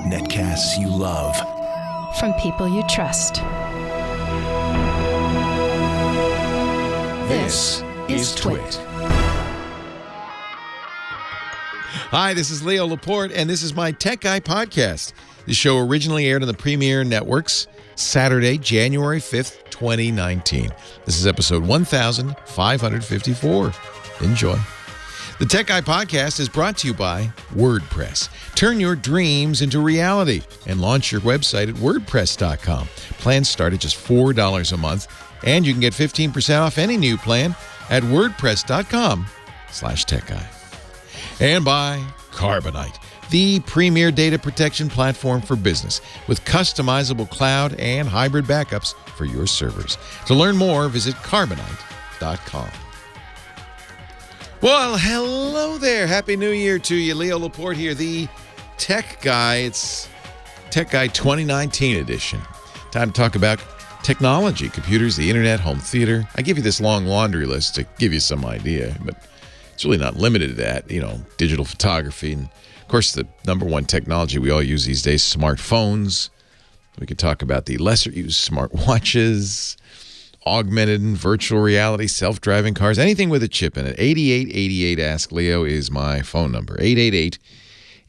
Netcasts you love. From people you trust. This is Twit. Hi, this is Leo Laporte, and this is my Tech Guy podcast. The show originally aired on the Premiere Networks Saturday, January 5th, 2019. This is episode 1554. Enjoy. The Tech Guy podcast is brought to you by WordPress. Turn your dreams into reality and launch your website at WordPress.com. Plans start at just $4 a month, and you can get 15% off any new plan at WordPress.com/TechGuy. And by Carbonite, the premier data protection platform for business with customizable cloud and hybrid backups for your servers. To learn more, visit Carbonite.com. Well, hello there. Happy New Year to you. Leo Laporte here, the Tech Guy. It's Tech Guy 2019 edition. Time to talk about technology, computers, the internet, home theater. I give you this long laundry list to give you some idea, but it's really not limited to that. You know, digital photography. And, of course, the number one technology we all use these days, smartphones. We could talk about the lesser-used smartwatches, augmented and virtual reality, self-driving cars, anything with a chip in it. 8888 Ask Leo is my phone number.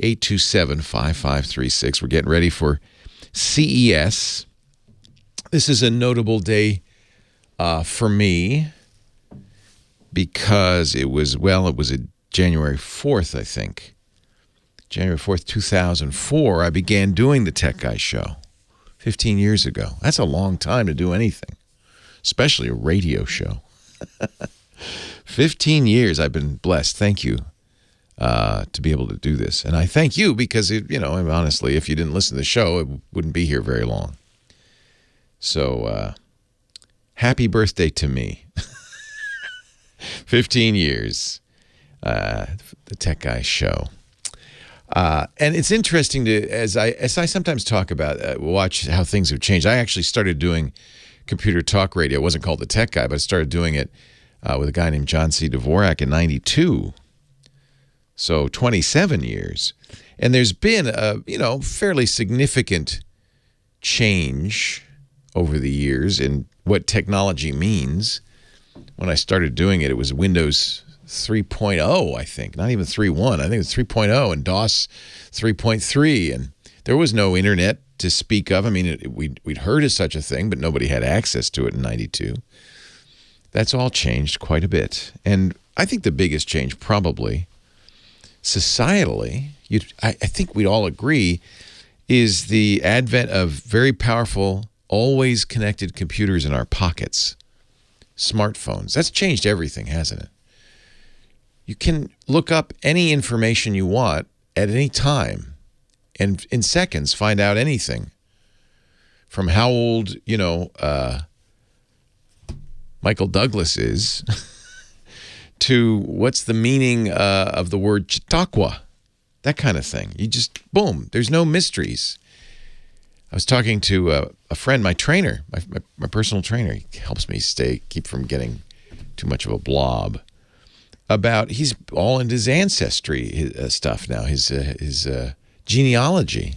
888-827-5536. We're getting ready for CES. This is a notable day for me because it was a January 4th, I think. January 4th, 2004, I began doing the Tech Guy show 15 years ago. That's a long time to do anything, especially a radio show. 15 years I've been blessed. Thank you to be able to do this. And I thank you because, honestly, if you didn't listen to the show, it wouldn't be here very long. So happy birthday to me. 15 years, the Tech Guy show. And it's interesting to, as I sometimes talk about, watch how things have changed. I actually started doing computer talk radio. It wasn't called the Tech Guy, but I started doing it with a guy named John C. Dvorak in 92. So 27 years. And there's been a, fairly significant change over the years in what technology means. When I started doing it, it was Windows 3.0, I think. Not even 3.1. I think it was 3.0 and DOS 3.3. And there was no internet to speak of. I mean, we'd heard of such a thing, but nobody had access to it in 92. That's all changed quite a bit. And I think the biggest change probably societally, I think we'd all agree, is the advent of very powerful, always connected computers in our pockets, smartphones. That's changed everything, hasn't it? You can look up any information you want at any time and in seconds find out anything from how old, Michael Douglas is to what's the meaning of the word Chautauqua, that kind of thing. You just, boom, there's no mysteries. I was talking to a friend, my trainer, my personal trainer. He helps me keep from getting too much of a blob. He's all into his ancestry stuff now, his genealogy.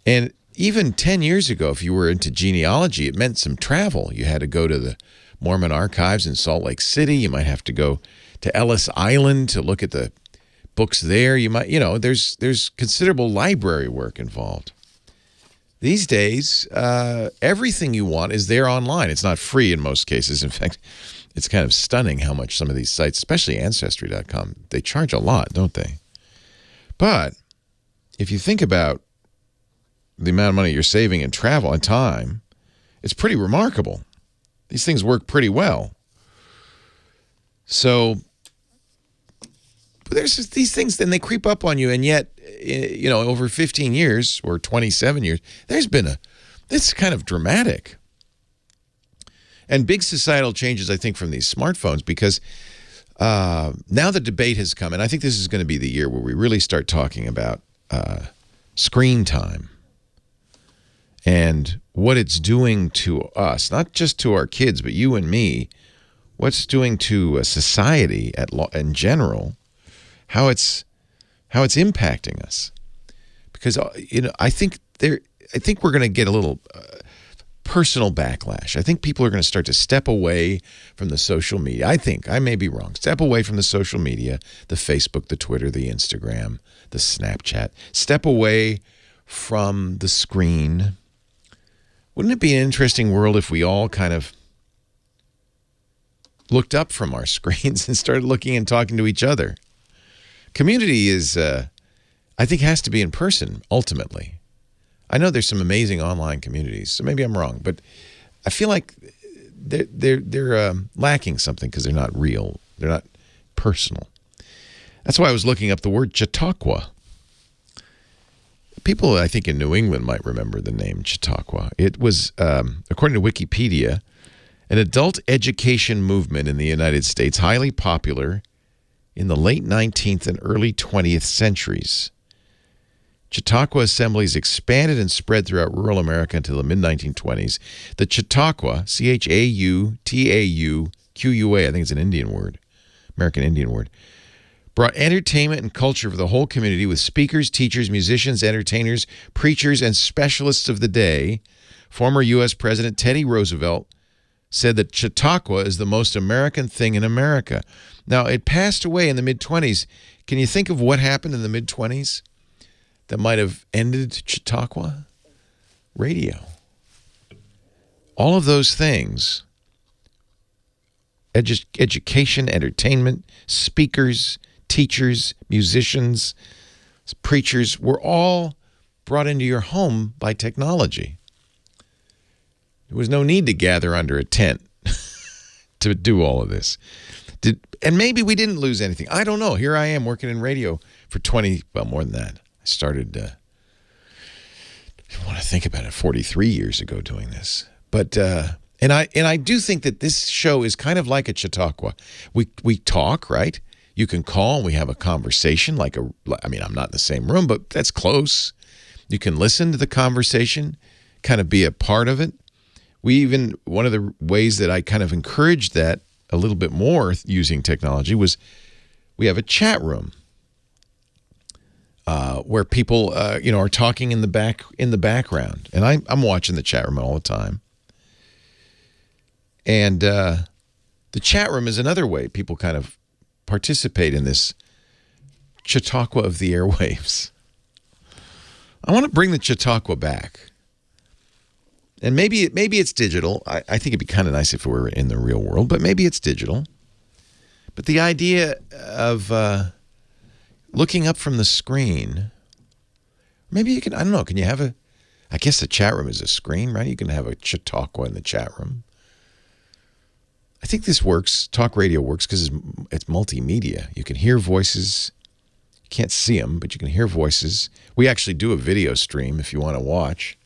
And even 10 years ago, if you were into genealogy, it meant some travel. You had to go to the Mormon archives in Salt Lake City. You might have to go to Ellis Island to look at the books there. You might, there's considerable library work involved. These days, everything you want is there online. It's not free in most cases. In fact, it's kind of stunning how much some of these sites, especially Ancestry.com, they charge a lot, don't they? But if you think about the amount of money you're saving in travel and time, it's pretty remarkable. These things work pretty well. So there's just these things, then they creep up on you, and yet, over 15 years or 27 years, it's kind of dramatic. And big societal changes, I think, from these smartphones, because now the debate has come, and I think this is going to be the year where we really start talking about screen time and what it's doing to us, not just to our kids, but you and me, what's doing to society in general, how it's how it's impacting us. Because I think we're going to get a little personal backlash. I think people are going to start to step away from the social media. I may be wrong. Step away from the social media, the Facebook, the Twitter, the Instagram, the Snapchat. Step away from the screen. Wouldn't it be an interesting world if we all kind of looked up from our screens and started looking and talking to each other? Community is, I think, has to be in person, ultimately. I know there's some amazing online communities, so maybe I'm wrong, but I feel like they're lacking something because they're not real. They're not personal. That's why I was looking up the word Chautauqua. People, I think, in New England might remember the name Chautauqua. It was, according to Wikipedia, an adult education movement in the United States, highly popular in the late 19th and early 20th centuries. Chautauqua assemblies expanded and spread throughout rural America until the mid-1920s. The Chautauqua, Chautauqua, I think it's an Indian word, American Indian word, brought entertainment and culture for the whole community with speakers, teachers, musicians, entertainers, preachers, and specialists of the day. Former U.S. President Teddy Roosevelt said that Chautauqua is the most American thing in America. Now, it passed away in the mid-20s. Can you think of what happened in the mid-20s that might have ended Chautauqua? Radio. All of those things, education, entertainment, speakers, teachers, musicians, preachers, were all brought into your home by technology. There was no need to gather under a tent to do all of this. And maybe we didn't lose anything. I don't know. Here I am working in radio for more than that. I started, I want to think about it, 43 years ago doing this. But, and I do think that this show is kind of like a Chautauqua. We talk, right? You can call and we have a conversation I'm not in the same room, but that's close. You can listen to the conversation, kind of be a part of it. One of the ways that I kind of encouraged that a little bit more using technology was we have a chat room where people, are talking in the background. And I'm watching the chat room all the time. And the chat room is another way people kind of participate in this Chautauqua of the airwaves. I want to bring the Chautauqua back. And maybe it's digital. I think it'd be kind of nice if it were in the real world, but maybe it's digital. But the idea of looking up from the screen, maybe you can, I don't know, can you have I guess the chat room is a screen, right? You can have a Chautauqua in the chat room. I think this works, talk radio works because it's multimedia. You can hear voices. You can't see them, but you can hear voices. We actually do a video stream if you want to watch.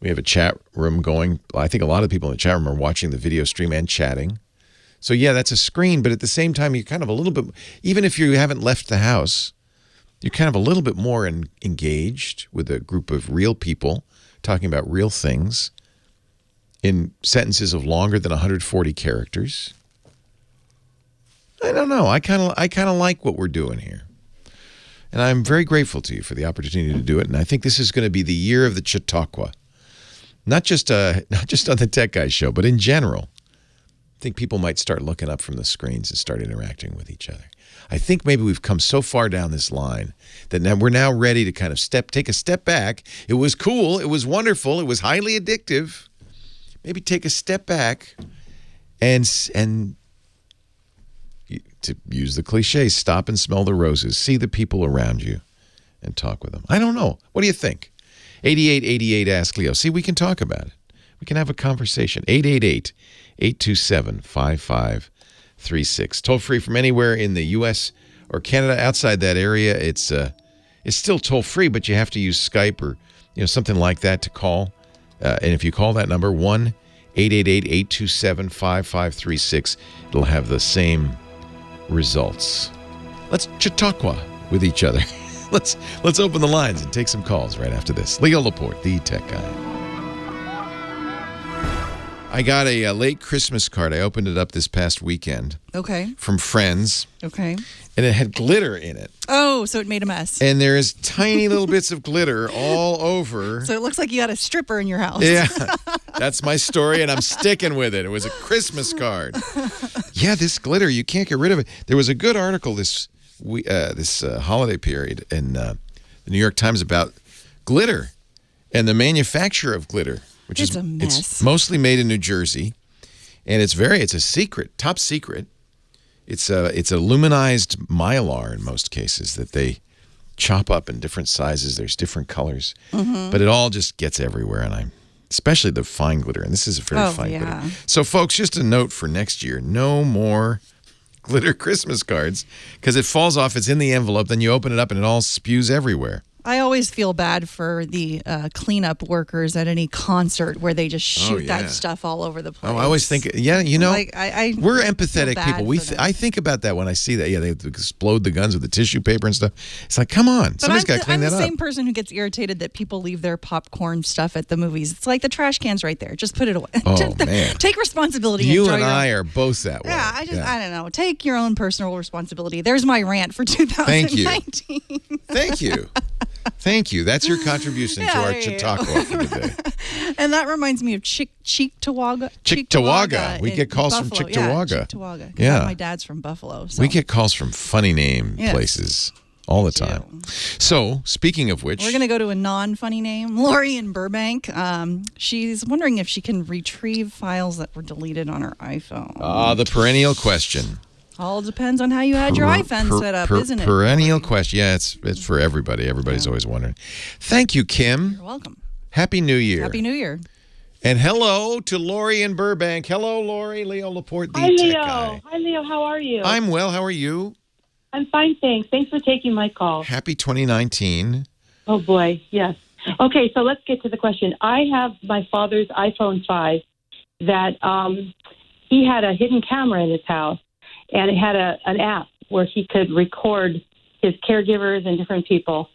We have a chat room going. I think a lot of people in the chat room are watching the video stream and chatting. So yeah, that's a screen, but at the same time, you're kind of a little bit, even if you haven't left the house, you're kind of a little bit more engaged with a group of real people talking about real things in sentences of longer than 140 characters. I don't know. I kind of like what we're doing here. And I'm very grateful to you for the opportunity to do it. And I think this is going to be the year of the Chautauqua. Not just on the Tech Guys show, but in general. I think people might start looking up from the screens and start interacting with each other. I think maybe we've come so far down this line that now we're now ready to kind of take a step back. It was cool. It was wonderful. It was highly addictive. Maybe take a step back and to use the cliche, stop and smell the roses. See the people around you and talk with them. I don't know. What do you think? 8888 Ask Leo. See, we can talk about it. We can have a conversation. 888-827-5536. Toll free from anywhere in the U.S. or Canada. Outside that area, it's still toll free, but you have to use Skype or something like that to call. And if you call that number, 1-888-827-5536, it'll have the same results. Let's Chautauqua with each other. Let's open the lines and take some calls right after this. Leo Laporte, the Tech Guy. I got a late Christmas card. I opened it up this past weekend. Okay. From friends. Okay. And it had glitter in it. Oh, so it made a mess. And there is tiny little bits of glitter all over. So it looks like you got a stripper in your house. Yeah. That's my story, and I'm sticking with it. It was a Christmas card. Yeah, this glitter, you can't get rid of it. There was a good article this holiday period in the New York Times about glitter and the manufacture of glitter, which it's a mess. It's mostly made in New Jersey, and it's a secret, top secret. It's aluminized mylar in most cases that they chop up in different sizes. There's different colors, but it all just gets everywhere, and especially the fine glitter, and this is a very fine glitter. So, folks, just a note for next year: no more glitter Christmas cards, because it falls off. It's in the envelope, then you open it up, and it all spews everywhere. I always feel bad for the cleanup workers at any concert where they just shoot that stuff all over the place. Oh, I always think, you know, like, we're empathetic people. I think about that when I see that. Yeah, they explode the guns with the tissue paper and stuff. It's like, come on, somebody's got to clean that up. I'm the same person who gets irritated that people leave their popcorn stuff at the movies. It's like the trash can's right there. Just put it away. Oh, man. Take responsibility. You and I are both that way. Yeah, I don't know. Take your own personal responsibility. There's my rant for 2019. Thank you. Thank you. That's your contribution to our Chautauqua for today. And that reminds me of Cheektowaga. Cheektowaga. We get calls from Buffalo. Cheektowaga. Yeah, Cheektowaga. Yeah. My dad's from Buffalo. So. We get calls from funny name places all the time. So, speaking of which, we're going to go to a non-funny name. Lori in Burbank. She's wondering if she can retrieve files that were deleted on her iPhone. The perennial question. All depends on how you had your iPhone set up, isn't it? Perennial question. Yeah, it's for everybody. Everybody's always wondering. Thank you, Kim. You're welcome. Happy New Year. Happy New Year. And hello to Lori in Burbank. Hello, Lori. Leo Laporte, the Hi, tech Leo. guy. Hi, Leo. How are you? I'm well. How are you? I'm fine, thanks. Thanks for taking my call. Happy 2019. Oh, boy. Yes. Okay, so let's get to the question. I have my father's iPhone 5 that he had a hidden camera in his house, and it had an app where he could record his caregivers and different people.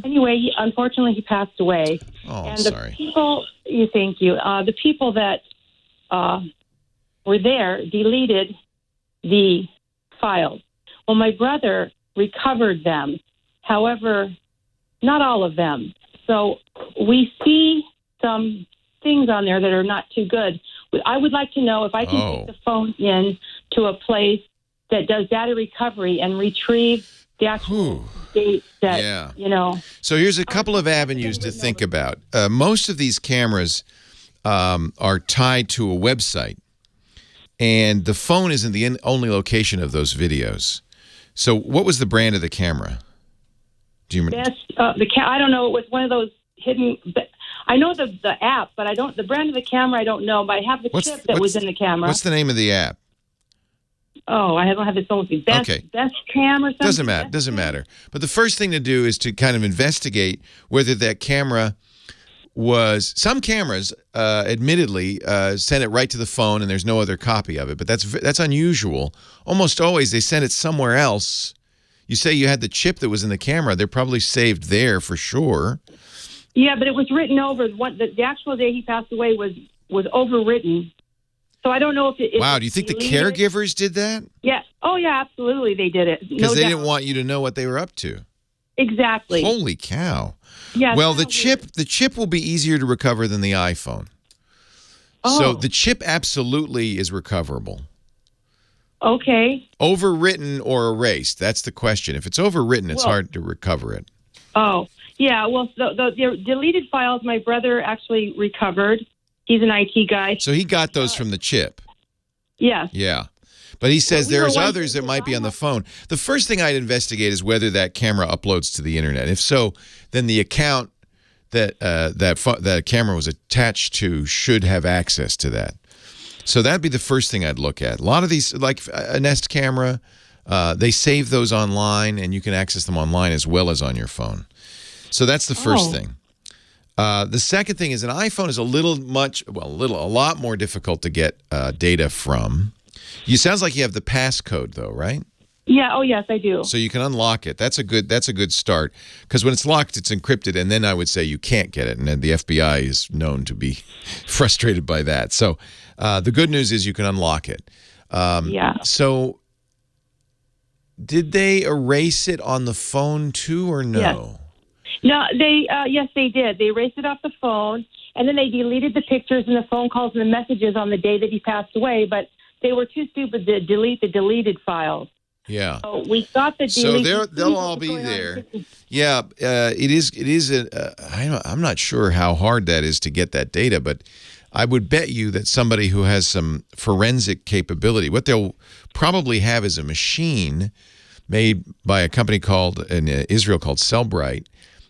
Anyway, unfortunately, he passed away. Oh, and sorry. The people, the people that were there deleted the files. Well, my brother recovered them. However, not all of them. So we see some things on there that are not too good. I would like to know if I can take the phone in to a place that does data recovery and retrieve the actual date that, So here's a couple of avenues to think about. Most of these cameras are tied to a website, and the phone isn't the only location of those videos. So what was the brand of the camera? Do you remember? I don't know. It was one of those hidden... I know the app, but I don't... The brand of the camera, I don't know, but I have the chip that was in the camera. What's the name of the app? Oh, I don't have it phone with me. Best cam or something? Doesn't matter. But the first thing to do is to kind of investigate whether that camera was... Some cameras, admittedly, send it right to the phone and there's no other copy of it. But that's unusual. Almost always they send it somewhere else. You say you had the chip that was in the camera. They're probably saved there for sure. Yeah, but it was written over. The actual day he passed away was overwritten. So I don't know if it... Wow, do you think the caregivers did that? Yeah. Oh, yeah, absolutely they did it. Because they didn't want you to know what they were up to. Exactly. Holy cow. Yeah. Well, the chip will be easier to recover than the iPhone. Oh. So the chip absolutely is recoverable. Okay. Overwritten or erased? That's the question. If it's overwritten, it's hard to recover it. Oh, yeah. Well, the deleted files my brother actually recovered. He's an IT guy. So he got those from the chip. Yes. Yeah. But he says there's others that might be on the phone. The first thing I'd investigate is whether that camera uploads to the internet. If so, then the account that that camera was attached to should have access to that. So that'd be the first thing I'd look at. A lot of these, like a Nest camera, they save those online, and you can access them online as well as on your phone. So that's the first thing. The second thing is an iPhone is a lot more difficult to get data from. You sounds like you have the passcode though, right? Yeah. Oh, yes, I do. So you can unlock it. That's a good start, because when it's locked, it's encrypted, and then I would say you can't get it, and then the FBI is known to be frustrated by that. So The good news is you can unlock it. Yeah. So did they erase it on the phone too or no? Yes. No, yes, they did. They erased it off the phone, and then they deleted the pictures and the phone calls and the messages on the day that he passed away, but they were too stupid to delete the deleted files. Yeah. So we got the So delete. they'll all be there. Yeah, it is. I'm not sure how hard that is to get that data, but I would bet you that somebody who has some forensic capability, what they'll probably have is a machine made by a company in Israel called Cellbrite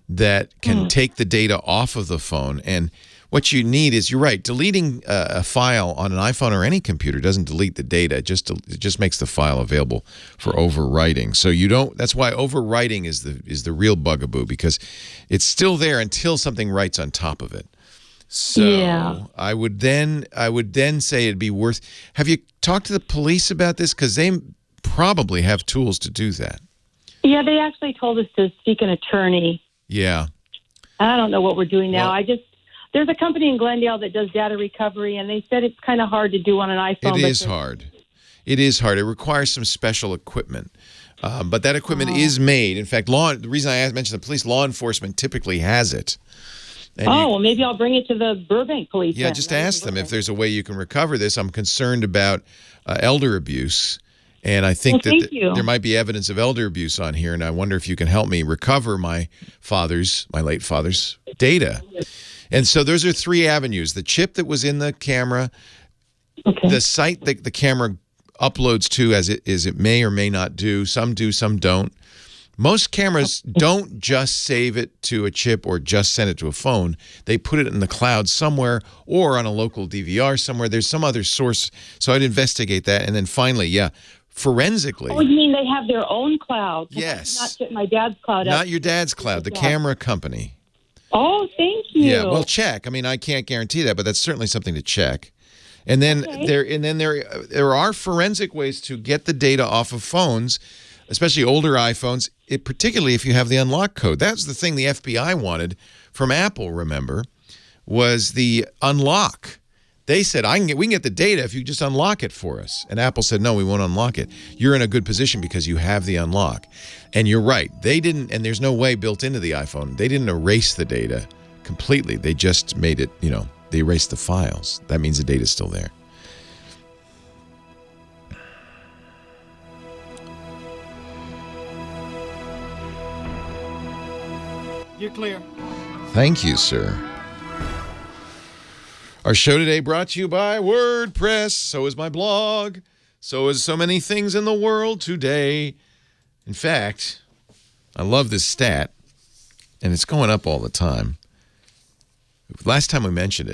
that can take the data off of the phone. And what you need is, you're right, deleting a file on an iPhone or any computer doesn't delete the data. It just makes the file available for overwriting. So you don't. That's why overwriting is the real bugaboo, because it's still there until something writes on top of it. So Yeah. I would then say it'd be worth. Have you talked to the police about this? Because they probably have tools to do that. Yeah, they actually told us to seek an attorney. Yeah. I don't know what we're doing now. Well, There's a company in Glendale that does data recovery, and they said it's kind of hard to do on an iPhone. It is hard. It is hard. It requires some special equipment. But that equipment is made. In fact, the reason I mentioned the police, law enforcement typically has it. And well, maybe I'll bring it to the Burbank police. Yeah, then. just ask them if there's a way you can recover this. I'm concerned about elder abuse, and I think there might be evidence of elder abuse on here, and I wonder if you can help me recover my late father's data. And so those are three avenues: the chip that was in the camera, the site that the camera uploads to, as it may or may not do. Some do, some don't. Most cameras don't just save it to a chip or just send it to a phone. They put it in the cloud somewhere or on a local DVR somewhere. There's some other source. So I'd investigate that. And then finally, forensically. Oh, you mean they have their own cloud? Yes. Not get my dad's cloud. Not your dad's cloud, the camera company. Oh, thank you. Yeah, well, check. I mean, I can't guarantee that, but that's certainly something to check. And then there are forensic ways to get the data off of phones, especially older iPhones, particularly if you have the unlock code. That's the thing the FBI wanted from Apple, remember, was the unlock. They said, we can get the data if you just unlock it for us. And Apple said, no, we won't unlock it. You're in a good position because you have the unlock. And you're right. They didn't, and there's no way built into the iPhone. They didn't erase the data completely. They just made it, they erased the files. That means the data's still there. You're clear. Thank you, sir. Our show today brought to you by WordPress. So is my blog. So is so many things in the world today. In fact, I love this stat, and it's going up all the time. Last time we mentioned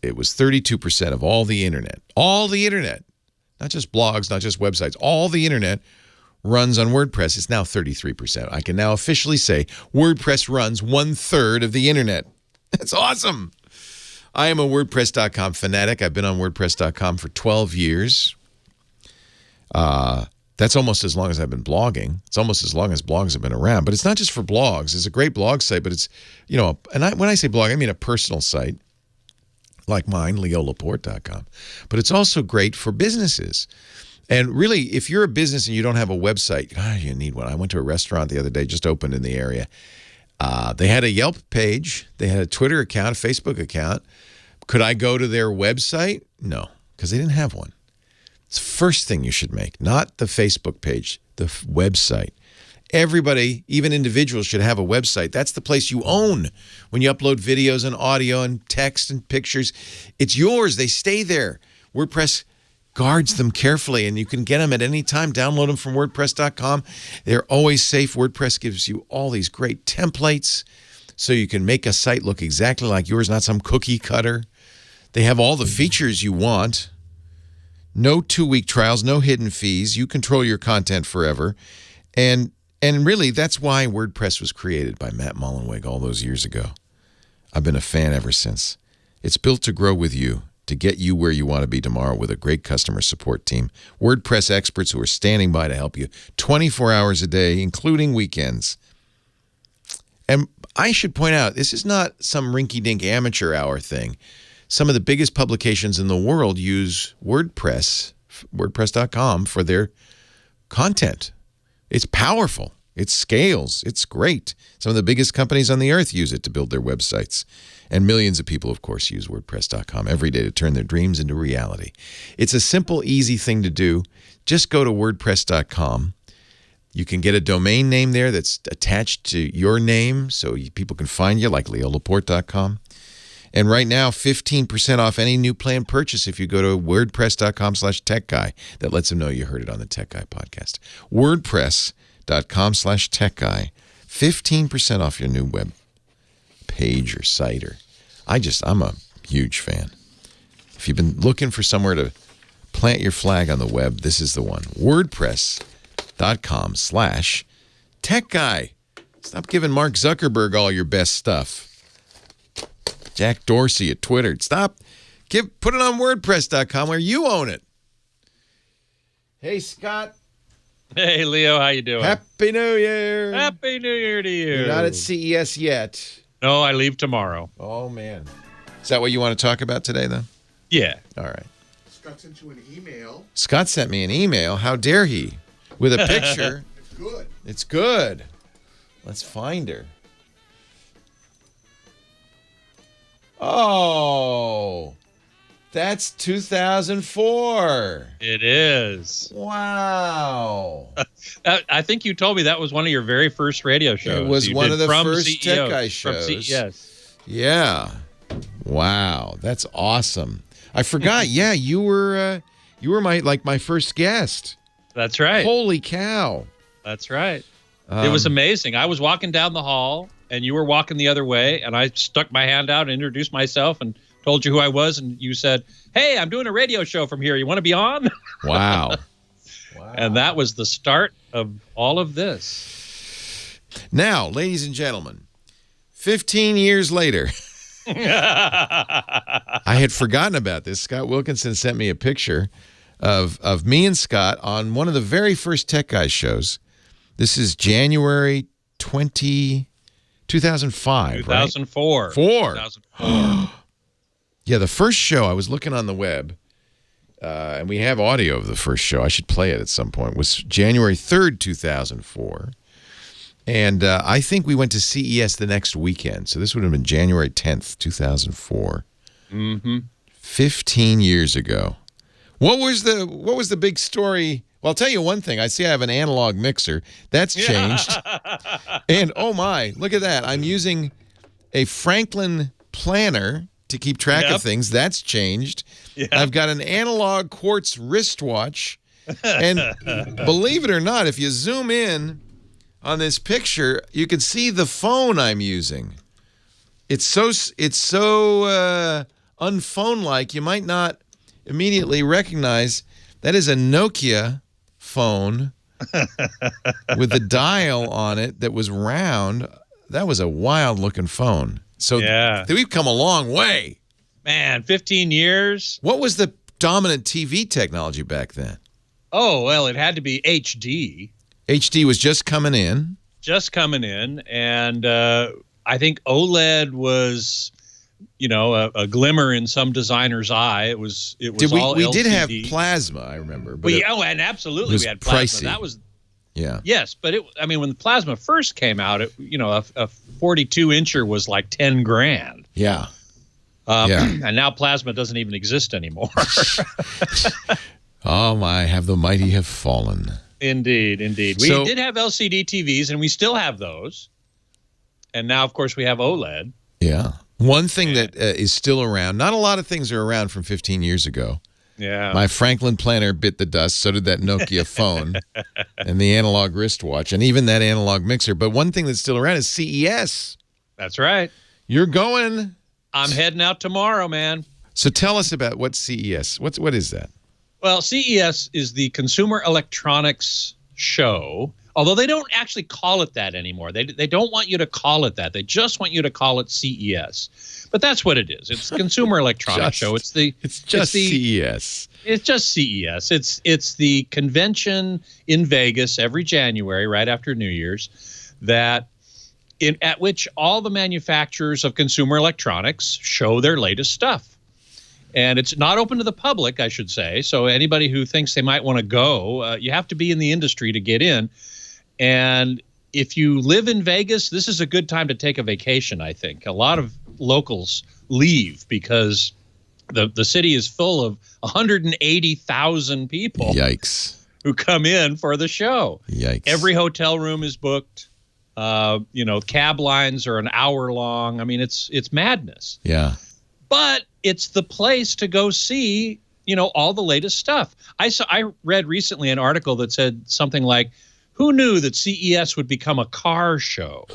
it was 32% of all the internet, not just blogs, not just websites, all the internet runs on WordPress. It's now 33%. I can now officially say WordPress runs 1/3 of the internet. That's awesome. I am a WordPress.com fanatic. I've been on WordPress.com for 12 years. That's almost as long as I've been blogging. It's almost as long as blogs have been around. But it's not just for blogs. It's a great blog site, but it's, when I say blog, I mean a personal site like mine, leolaporte.com. But it's also great for businesses. And really, if you're a business and you don't have a website, you need one. I went to a restaurant the other day, just opened in the area. They had a Yelp page. They had a Twitter account, a Facebook account. Could I go to their website? No, because they didn't have one. It's the first thing you should make, not the Facebook page, the website. Everybody, even individuals, should have a website. That's the place you own when you upload videos and audio and text and pictures. It's yours. They stay there. WordPress guards them carefully, and you can get them at any time. Download them from WordPress.com. They're always safe. WordPress gives you all these great templates so you can make a site look exactly like yours, not some cookie cutter. They have all the features you want. No 2-week trials, no hidden fees. You control your content forever. And really, that's why WordPress was created by Matt Mullenweg all those years ago. I've been a fan ever since. It's built to grow with you, to get you where you want to be tomorrow with a great customer support team. WordPress experts who are standing by to help you 24 hours a day, including weekends. And I should point out, this is not some rinky-dink amateur hour thing. some of the biggest publications in the world use WordPress.com for their content. It's powerful. It scales. It's great. Some of the biggest companies on the earth use it to build their websites. And millions of people, of course, use WordPress.com every day to turn their dreams into reality. It's a simple, easy thing to do. Just go to WordPress.com. You can get a domain name there that's attached to your name so people can find you, like LeoLaporte.com. And right now, 15% off any new plan purchase if you go to WordPress.com/TechGuy. That lets them know you heard it on the Tech Guy podcast. WordPress.com/TechGuy. 15% off your new web page or site. I'm a huge fan. If you've been looking for somewhere to plant your flag on the web, this is the one. WordPress.com/TechGuy. Stop giving Mark Zuckerberg all your best stuff. Jack Dorsey at Twitter. Stop. Put it on WordPress.com where you own it. Hey, Scott. Hey, Leo. How you doing? Happy New Year. Happy New Year to you. You're not at CES yet. No, I leave tomorrow. Oh, man. Is that what you want to talk about today, though? Yeah. All right. Scott sent you an email. Scott sent me an email. How dare he? With a picture. It's good. It's good. Let's find her. Oh, that's 2004. It is. Wow. I think you told me that was one of your very first radio shows. It was you one did of the from first CEO, Tech Guy from shows. yes. Yeah. Wow, that's awesome. I forgot. Yeah, you were my first guest. That's right. Holy cow. That's right. It was amazing. I was walking down the hall, and you were walking the other way, and I stuck my hand out and introduced myself and told you who I was, and you said, "Hey, I'm doing a radio show from here. You want to be on?" Wow. And that was the start of all of this. Now, ladies and gentlemen, 15 years later, I had forgotten about this. Scott Wilkinson sent me a picture of me and Scott on one of the very first Tech Guys shows. This is January 2005, 2004. Right? 2004. Yeah, the first show, I was looking on the web, and we have audio of the first show. I should play it at some point. It was January 3rd, 2004. And I think we went to CES the next weekend. So this would have been January 10th, 2004. Mm-hmm. 15 years ago. What was the big story? Well, I'll tell you one thing. I see I have an analog mixer. That's changed. And, oh, my, look at that. I'm using a Franklin planner to keep track of things. That's changed. Yep. I've got an analog quartz wristwatch. And believe it or not, if you zoom in on this picture, you can see the phone I'm using. It's so unphone-like, you might not immediately recognize that is a Nokia phone with the dial on it that was round. That was a wild-looking phone. So we've come a long way. Man, 15 years. What was the dominant TV technology back then? Oh, well, it had to be HD. HD was just coming in. And I think OLED was, a glimmer in some designer's eye. It was all we LCD. did have plasma, I remember. But and absolutely we had plasma. Pricey. That was Yeah. Yes, but when the plasma first came out, a 42-incher was like $10,000. Yeah. And now plasma doesn't even exist anymore. Oh my, have the mighty have fallen. Indeed. We did have LCD TVs, and we still have those. And now, of course, we have OLED. Yeah. One thing that is still around, not a lot of things are around from 15 years ago. Yeah. My Franklin planner bit the dust, so did that Nokia phone and the analog wristwatch and even that analog mixer. But one thing that's still around is CES. That's right. You're going. I'm heading out tomorrow, man. So tell us about what's CES. What is that? Well, CES is the Consumer Electronics Show, although they don't actually call it that anymore. They don't want you to call it that. They just want you to call it CES. But that's what it is. It's the Consumer Electronics Show. It's just CES. It's just CES. It's the convention in Vegas every January, right after New Year's, at which all the manufacturers of consumer electronics show their latest stuff. And it's not open to the public, I should say. So anybody who thinks they might want to go, you have to be in the industry to get in. And if you live in Vegas, this is a good time to take a vacation, I think. A lot of locals leave because the city is full of 180,000 people. Yikes. Who come in for the show. Yikes. Every hotel room is booked. Cab lines are an hour long. I mean, it's madness. Yeah. But it's the place to go see, all the latest stuff. I read recently an article that said something like, who knew that CES would become a car show?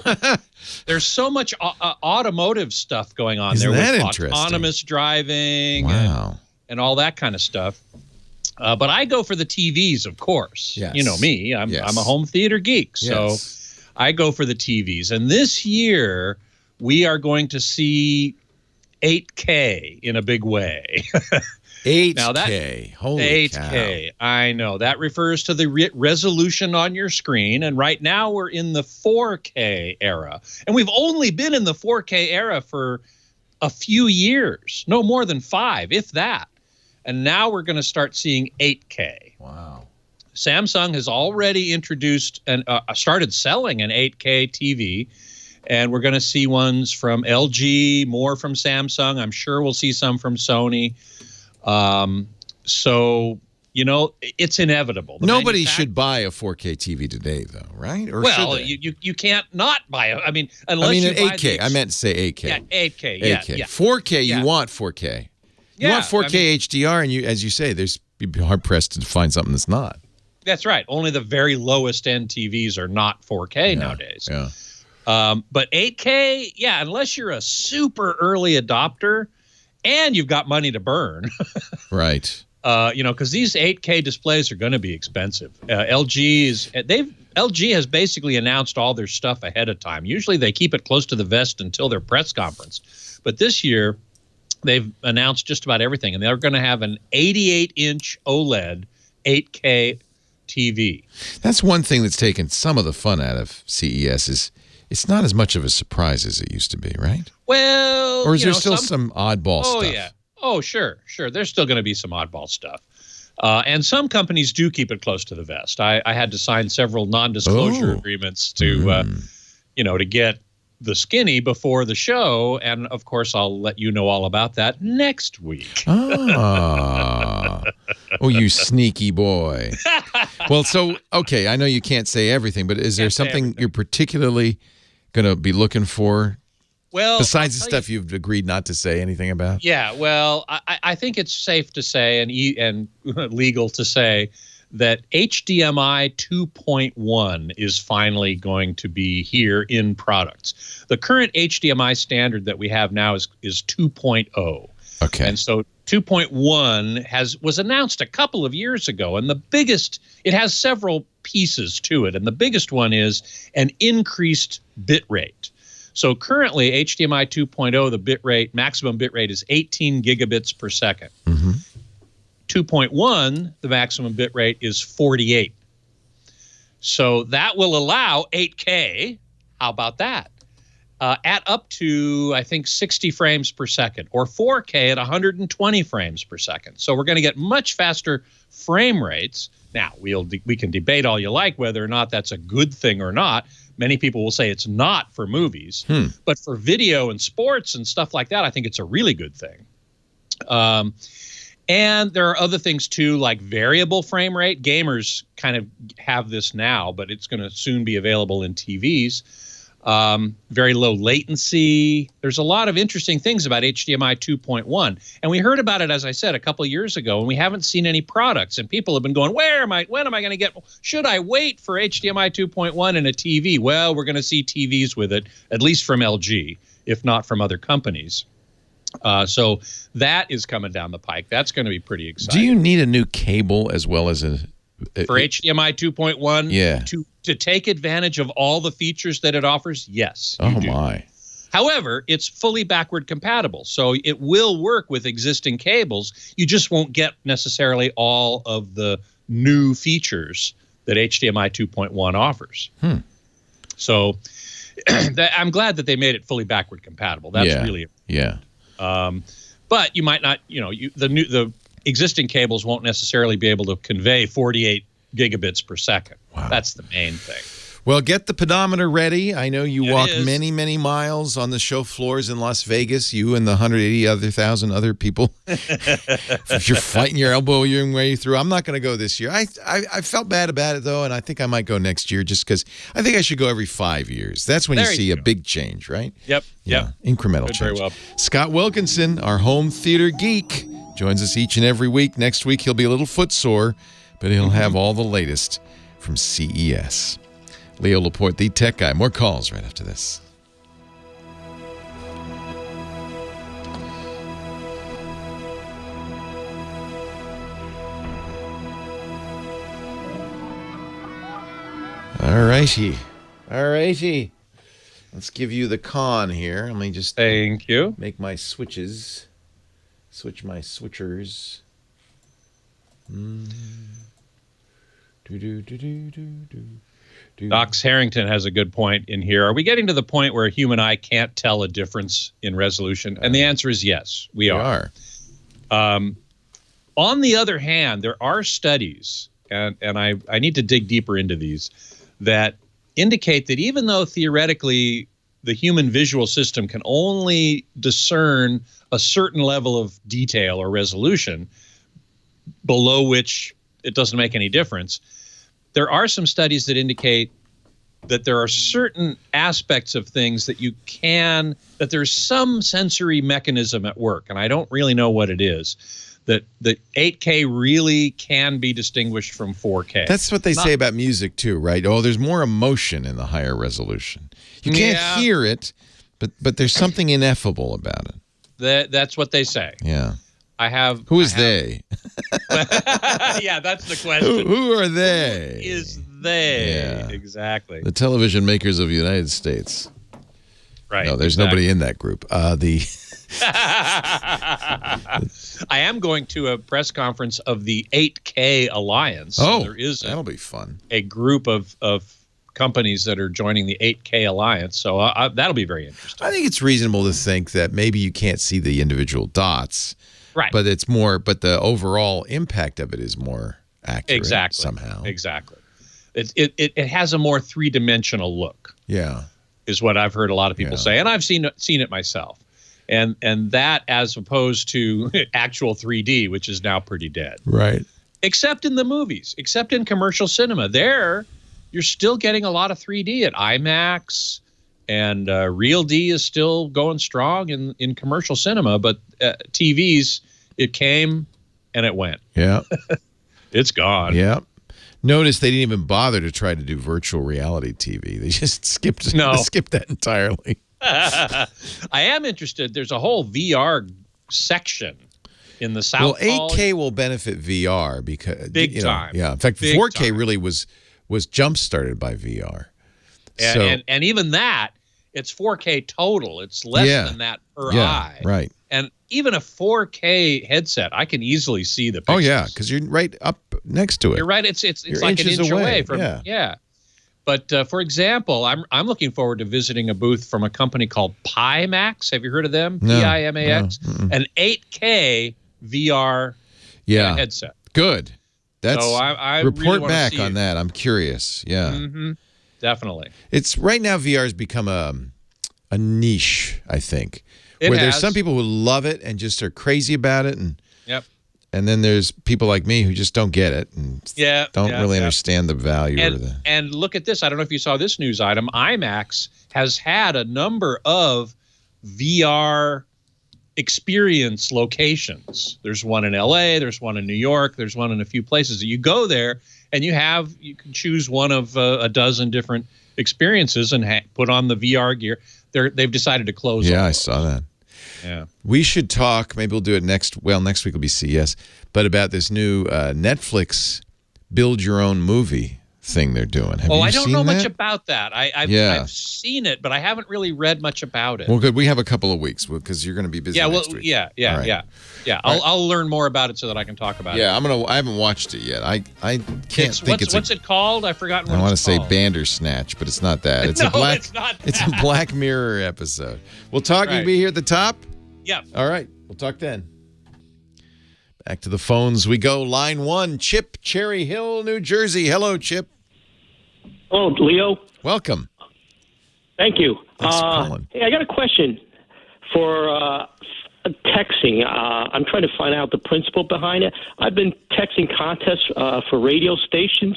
There's so much automotive stuff going on Isn't there that with interesting? Autonomous driving Wow. and all that kind of stuff. But I go for the TVs, of course. Yes. You know me. I'm Yes. a home theater geek. So Yes. I go for the TVs. And this year, we are going to see 8K in a big way. 8K. Now that- Holy 8K. I know. That refers to the resolution on your screen. And right now, we're in the 4K era. And we've only been in the 4K era for a few years. No more than 5, if that. And now we're going to start seeing 8K. Wow. Samsung has already introduced and started selling an 8K TV, and we're going to see ones from LG, more from Samsung. I'm sure we'll see some from Sony. So, it's inevitable. The Nobody should buy a 4K TV today, though, right? Or Well, should they? you can't not buy it. I mean, unless you an buy 8K. I meant to say 8K. Yeah, 8K. 8K. Yeah. 4K, Yeah. you want 4K. You Yeah, want 4K HDR, and you, as you say, you'd be hard pressed to find something that's not. That's right. Only the very lowest end TVs are not 4K nowadays. Yeah. But 8K, unless you're a super early adopter and you've got money to burn, Right. because these 8K displays are going to be expensive. LG has basically announced all their stuff ahead of time. Usually they keep it close to the vest until their press conference. But this year, they've announced just about everything, and they're going to have an 88-inch OLED 8K TV. That's one thing that's taken some of the fun out of CES is it's not as much of a surprise as it used to be, right? Well, Or is there still some oddball stuff? Oh, yeah. Oh, sure. There's still going to be some oddball stuff. And some companies do keep it close to the vest. I had to sign several non-disclosure agreements to get the skinny before the show. And, of course, I'll let you know all about that next week. Ah. Oh, you sneaky boy. Well, so, okay, I know you can't say everything, but is there something you're particularly going to be looking for? Well, besides the stuff you've agreed not to say anything about? Yeah, well, I think it's safe to say and legal to say that HDMI 2.1 is finally going to be here in products. The current HDMI standard that we have now is 2.0. Okay. And so 2.1 was announced a couple of years ago, and it has several pieces to it, and the biggest one is an increased bit rate. So currently, HDMI 2.0, maximum bit rate is 18 gigabits per second. Mm-hmm. 2.1, the maximum bit rate is 48. So that will allow 8K. How about that? At up to, I think, 60 frames per second, or 4K at 120 frames per second. So we're going to get much faster frame rates. Now, we can debate all you like whether or not that's a good thing or not. Many people will say it's not for movies. But for video and sports and stuff like that, I think it's a really good thing. And there are other things, too, like variable frame rate. Gamers kind of have this now, but it's going to soon be available in TVs. Very low latency. There's a lot of interesting things about HDMI 2.1. And we heard about it, as I said, a couple of years ago, and we haven't seen any products. And people have been going, when am I going to get, should I wait for HDMI 2.1 in a TV? Well, we're going to see TVs with it, at least from LG, if not from other companies. So that is coming down the pike. That's going to be pretty exciting. Do you need a new cable as well as for HDMI 2.1? Yeah. To take advantage of all the features that it offers? Yes. Oh, my. However, it's fully backward compatible, so it will work with existing cables. You just won't get necessarily all of the new features that HDMI 2.1 offers. So I'm glad that they made it fully backward compatible. That's really important. Yeah. But you might not, the existing cables won't necessarily be able to convey 48 gigabits per second. Wow. That's the main thing. Well, get the pedometer ready. I know you walk is. many, many miles on the show floors in Las Vegas, you and the 180,000 other people. If you're fighting your elbow your way through. I'm not going to go this year. I felt bad about it, though, and I think I might go next year just because I think I should go every 5 years. That's when you see a big change, right? Yep. Incremental change. Very well. Scott Wilkinson, our home theater geek, joins us each and every week. Next week, he'll be a little footsore, but he'll have all the latest from CES. Leo Laporte, the tech guy. More calls right after this. All righty. Let's give you the con here. Let me just Thank you. make my switches. Switch my switchers. Docs Harrington has a good point in here. Are we getting to the point where a human eye can't tell a difference in resolution? And the answer is yes, we are. On the other hand, there are studies, and I need to dig deeper into these, that indicate that even though theoretically the human visual system can only discern a certain level of detail or resolution, below which it doesn't make any difference, there are some studies that indicate that there are certain aspects of things that that there's some sensory mechanism at work, and I don't really know what it is, that 8K really can be distinguished from 4K. That's what they say about music too, right? Oh, there's more emotion in the higher resolution. You can't hear it, but there's something ineffable about it. That's what they say. Yeah. Who is they? Yeah, that's the question. Who are they? Who is they? Yeah. Exactly. The television makers of the United States. Right. No, there's nobody in that group. I am going to a press conference of the 8K Alliance. Oh, there is that'll be fun. A group of companies that are joining the 8K Alliance, so that'll be very interesting. I think it's reasonable to think that maybe you can't see the individual dots, right? But it's more. But the overall impact of it is more accurate. Somehow. Exactly. It has a more three-dimensional look. Yeah, is what I've heard a lot of people say, and I've seen it myself. And that as opposed to actual 3D, which is now pretty dead. Right. Except in the movies, except in commercial cinema. There, you're still getting a lot of 3D at IMAX, and Real D is still going strong in commercial cinema. But TVs, it came and it went. Yeah. It's gone. Yeah. Notice they didn't even bother to try to do virtual reality TV. They just skipped that entirely. I am interested. There's a whole VR section in the South. Well, 8K will benefit VR because big time. Yeah, in fact, 4K really was jump started by VR. And even that, it's 4K total. It's less than that per eye. Right. And even a 4K headset, I can easily see the pixels. Oh yeah, because you're right up next to it. You're right. It's like an inch away from. Yeah. But for example, I'm looking forward to visiting a booth from a company called Pimax. Have you heard of them? No, Pimax, an 8K VR headset. Good. That's so I report really back on that. I'm curious. Yeah, definitely. It's right now. VR has become a niche, I think, where there's some people who love it and just are crazy about it, and then there's people like me who just don't get it and don't really understand the value And look at this. I don't know if you saw this news item. IMAX has had a number of VR experience locations. There's one in LA, there's one in New York, there's one in a few places. You go there and you can choose one of a dozen different experiences and put on the VR gear. They've decided to close. Yeah, I saw that. Yeah. We should talk, maybe we'll do it next week will be CES, but about this new Netflix build your own movie thing they're doing. Have you I don't seen know that? much about that. I've seen it, but I haven't really read much about it. Well, good. We have a couple of weeks because you're going to be busy next week. Yeah. I'll learn more about it so that I can talk about it. Yeah, I haven't watched it yet. I can't think what's it called? I've forgotten what I want to it's say called. Bandersnatch, but it's not that. It's it's not. It's a Black Mirror episode. We'll talk. Right. You'll be here at the top? Yeah. All right. We'll We'll talk then. Back to the phones we go. Line 1, Chip, Cherry Hill, New Jersey. Hello, Chip. Hello, Leo. Welcome. Thank you. Thanks for calling. Hey, I got a question for texting. I'm trying to find out the principle behind it. I've been texting contests for radio stations.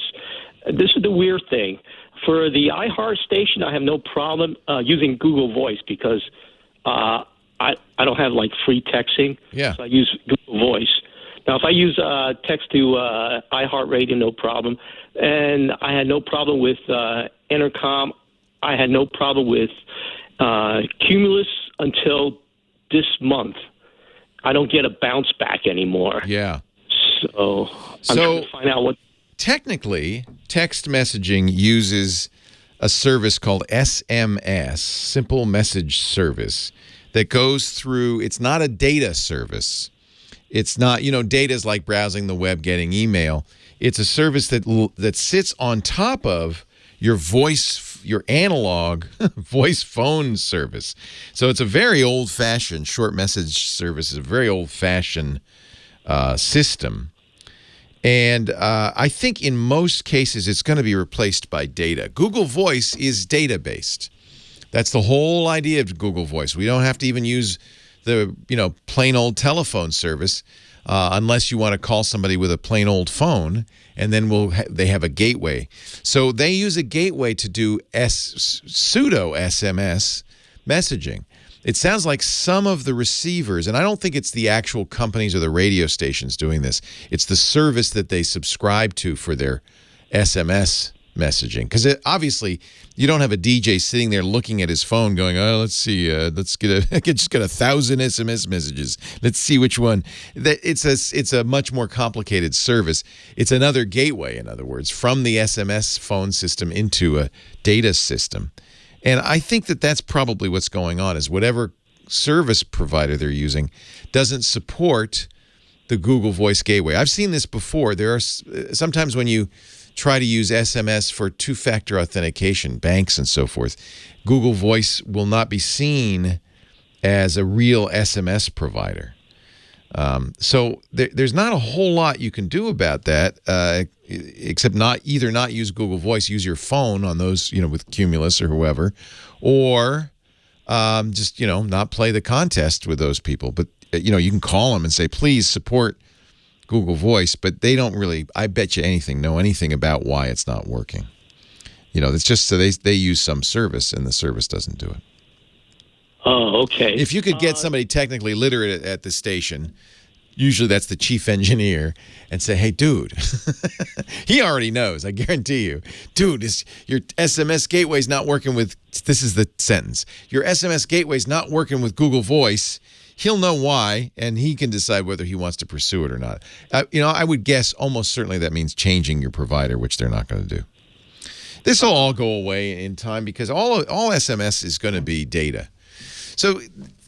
This is the weird thing. For the iHeart station, I have no problem using Google Voice because I don't have like free texting. Yeah. So I use Google Voice. Now, if I use text to iHeartRadio, no problem. And I had no problem with Intercom. I had no problem with Cumulus until this month. I don't get a bounce back anymore. Yeah. So I'm trying to find out what. Technically, text messaging uses a service called SMS, Simple Message Service, that goes through, it's not a data service. It's not, data is like browsing the web, getting email. It's a service that sits on top of your voice, your analog voice phone service. So it's a very old-fashioned short message service. It's a very old-fashioned system. And I think in most cases it's going to be replaced by data. Google Voice is data-based. That's the whole idea of Google Voice. We don't have to even use the plain old telephone service unless you want to call somebody with a plain old phone, and then they have a gateway. So they use a gateway to do pseudo SMS messaging. It sounds like some of the receivers, and I don't think it's the actual companies or the radio stations doing this. It's the service that they subscribe to for their SMS messaging. Because obviously, you don't have a DJ sitting there looking at his phone going, oh, let's see, let's get just got 1,000 SMS messages. Let's see which one. It's a much more complicated service. It's another gateway, in other words, from the SMS phone system into a data system. And I think that that's probably what's going on, is whatever service provider they're using doesn't support the Google Voice Gateway. I've seen this before. There are sometimes when you try to use SMS for two-factor authentication, banks and so forth, Google Voice will not be seen as a real SMS provider. So there's not a whole lot you can do about that, except not use Google Voice, use your phone on those, with Cumulus or whoever, or just, not play the contest with those people. But, you can call them and say, please support Google Voice, but they don't really, I bet you know anything about why it's not working. It's just so they use some service and the service doesn't do it. Oh, okay. If you could get somebody technically literate at the station, usually that's the chief engineer, and say, hey, dude, he already knows, I guarantee you. Dude, your SMS gateway's not working with, this is the sentence, your SMS gateway's not working with Google Voice. He'll know why, and he can decide whether he wants to pursue it or not. I would guess almost certainly that means changing your provider, which they're not going to do. This will all go away in time because all SMS is going to be data. So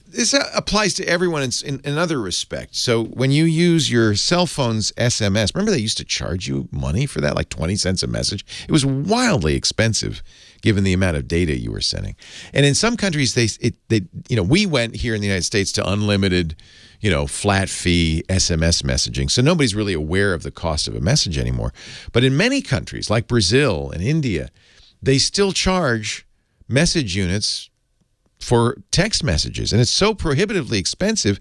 this applies to everyone in other respects. So when you use your cell phone's SMS, remember they used to charge you money for that, like 20 cents a message? It was wildly expensive given the amount of data you were sending. And in some countries, we went here in the United States to unlimited, flat fee SMS messaging. So nobody's really aware of the cost of a message anymore. But in many countries, like Brazil and India, they still charge message units for text messages. And it's so prohibitively expensive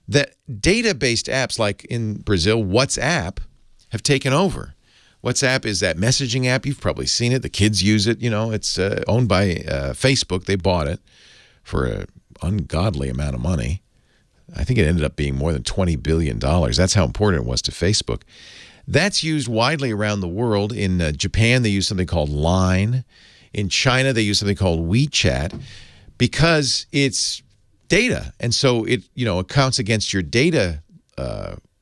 that data-based apps like in Brazil, WhatsApp, have taken over. WhatsApp is that messaging app. You've probably seen it. The kids use it. It's owned by Facebook. They bought it for an ungodly amount of money. I think it ended up being more than $20 billion. That's how important it was to Facebook. That's used widely around the world. In Japan, they use something called Line. In China, they use something called WeChat because it's data. And so it counts against your data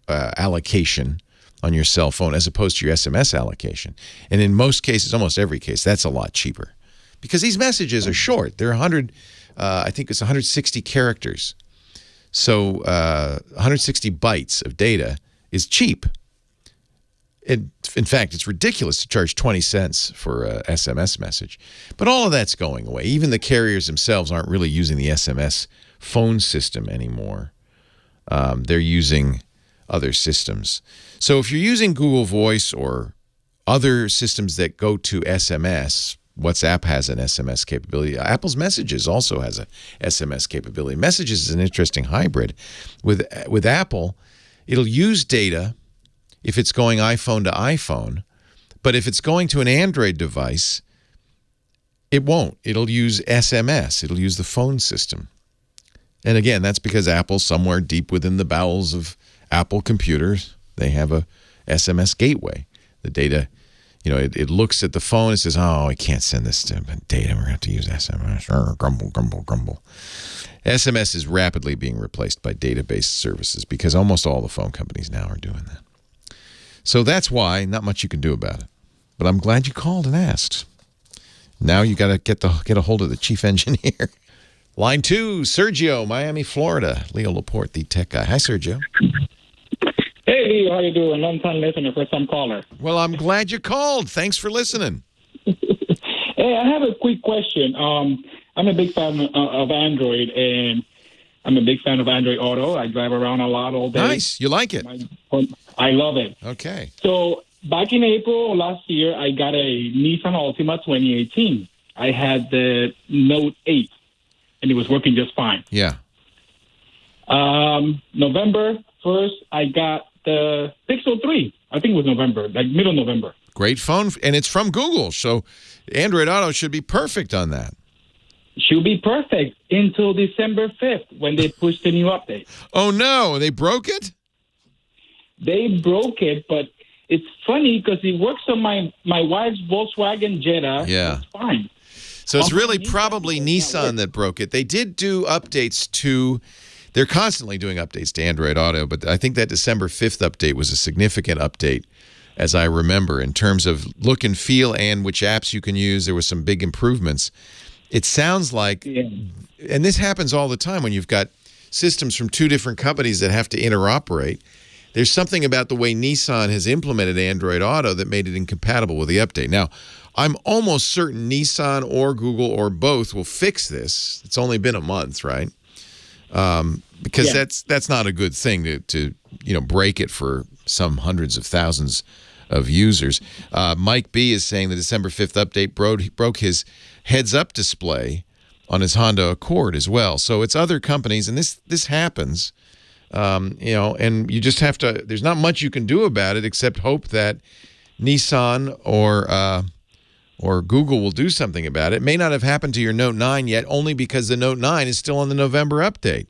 allocation on your cell phone as opposed to your SMS allocation. And in most cases, almost every case, that's a lot cheaper because these messages are short. They're 160 characters. So 160 bytes of data is cheap. In fact, it's ridiculous to charge 20 cents for a SMS message. But all of that's going away. Even the carriers themselves aren't really using the SMS phone system anymore. They're using other systems. So if you're using Google Voice or other systems that go to SMS, WhatsApp has an SMS capability. Apple's Messages also has a SMS capability. Messages is an interesting hybrid. With Apple, it'll use data if it's going iPhone to iPhone, but if it's going to an Android device, it won't. It'll use SMS. It'll use the phone system. And again, that's because Apple, somewhere deep within the bowels of Apple computers, they have a SMS gateway. The data, it looks at the phone and says, oh, I can't send this to data. We're going to have to use SMS. Grumble, grumble, grumble. SMS is rapidly being replaced by database services because almost all the phone companies now are doing that. So that's why not much you can do about it. But I'm glad you called and asked. Now you got to get a hold of the chief engineer. Line 2, Sergio, Miami, Florida. Leo Laporte, the tech guy. Hi, Sergio. Hey, Leo, how you doing? Long-time listener, first-time caller. Well, I'm glad you called. Thanks for listening. Hey, I have a quick question. I'm a big fan of Android, and I'm a big fan of Android Auto. I drive around a lot all day. Nice. You like it? I love it. Okay. So back in April last year, I got a Nissan Altima 2018. I had the Note 8, and it was working just fine. Yeah. November 1st, I got the Pixel 3. I think it was November, like middle November. Great phone, and it's from Google, so Android Auto should be perfect on that. Should be perfect until December 5th when they pushed the new update. Oh, no. They broke it? They broke it, but it's funny because it works on my wife's Volkswagen Jetta. Yeah. It's fine. So it's really probably Nissan that broke it. They did do updates to... They're constantly doing updates to Android Auto, but I think that December 5th update was a significant update, as I remember, in terms of look and feel and which apps you can use. There were some big improvements. It sounds like, and this happens all the time when you've got systems from two different companies that have to interoperate. There's something about the way Nissan has implemented Android Auto that made it incompatible with the update. Now, I'm almost certain Nissan or Google or both will fix this. It's only been a month, right? Because that's not a good thing to break it for some hundreds of thousands of users. Mike B is saying the December 5th update broke his heads-up display on his Honda Accord as well. So it's other companies, and this happens, and you just have to. There's not much you can do about it except hope that Nissan or Google will do something about it. It may not have happened to your Note 9 yet, only because the Note 9 is still on the November update.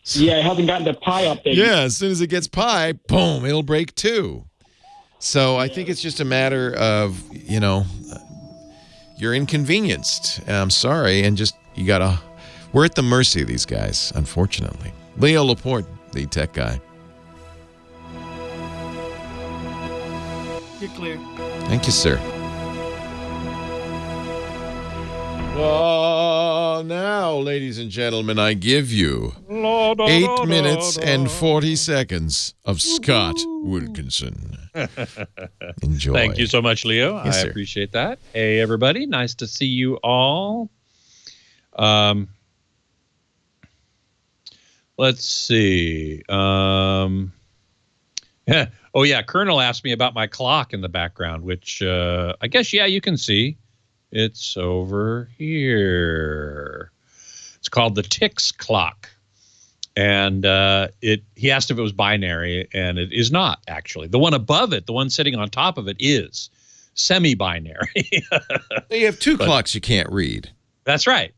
Yeah, it hasn't gotten the Pi update. Yeah, as soon as it gets Pi, boom, it'll break too. So I think it's just a matter of, you're inconvenienced. And I'm sorry, and just we're at the mercy of these guys, unfortunately. Leo Laporte, the tech guy. You're clear. Thank you, sir. Now, ladies and gentlemen, I give you 8 minutes and 40 seconds of Scott Wilkinson. Enjoy. Thank you so much, Leo. Yes, I sir. appreciate that. Hey, everybody. Nice to see you all. Let's see. Oh, yeah. Colonel asked me about my clock in the background, which I guess, you can see. It's over here. It's called the Tix clock. And he asked if it was binary, and it is not, actually. The one above it, the one sitting on top of it, is semi-binary. You have two clocks you can't read. That's right.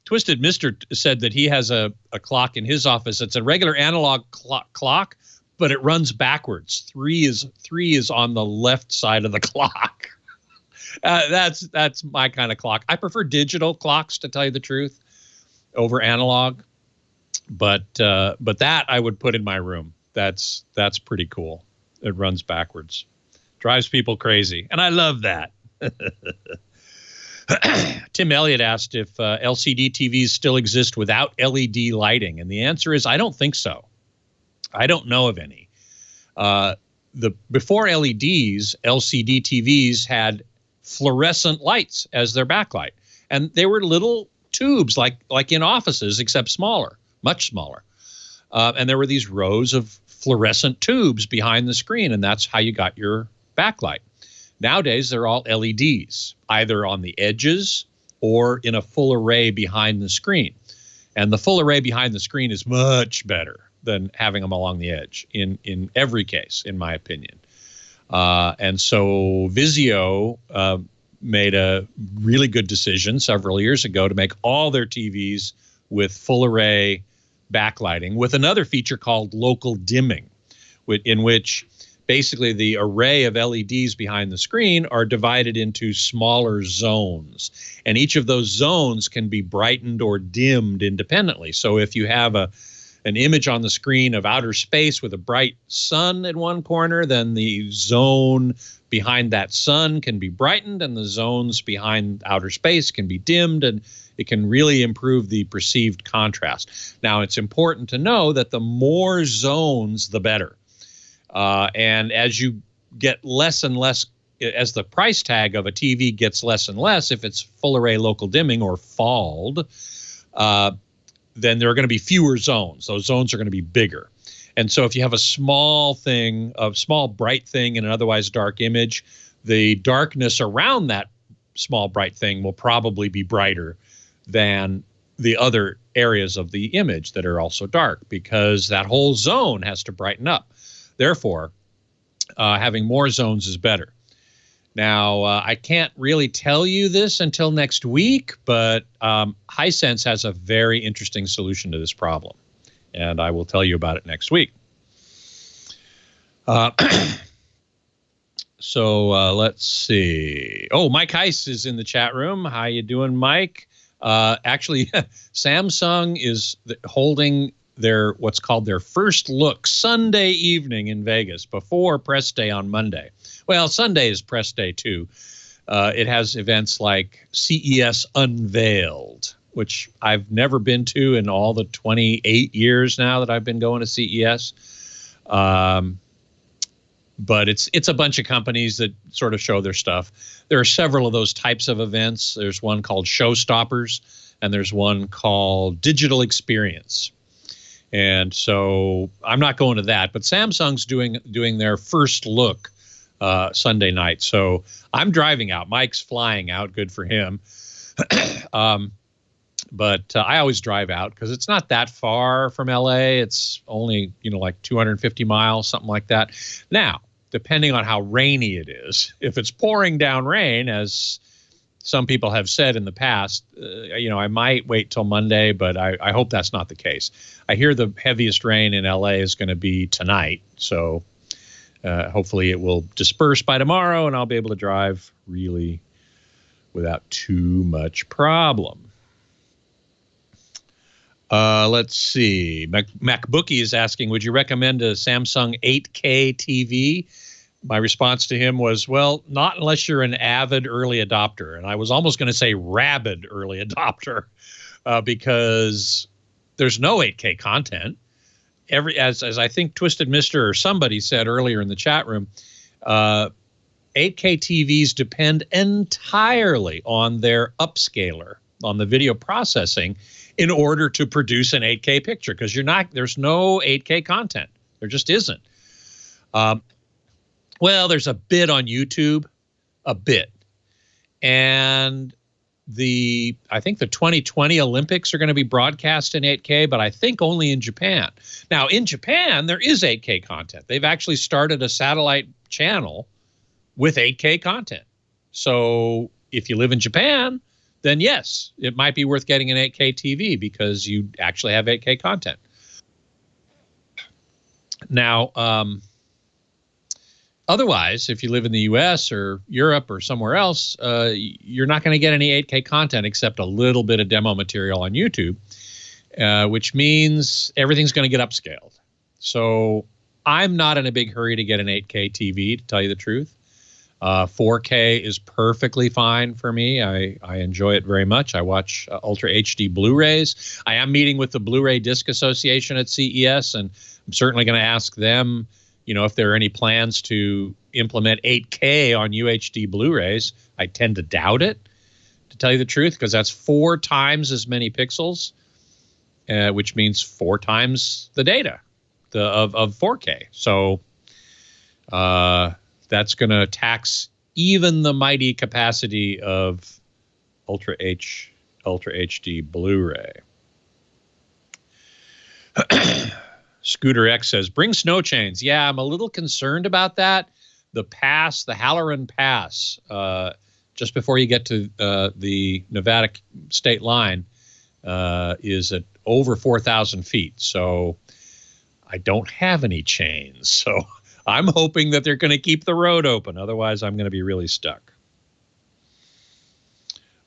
Twisted Mister said that he has a clock in his office. It's a regular analog clock, but it runs backwards. Three is on the left side of the clock. That's my kind of clock. I prefer digital clocks, to tell you the truth, over analog. But that I would put in my room. That's pretty cool. It runs backwards, drives people crazy, and I love that. Tim Elliott asked if LCD TVs still exist without LED lighting, and the answer is I don't think so. I don't know of any. Before LEDs, LCD TVs had fluorescent lights as their backlight, and they were little tubes like in offices, except smaller, much smaller. And there were these rows of fluorescent tubes behind the screen, and that's how you got your backlight. Nowadays, they're all LEDs, either on the edges or in a full array behind the screen. And the full array behind the screen is much better than having them along the edge in every case, in my opinion. And so Vizio made a really good decision several years ago to make all their TVs with full array backlighting with another feature called local dimming, in which basically the array of LEDs behind the screen are divided into smaller zones. And each of those zones can be brightened or dimmed independently. So if you have an image on the screen of outer space with a bright sun in one corner, then the zone behind that sun can be brightened and the zones behind outer space can be dimmed, and it can really improve the perceived contrast. Now, it's important to know that the more zones, the better. And as you get less and less, as the price tag of a TV gets less and less, if it's full array local dimming or FALD, then there are going to be fewer zones. Those zones are going to be bigger. And so if you have a small thing, a small bright thing in an otherwise dark image, the darkness around that small bright thing will probably be brighter than the other areas of the image that are also dark, because that whole zone has to brighten up. Therefore, having more zones is better. Now, I can't really tell you this until next week, but Hisense has a very interesting solution to this problem, and I will tell you about it next week. So let's see. Oh, Mike Heiss is in the chat room. How you doing, Mike? Actually, Samsung is holding what's called their first look Sunday evening in Vegas before press day on Monday. Well, Sunday is press day too. It has events like CES Unveiled, which I've never been to in all the 28 years now that I've been going to CES. But it's a bunch of companies that sort of show their stuff. There are several of those types of events. There's one called Showstoppers, and there's one called Digital Experience. And so I'm not going to that, but Samsung's doing their first look Sunday night. So I'm driving out. Mike's flying out. Good for him. But I always drive out because it's not that far from LA. It's only, like 250 miles, something like that. Now, depending on how rainy it is, if it's pouring down rain, as some people have said in the past, I might wait till Monday, but I hope that's not the case. I hear the heaviest rain in LA is going to be tonight. So hopefully it will disperse by tomorrow and I'll be able to drive really without too much problem. Let's see. MacBookie is asking, would you recommend a Samsung 8K TV? My response to him was, well, not unless you're an avid early adopter. And I was almost going to say rabid early adopter because there's no 8K content. As I think Twisted Mister or somebody said earlier in the chat room, 8K TVs depend entirely on their upscaler, on the video processing, in order to produce an 8K picture, because there's no 8K content. There just isn't. Well, there's a bit on YouTube, a bit. And I think the 2020 Olympics are going to be broadcast in 8K, but I think only in Japan. Now, in Japan, there is 8K content. They've actually started a satellite channel with 8K content. So if you live in Japan, then yes, it might be worth getting an 8K TV because you actually have 8K content. Now, otherwise, if you live in the US or Europe or somewhere else, you're not going to get any 8K content except a little bit of demo material on YouTube, which means everything's going to get upscaled. So I'm not in a big hurry to get an 8K TV, to tell you the truth. 4K is perfectly fine for me. I enjoy it very much. I watch Ultra HD Blu-rays. I am meeting with the Blu-ray Disc Association at CES, and I'm certainly going to ask them, if there are any plans to implement 8K on UHD Blu-rays. I tend to doubt it, to tell you the truth, because that's 4 times as many pixels. which means 4 times the data of 4K. So that's going to tax even the mighty capacity of Ultra HD Blu-ray. Scooter X says, bring snow chains. Yeah, I'm a little concerned about that. The Halloran Pass, just before you get to the Nevada state line, is at over 4,000 feet. So I don't have any chains. So I'm hoping that they're going to keep the road open. Otherwise, I'm going to be really stuck.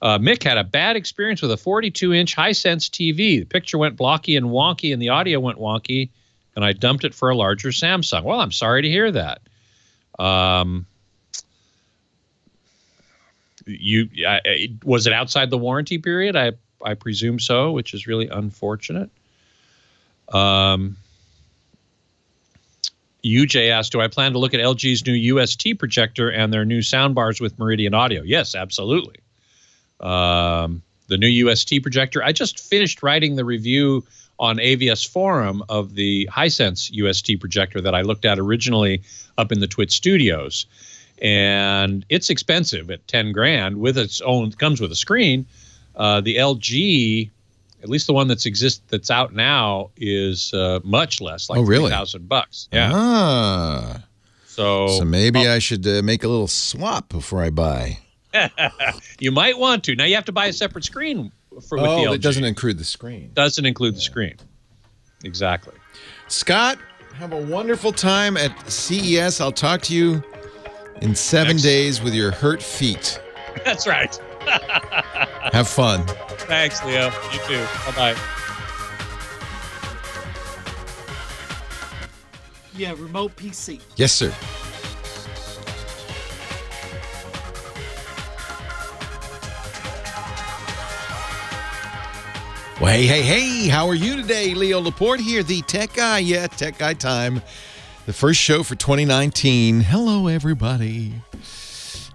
Mick had a bad experience with a 42-inch Hisense TV. The picture went blocky and wonky, and the audio went wonky, and I dumped it for a larger Samsung. Well, I'm sorry to hear that. Was it outside the warranty period? I presume so, which is really unfortunate. UJ asked, do I plan to look at LG's new UHD projector and their new soundbars with Meridian audio? Yes, absolutely. The new UHD projector. I just finished writing the review on AVS Forum of the Hisense UHD projector that I looked at originally up in the Twit Studios. And it's expensive at $10,000 with its own, comes with a screen. The LG, at least the one that's out now, is much less, like $3,000. Yeah. Ah. So maybe I should make a little swap before I buy. You might want to. Now you have to buy a separate screen with the LG. It doesn't include the screen. Doesn't include the screen. Exactly. Scott, have a wonderful time at CES. I'll talk to you in 7 days with your hurt feet. That's right. Have fun. Thanks, Leo. You too. Bye-bye. Yeah, remote PC. Yes, sir. Well, hey, how are you today? Leo Laporte here, the Tech Guy. Yeah, Tech Guy time. The first show for 2019. Hello, everybody.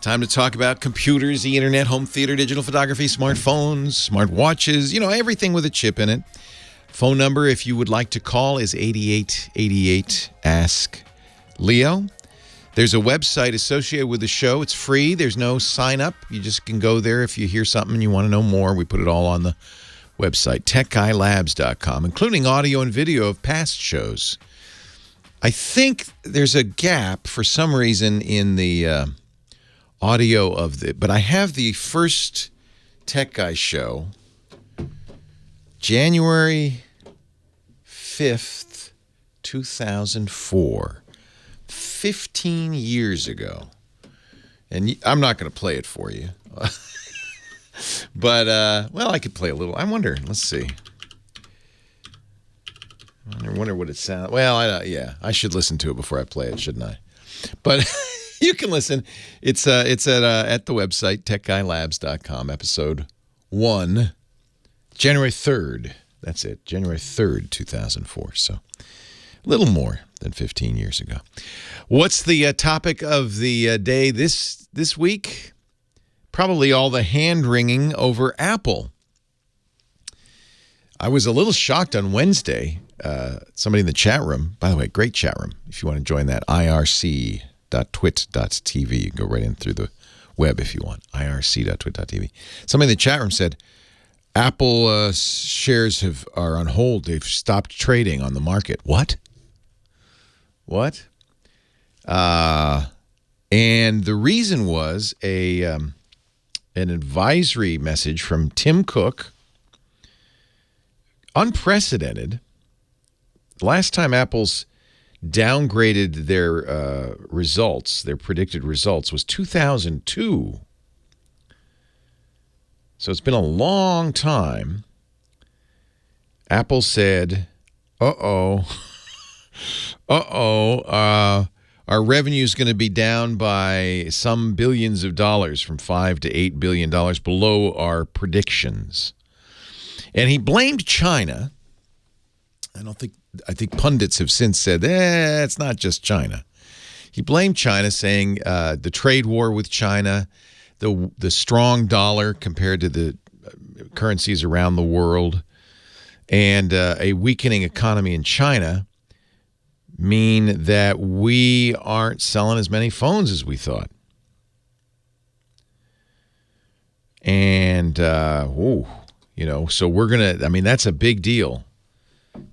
Time to talk about computers, the internet, home theater, digital photography, smartphones, smart watches, everything with a chip in it. Phone number, if you would like to call, is 8888-ASK-LEO. There's a website associated with the show. It's free. There's no sign up. You just can go there if you hear something and you want to know more. We put it all on the website, techguylabs.com, including audio and video of past shows. I think there's a gap for some reason in the audio of but I have the first Tech Guy show, January 5th, 2004, 15 years ago. And I'm not going to play it for you. But, I could play a little. I wonder. Let's see. I wonder what it sounds. Well, I should listen to it before I play it, shouldn't I? But you can listen. It's at the website, techguylabs.com, episode 1, January 3rd. That's it, January 3rd, 2004. So a little more than 15 years ago. What's the topic of the day this week? Probably all the hand-wringing over Apple. I was a little shocked on Wednesday. Somebody in the chat room, by the way, great chat room. If you want to join that, irc.twit.tv. You can go right in through the web if you want, irc.twit.tv. Somebody in the chat room said, Apple shares are on hold. They've stopped trading on the market. What? And the reason was an advisory message from Tim Cook. Unprecedented. Last time Apple's downgraded their results, their predicted results, was 2002. So it's been a long time. Apple said, our revenue is going to be down by some billions of dollars, from $5 to $8 billion below our predictions. And he blamed China. I think pundits have since said, it's not just China. He blamed China, saying the trade war with China, the strong dollar compared to the currencies around the world, and a weakening economy in China mean that we aren't selling as many phones as we thought. And, so we're going to, that's a big deal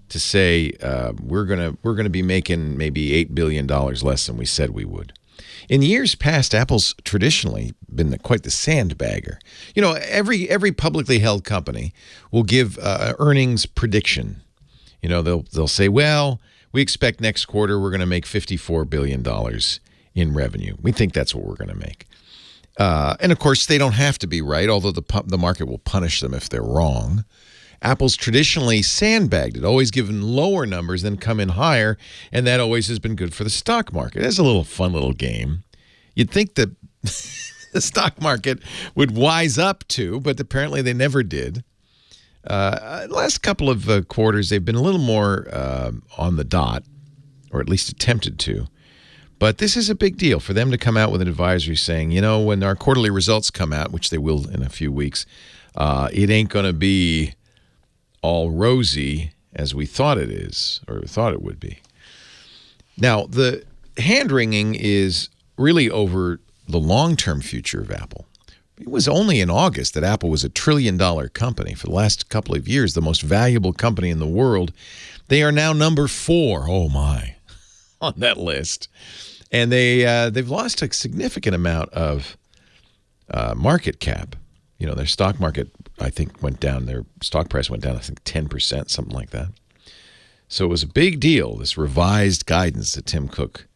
to say we're going to be making maybe $8 billion less than we said we would. In years past, Apple's traditionally been quite the sandbagger. Every publicly held company will give earnings prediction. They'll say, well, we expect next quarter we're going to make $54 billion in revenue. We think that's what we're going to make. And, of course, they don't have to be right, although the market will punish them if they're wrong. Apple's traditionally sandbagged it, always given lower numbers, then come in higher, and that always has been good for the stock market. It's a fun little game. You'd think that the stock market would wise up to, but apparently they never did. Last couple of quarters, they've been a little more on the dot, or at least attempted to. But this is a big deal for them to come out with an advisory saying, when our quarterly results come out, which they will in a few weeks, it ain't going to be all rosy as we thought it is, or thought it would be. Now, the hand-wringing is really over the long-term future of Apple. It was only in August that Apple was a $1 trillion company. For the last couple of years, the most valuable company in the world. They are now number 4, oh my, on that list. And they've lost a significant amount of market cap. Their stock market, I think, went down. Their stock price went down, I think, 10%, something like that. So it was a big deal, this revised guidance that Tim Cook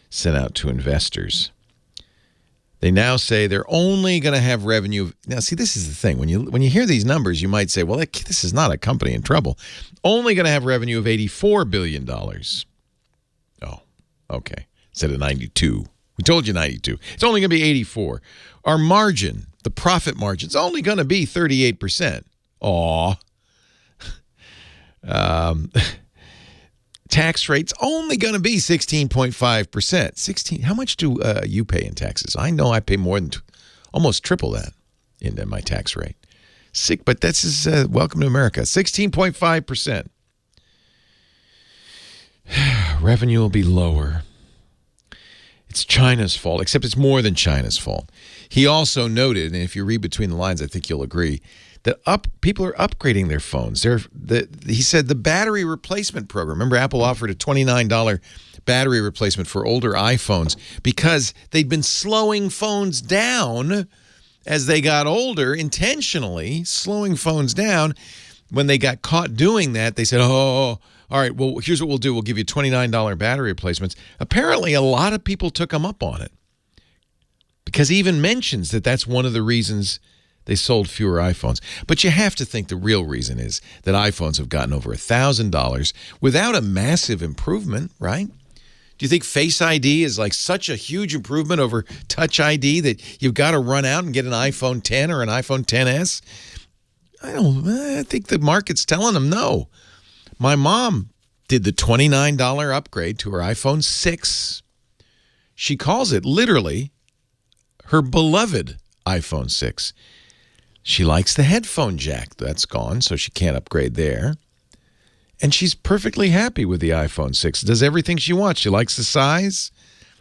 sent out to investors. They now say they're only going to have revenue. Now, see, this is the thing. When you hear these numbers, you might say, well, this is not a company in trouble. Only going to have revenue of $84 billion. Oh, okay. Instead of 92. We told you 92. It's only going to be 84. Our margin, the profit margin, is only going to be 38%. Aw. Tax rate's only going to be 16.5%. 16. How much do you pay in taxes? I know I pay more than almost triple that in my tax rate. But this is welcome to America. 16.5%. Revenue will be lower. It's China's fault, except it's more than China's fault. He also noted, and if you read between the lines, I think you'll agree, that people are upgrading their phones. He said the battery replacement program. Remember, Apple offered a $29 battery replacement for older iPhones because they'd been slowing phones down as they got older, intentionally slowing phones down. When they got caught doing that, they said, oh, all right, well, here's what we'll do. We'll give you $29 battery replacements. Apparently, a lot of people took them up on it because he even mentions that that's one of the reasons they sold fewer iPhones. But you have to think the real reason is that iPhones have gotten over $1,000 without a massive improvement, right? Do you think Face ID is like such a huge improvement over Touch ID that you've got to run out and get an iPhone 10 or an iPhone 10s? I think the market's telling them no. My mom did the $29 upgrade to her iPhone 6. She calls it literally her beloved iPhone 6. She likes the headphone jack. That's gone, so she can't upgrade there. And she's perfectly happy with the iPhone 6. Does everything she wants. She likes the size.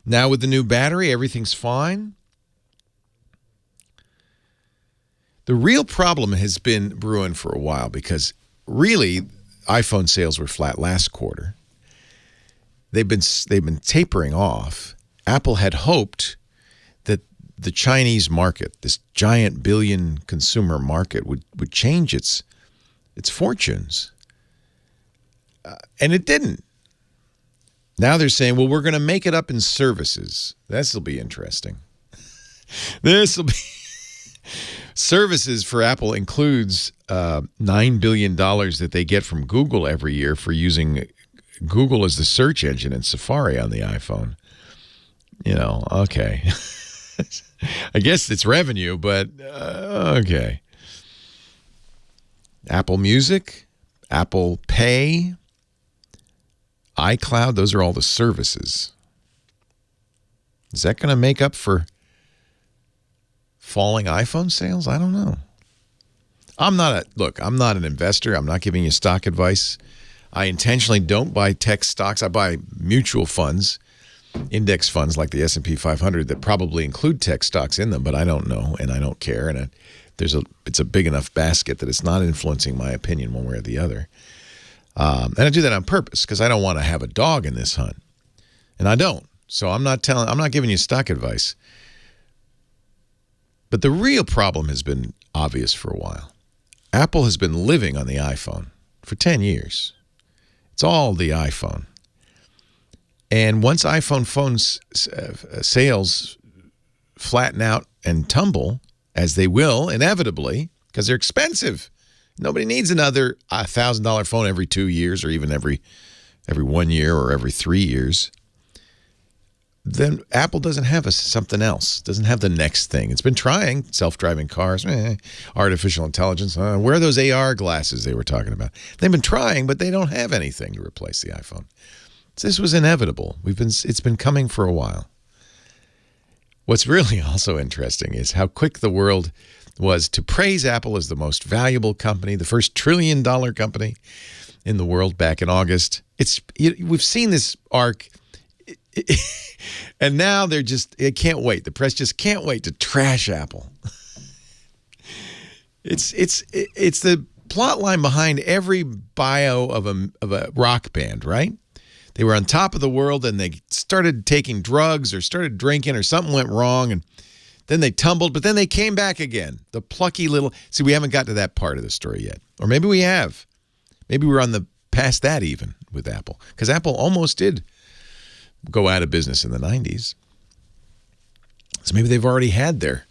Now with the new battery, everything's fine. The real problem has been brewing for a while because really iPhone sales were flat last quarter. They've been tapering off. Apple had hoped that the Chinese market, this giant billion consumer market, would change its fortunes. And it didn't. Now they're saying, well, we're going to make it up in services. This will be interesting. This will be... Services for Apple includes $9 billion that they get from Google every year for using Google as the search engine in Safari on the iPhone. Okay. I guess it's revenue, but okay. Apple Music, Apple Pay, iCloud, those are all the services. Is that going to make up for falling iPhone sales? I don't know. I'm not an investor. I'm not giving you stock advice. I intentionally don't buy tech stocks. I buy mutual funds, index funds like the S&P 500 that probably include tech stocks in them, but I don't know and I don't care. And it's a big enough basket that it's not influencing my opinion one way or the other. And I do that on purpose because I don't want to have a dog in this hunt, and I don't. So I'm not giving you stock advice. But the real problem has been obvious for a while. Apple has been living on the iPhone for 10 years. It's all the iPhone. And once iPhone phones sales flatten out and tumble, as they will inevitably, because they're expensive. Nobody needs another $1,000 phone every 2 years, or even every 1 year or every 3 years. Then Apple doesn't have something else, doesn't have the next thing. It's been trying self-driving cars, artificial intelligence. Where are those AR glasses they were talking about? They've been trying, but they don't have anything to replace the iPhone. So this was inevitable. It's been coming for a while. What's really also interesting is how quick the world was to praise Apple as the most valuable company, the first $1 trillion company in the world back in August. We've seen this arc. And now it can't wait. The press just can't wait to trash Apple. It's the plot line behind every bio of a rock band, right? They were on top of the world and they started taking drugs or started drinking or something went wrong and then they tumbled, but then they came back again. The plucky little... See, we haven't got to that part of the story yet. Or maybe we have. Maybe we're past that even with Apple. Because Apple almost did go out of business in the 90s. So maybe they've already had their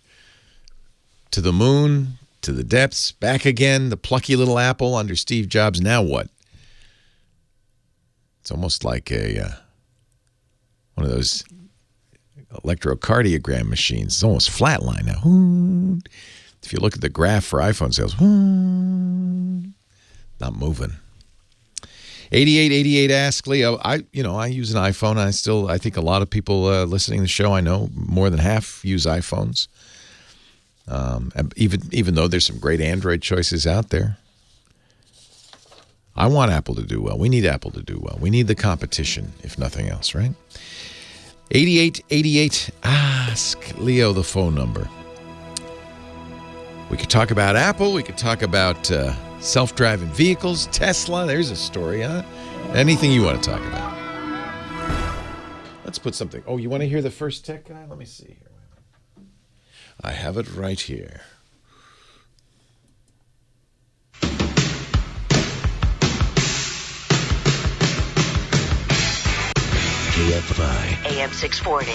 to the moon, to the depths, back again, the plucky little Apple under Steve Jobs. Now what? It's almost like one of those electrocardiogram machines. It's almost flatline now. If you look at the graph for iPhone sales, not moving. 8888 Ask Leo. I use an iPhone. I think a lot of people listening to the show, I know more than half use iPhones. Even though there's some great Android choices out there. I want Apple to do well. We need Apple to do well. We need the competition, if nothing else, right? 8888 Ask Leo, the phone number. We could talk about Apple. We could talk about self-driving vehicles, Tesla. There's a story, huh? Anything you want to talk about. Let's put something. Oh, you want to hear the first tech guy? Let me see here. I have it right here. KFI AM 640.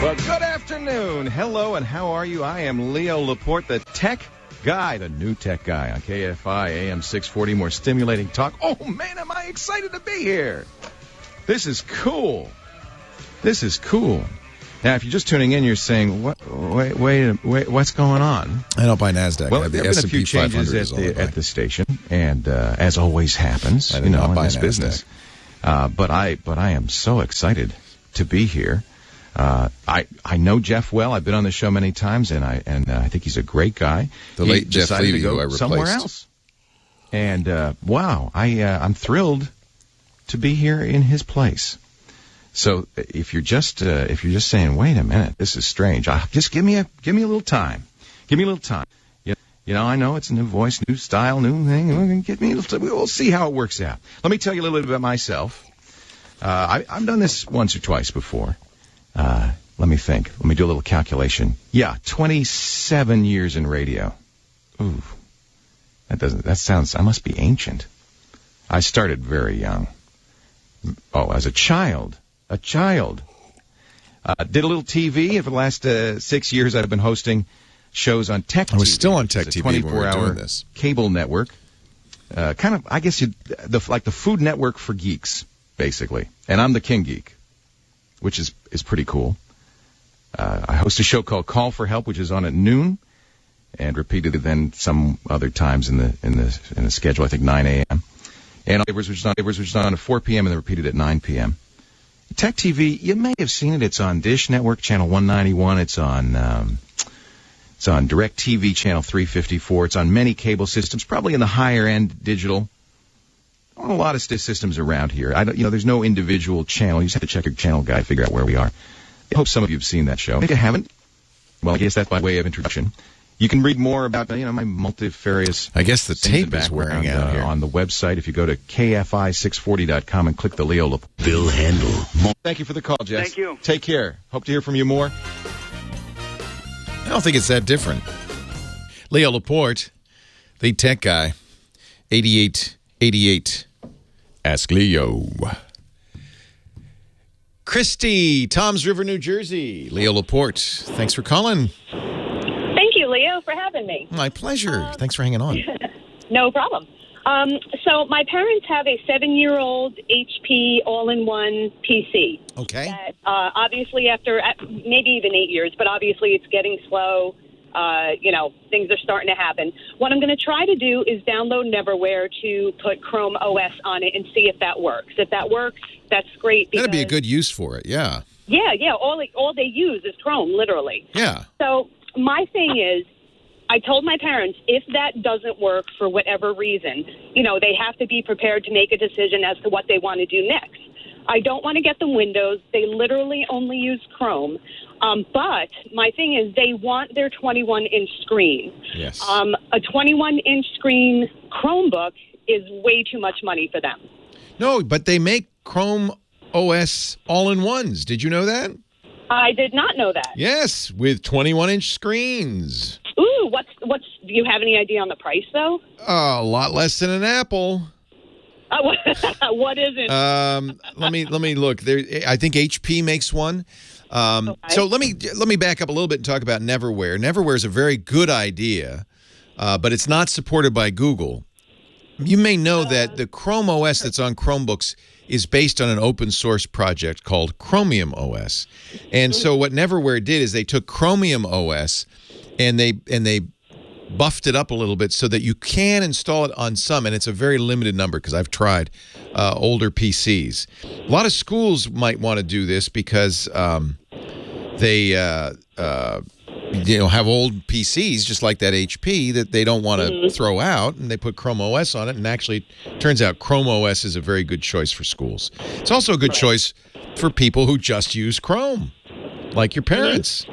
Well, good afternoon. Hello, and how are you? I am Leo Laporte, the tech guy, the new tech guy on KFI AM 640. More stimulating talk. Oh, man, am I excited to be here. This is cool. This is cool. Now, if you're just tuning in, you're saying, wait, what's going on? I don't buy NASDAQ. Well, there have been a few changes at the station, and as always happens, in this business. But I am so excited to be here. I know Jeff well. I've been on the show many times, and I think he's a great guy. The late Jeff Levy, who I replaced. Somewhere else. And wow, I'm thrilled to be here in his place. So if you're just saying, wait a minute, this is strange, just give me a little time. Give me a little time. I know it's a new voice, new style, new thing. Give me a little time. We'll see how it works out. Let me tell you a little bit about myself. I've done this once or twice before. Let me think. Let me do a little calculation. Yeah, 27 years in radio. Ooh, I must be ancient. I started very young. Oh, as a child. Did a little TV. For the last 6 years, I've been hosting shows on Tech TV. I was still on Tech TV when we were doing this. Cable network. Kind of, I guess, like the Food Network for geeks, basically. And I'm the King Geek, which is pretty cool. I host a show called Call for Help, which is on at noon, and repeated then some other times in the schedule. I think 9 a.m. And Neighbors, which is on at 4 p.m. and then repeated at 9 p.m. Tech TV, you may have seen it. It's on Dish Network, channel 191. It's on DirecTV, channel 354. It's on many cable systems, probably in the higher-end digital. A lot of systems around here. There's no individual channel. You just have to check your channel guide, figure out where we are. I hope some of you have seen that show. If you haven't, well, I guess that's by way of introduction. You can read more about, my multifarious... I guess the tape is wearing out here. On the website, if you go to KFI640.com and click the Leo Laporte. Bill Handel. Thank you for the call, Jess. Thank you. Take care. Hope to hear from you more. I don't think it's that different. Leo Laporte, the tech guy, 8888. Ask Leo. Christy, Toms River, New Jersey. Leo Laporte, thanks for calling. Thank you, Leo, for having me. My pleasure. Thanks for hanging on. No problem. So my parents have a 7-year-old HP all-in-one PC. Okay. That, obviously, after maybe even 8 years, but obviously it's getting slow. Things are starting to happen. What I'm going to try to do is download Neverware to put Chrome OS on it and see if that works. If that works, that's great. That'd be a good use for it, yeah. Yeah. All they use is Chrome, literally. Yeah. So my thing is, I told my parents, if that doesn't work for whatever reason, they have to be prepared to make a decision as to what they want to do next. I don't want to get them Windows. They literally only use Chrome. But my thing is they want their 21-inch screen. Yes. A 21-inch screen Chromebook is way too much money for them. No, but they make Chrome OS all-in-ones. Did you know that? I did not know that. Yes, with 21-inch screens. Ooh, what's? Do you have any idea on the price, though? A lot less than an Apple. What is it? Let me look. I think HP makes one. Okay. So let me back up a little bit and talk about Neverware. Neverware is a very good idea, but it's not supported by Google. You may know that the Chrome OS that's on Chromebooks is based on an open source project called Chromium OS. And so what Neverware did is they took Chromium OS and they buffed it up a little bit so that you can install it on some, and it's a very limited number because I've tried older PCs. A lot of schools might want to do this because they have old PCs just like that HP that they don't want to throw out, and they put Chrome OS on it, and actually turns out Chrome OS is a very good choice for schools. It's also a good choice for people who just use Chrome, like your parents.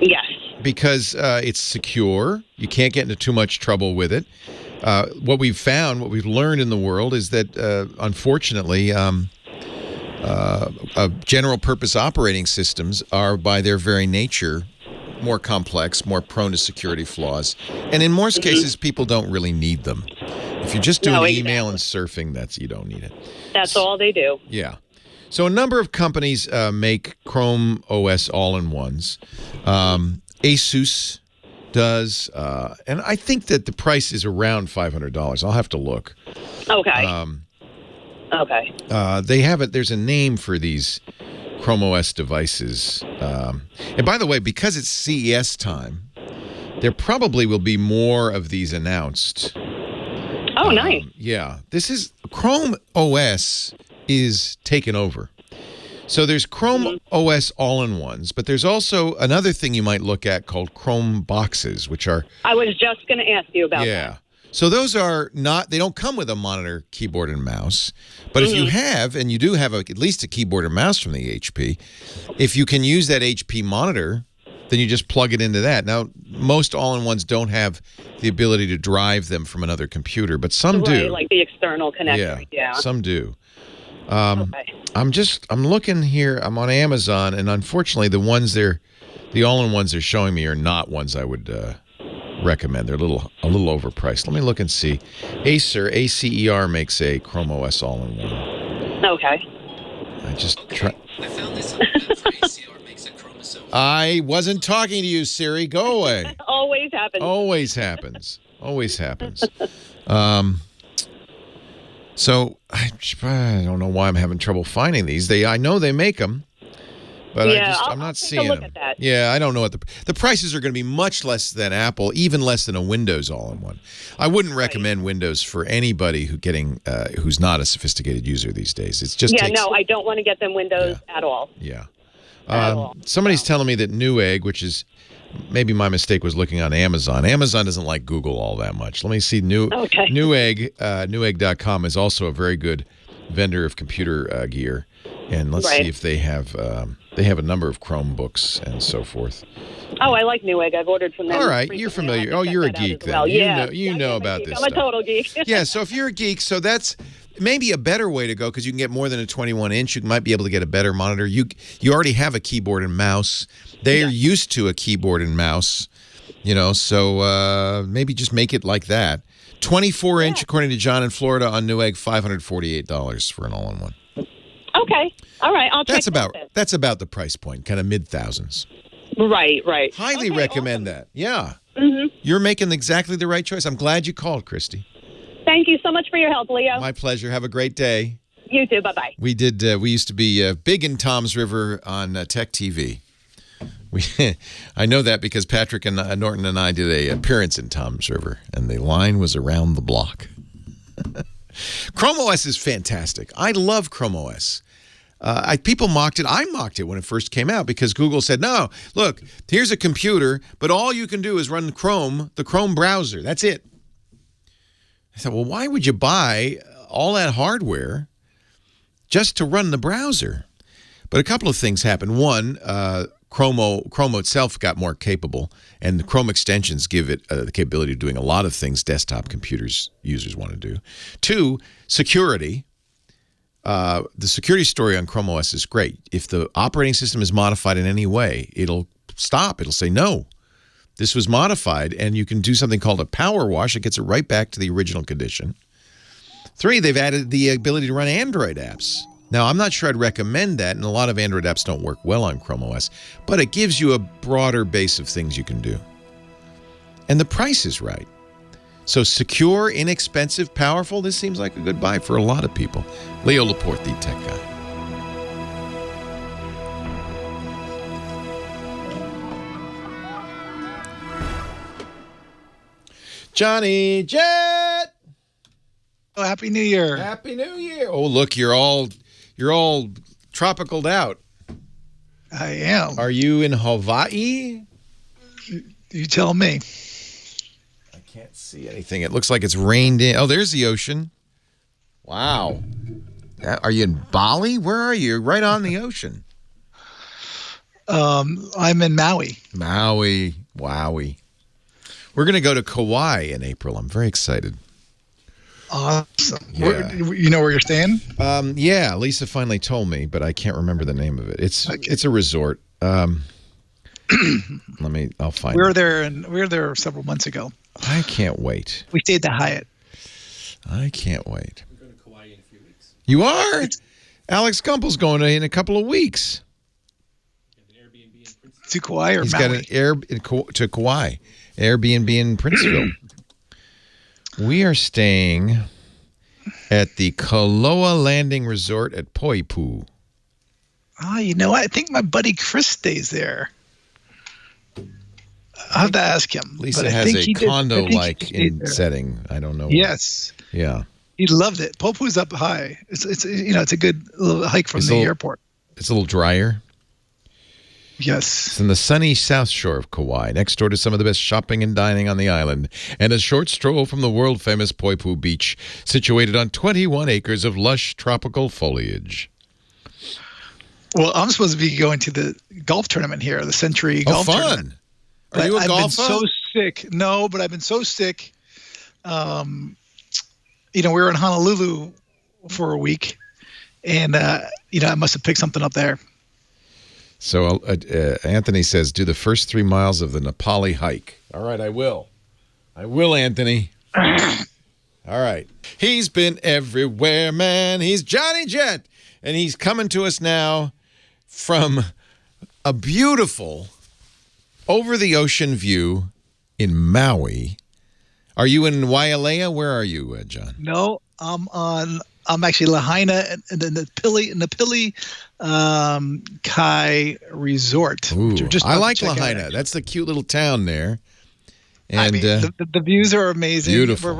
Yes. Because it's secure. You can't get into too much trouble with it. What we've learned in the world is that, unfortunately, general purpose operating systems are, by their very nature, more complex, more prone to security flaws. And in most cases, people don't really need them. If you're just doing email and surfing, you don't need it. That's all they do. Yeah. So a number of companies make Chrome OS all-in-ones. Asus does, and I think that the price is around $500. I'll have to look. Okay. Okay. They have it. There's a name for these Chrome OS devices. And by the way, because it's CES time, there probably will be more of these announced. Oh, nice. Yeah. Chrome OS is taken over. So there's Chrome OS all-in-ones, but there's also another thing you might look at called Chrome boxes, which are... I was just going to ask you about that. Yeah. So those are not... They don't come with a monitor, keyboard, and mouse. But if you have, and you do have at least a keyboard and mouse from the HP, if you can use that HP monitor, then you just plug it into that. Now, most all-in-ones don't have the ability to drive them from another computer, but some do. Like the external connector. Yeah. Some do. Okay. I'm looking here. I'm on Amazon, and unfortunately, the all-in-ones they're showing me are not ones I would recommend. They're a little overpriced. Let me look and see. ACER makes a Chrome OS all-in-one. Okay. I found this on the web for ACR makes a Chrome OS. I wasn't talking to you, Siri. Go away. Always happens. Always happens. Always happens. So I don't know why I'm having trouble finding these. I know they make them, But Yeah, I'm not I'll take a seeing look them. at that. Yeah, I don't know what the prices are going to be much less than Apple, even less than a Windows all-in-one. I wouldn't recommend Windows for anybody who's not a sophisticated user these days. It's just no, I don't want to get them Windows at all. Yeah. At all. Somebody's telling me that Newegg, which is maybe my mistake was looking on Amazon. Amazon doesn't like Google all that much. Let me see. Newegg, Newegg.com is also a very good vendor of computer gear. And let's see if they have a number of Chromebooks and so forth. Oh, I like Newegg. I've ordered from them. All right, recently. you're familiar. I'll have to You're a check that out geek as then. well. You know about this I'm a total geek. Yeah, so if you're a geek, so that's maybe a better way to go because you can get more than a 21-inch. You might be able to get a better monitor. You already have a keyboard and mouse. They are used to a keyboard and mouse, so maybe just make it like that. 24-inch, according to John in Florida on Newegg, $548 for an all-in-one. Okay. All right. I'll check That's about the price point, kind of mid-thousands. Right. Highly recommend that. Yeah. Mm-hmm. You're making exactly the right choice. I'm glad you called, Christy. Thank you so much for your help, Leo. My pleasure. Have a great day. You too. Bye-bye. We used to be big in Tom's River on Tech TV. I know that because Patrick and Norton and I did an appearance in Tom's River, and the line was around the block. Chrome OS is fantastic. I love Chrome OS. People mocked it. I mocked it when it first came out because Google said, no, look, here's a computer, but all you can do is run Chrome, the Chrome browser. That's it. I thought, well, why would you buy all that hardware just to run the browser? But a couple of things happened. One, Chrome itself got more capable, and the Chrome extensions give it the capability of doing a lot of things desktop users want to do. Two, security. The security story on Chrome OS is great. If the operating system is modified in any way, it'll stop. It'll say, no, this was modified, and you can do something called a power wash. It gets it right back to the original condition. Three, they've added the ability to run Android apps. Now, I'm not sure I'd recommend that, and a lot of Android apps don't work well on Chrome OS, but it gives you a broader base of things you can do. And the price is right. So secure, inexpensive, powerful, this seems like a good buy for a lot of people. Leo Laporte, the tech guy. Johnny Jet! Oh, Happy New Year. Happy New Year. Oh, look, you're all tropicaled out. I am. Are you in Hawaii? You tell me. I can't see anything. It looks like it's rained in. Oh, there's the ocean. Wow. Are you in Bali? Where are you? Right on the ocean. I'm in Maui. Maui. Wowie. We're going to go to Kauai in April. I'm very excited. Awesome. Yeah. You know where you're staying? Yeah, Lisa finally told me, but I can't remember the name of it. It's a resort. I'll find We were it. there several months ago. I can't wait. We stayed at the Hyatt. I can't wait. We're going to Kauai in a few weeks. You are? Alex Gumpel's going in a couple of weeks. To Kauai or He's Maui? got an to Kauai, Airbnb in Princeville. We are staying at the Kaloa Landing Resort at Poipu. Oh, you know what? I think my buddy Chris stays there. I'll have to ask him. Lisa has a condo-like setting. I don't know. Yes. Yeah. He loved it. Poipu's up high. It's a good little hike from the airport. It's a little drier. Yes. It's in the sunny south shore of Kauai, next door to some of the best shopping and dining on the island, and a short stroll from the world-famous Poipu Beach, situated on 21 acres of lush tropical foliage. Well, I'm supposed to be going to the golf tournament here, the Century Golf Tournament. Are you a golfer? I've been so sick. No, but I've been so sick. We were in Honolulu for a week, and I must have picked something up there. So Anthony says, do the first 3 miles of the Nepali hike. All right, I will. Anthony. All right. He's been everywhere, man. He's Johnny Jet. And he's coming to us now from a beautiful over-the-ocean view in Maui. Are you in Wailea? Where are you, John? No, I'm on I'm actually Lahaina and then the Pili Kai Resort. Ooh, Just I like check out, Lahaina. actually. That's the cute little town there. And I mean, the views are amazing. beautiful.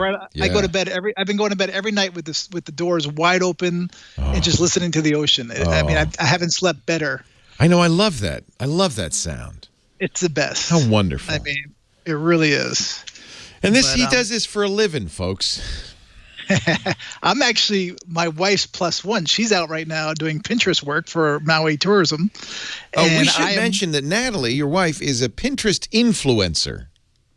I go to bed I've been going to bed every night with the doors wide open and just listening to the ocean. I mean, I haven't slept better. I know. I love that. I love that sound. It's the best. How wonderful. I mean, it really is. And he does this for a living, folks. I'm actually my wife's plus one. She's out right now doing Pinterest work for Maui Tourism. We should mention that Natalie, your wife, is a Pinterest influencer.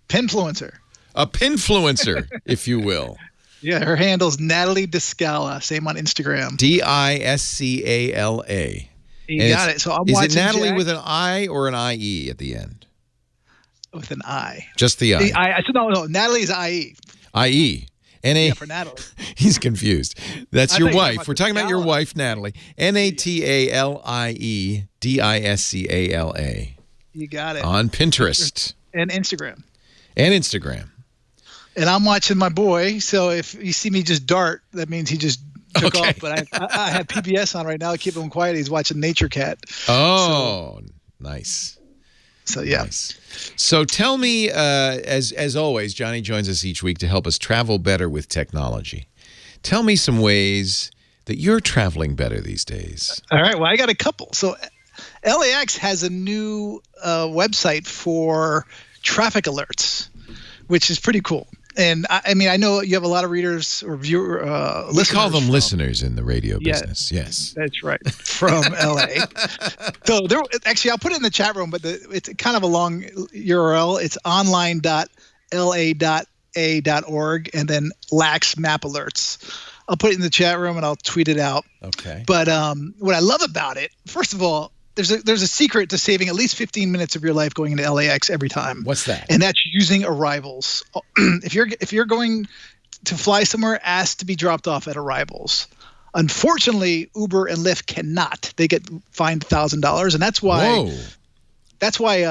Pinfluencer. A pinfluencer, if you will. Yeah, her handle's Natalie Discala. Same on Instagram. Discala. You got it. So I'm watching. Is it Natalie Jack with an I or an IE at the end? with an I. Just the I. No. Natalie's IE. IE. N-A. Yeah, for Natalie. He's confused. That's your wife. We're talking about your Discala. wife, Natalie. Natallie Discala. You got it. On Pinterest. And Instagram. And I'm watching my boy, so if you see me just dart, that means he just took off. But I have PBS on right now. I keep him quiet. He's watching Nature Cat. Oh, nice. So, yeah. Nice. So tell me, as always, Johnny joins us each week to help us travel better with technology. Tell me some ways that you're traveling better these days. All right. Well, I got a couple. So LAX has a new website for traffic alerts, which is pretty cool. And I mean, I know you have a lot of readers or listeners. We call them listeners in the radio business. Yes, that's right. From LA. So actually, I'll put it in the chat room, but it's kind of a long URL. It's online.la.a.org and then LAX Map Alerts. I'll put it in the chat room and I'll tweet it out. Okay. But what I love about it, first of all, there's a secret to saving at least 15 minutes of your life going into LAX every time. What's that? And that's using arrivals. If you're going to fly somewhere, ask to be dropped off at arrivals. Unfortunately, Uber and Lyft cannot. They get fined $1,000, and that's why. Whoa. That's why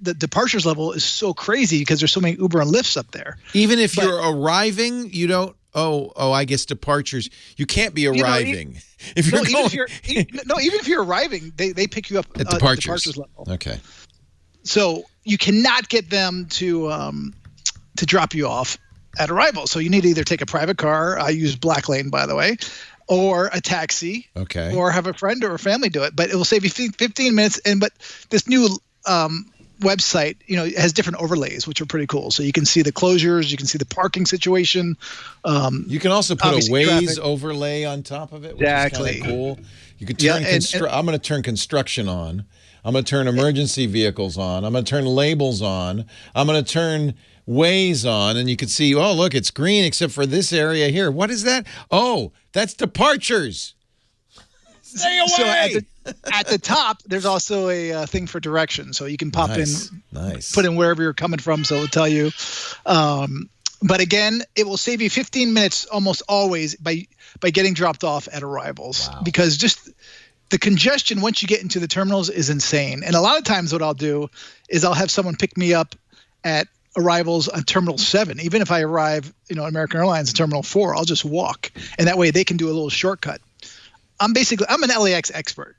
the departures level is so crazy because there's so many Uber and Lyfts up there. Even if you're arriving, you don't. Oh, I guess departures. You can't be arriving. Even if you're arriving, they pick you up at departures level. Okay. So you cannot get them to drop you off at arrival. So you need to either take a private car. I use Black Lane, by the way, or a taxi. Okay. Or have a friend or a family do it. But it will save you 15 minutes. But this new website, it has different overlays, which are pretty cool. So you can see the closures, you can see the parking situation. You can also put a Waze traffic overlay on top of it, which exactly. is kind of cool. You could turn I'm going to turn construction on. I'm going to turn emergency vehicles on. I'm going to turn labels on. I'm going to turn Waze on, and you can see, oh, look, it's green except for this area here. What is that? Oh, that's departures. Stay away. So at the top, there's also a thing for direction. So you can pop put in wherever you're coming from. So it'll tell you. But again, it will save you 15 minutes almost always by getting dropped off at arrivals. Wow. Because just the congestion once you get into the terminals is insane. And a lot of times what I'll do is I'll have someone pick me up at arrivals on Terminal 7. Even if I arrive, American Airlines at Terminal 4, I'll just walk. And that way they can do a little shortcut. I'm an LAX expert.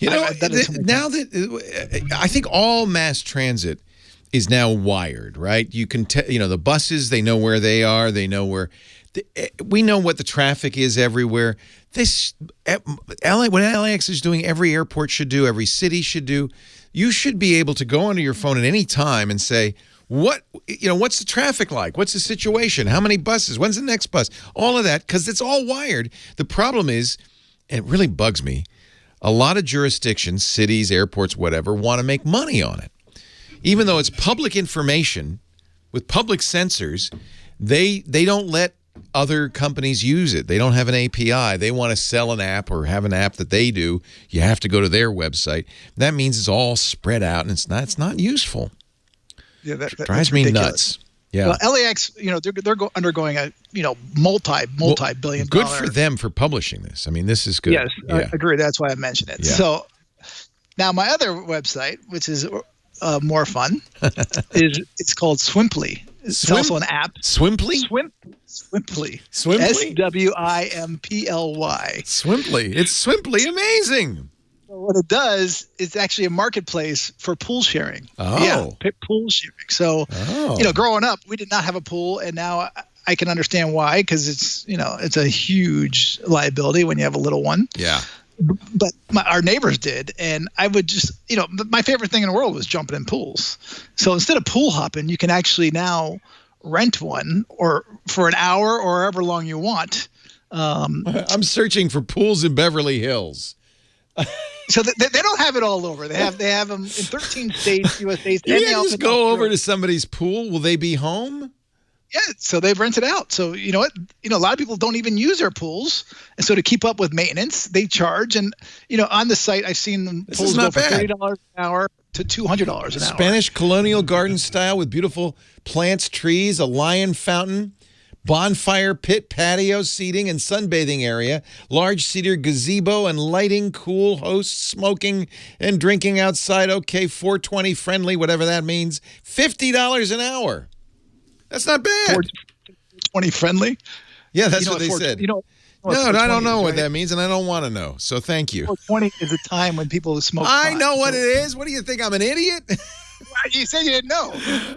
Now that I think all mass transit is now wired, right? You can the buses, they know where they are, they know where we know what the traffic is everywhere. What LAX is doing, every airport should do, every city should do. You should be able to go onto your phone at any time and say, what's the traffic like? What's the situation? How many buses? When's the next bus? All of that, because it's all wired. The problem is, and it really bugs me, a lot of jurisdictions, cities, airports, whatever, want to make money on it. Even though it's public information with public sensors, they don't let other companies use it. They don't have an API. They want to sell an app or have an app that they do. You have to go to their website. That means it's all spread out, and it's not useful. Yeah, that drives me nuts. Yeah. Well, LAX, they're undergoing a multi-billion good dollar. For them for publishing this. I mean, this is good. Yes, yeah. I agree. That's why I mentioned it. Yeah. So now my other website, which is more fun, it's called Swimply. It's also an app. Swimply? Swimply. Swimply? Swimply. Swimply. It's Swimply amazing. So what it does, it's actually a marketplace for pool sharing. Oh. Yeah, pool sharing. So, growing up, we did not have a pool, and now I can understand why, because it's a huge liability when you have a little one. Yeah. But our neighbors did, and I would just, my favorite thing in the world was jumping in pools. So instead of pool hopping, you can actually now rent one or for an hour or however long you want. I'm searching for pools in Beverly Hills. So they don't have it all over. They have them in 13 states, U.S. states. You can just go over to somebody's pool. Will they be home? Yeah, so they've rented out. So you know what? A lot of people don't even use their pools, and so to keep up with maintenance, they charge. And on the site, I've seen them pools go from $30 an hour to $200 an hour. Spanish colonial garden style with beautiful plants, trees, a lion fountain, bonfire pit, patio seating, and sunbathing area, large cedar gazebo and lighting, cool hosts, smoking and drinking outside. Okay, 420 friendly, whatever that means. $50 an hour. That's not bad. 420 friendly? Yeah, that's what they said. No, I don't know what that means, and I don't want to know. So thank you. 420 is a time when people smoke pot. I know what it is. What do you think? I'm an idiot? You said you didn't know.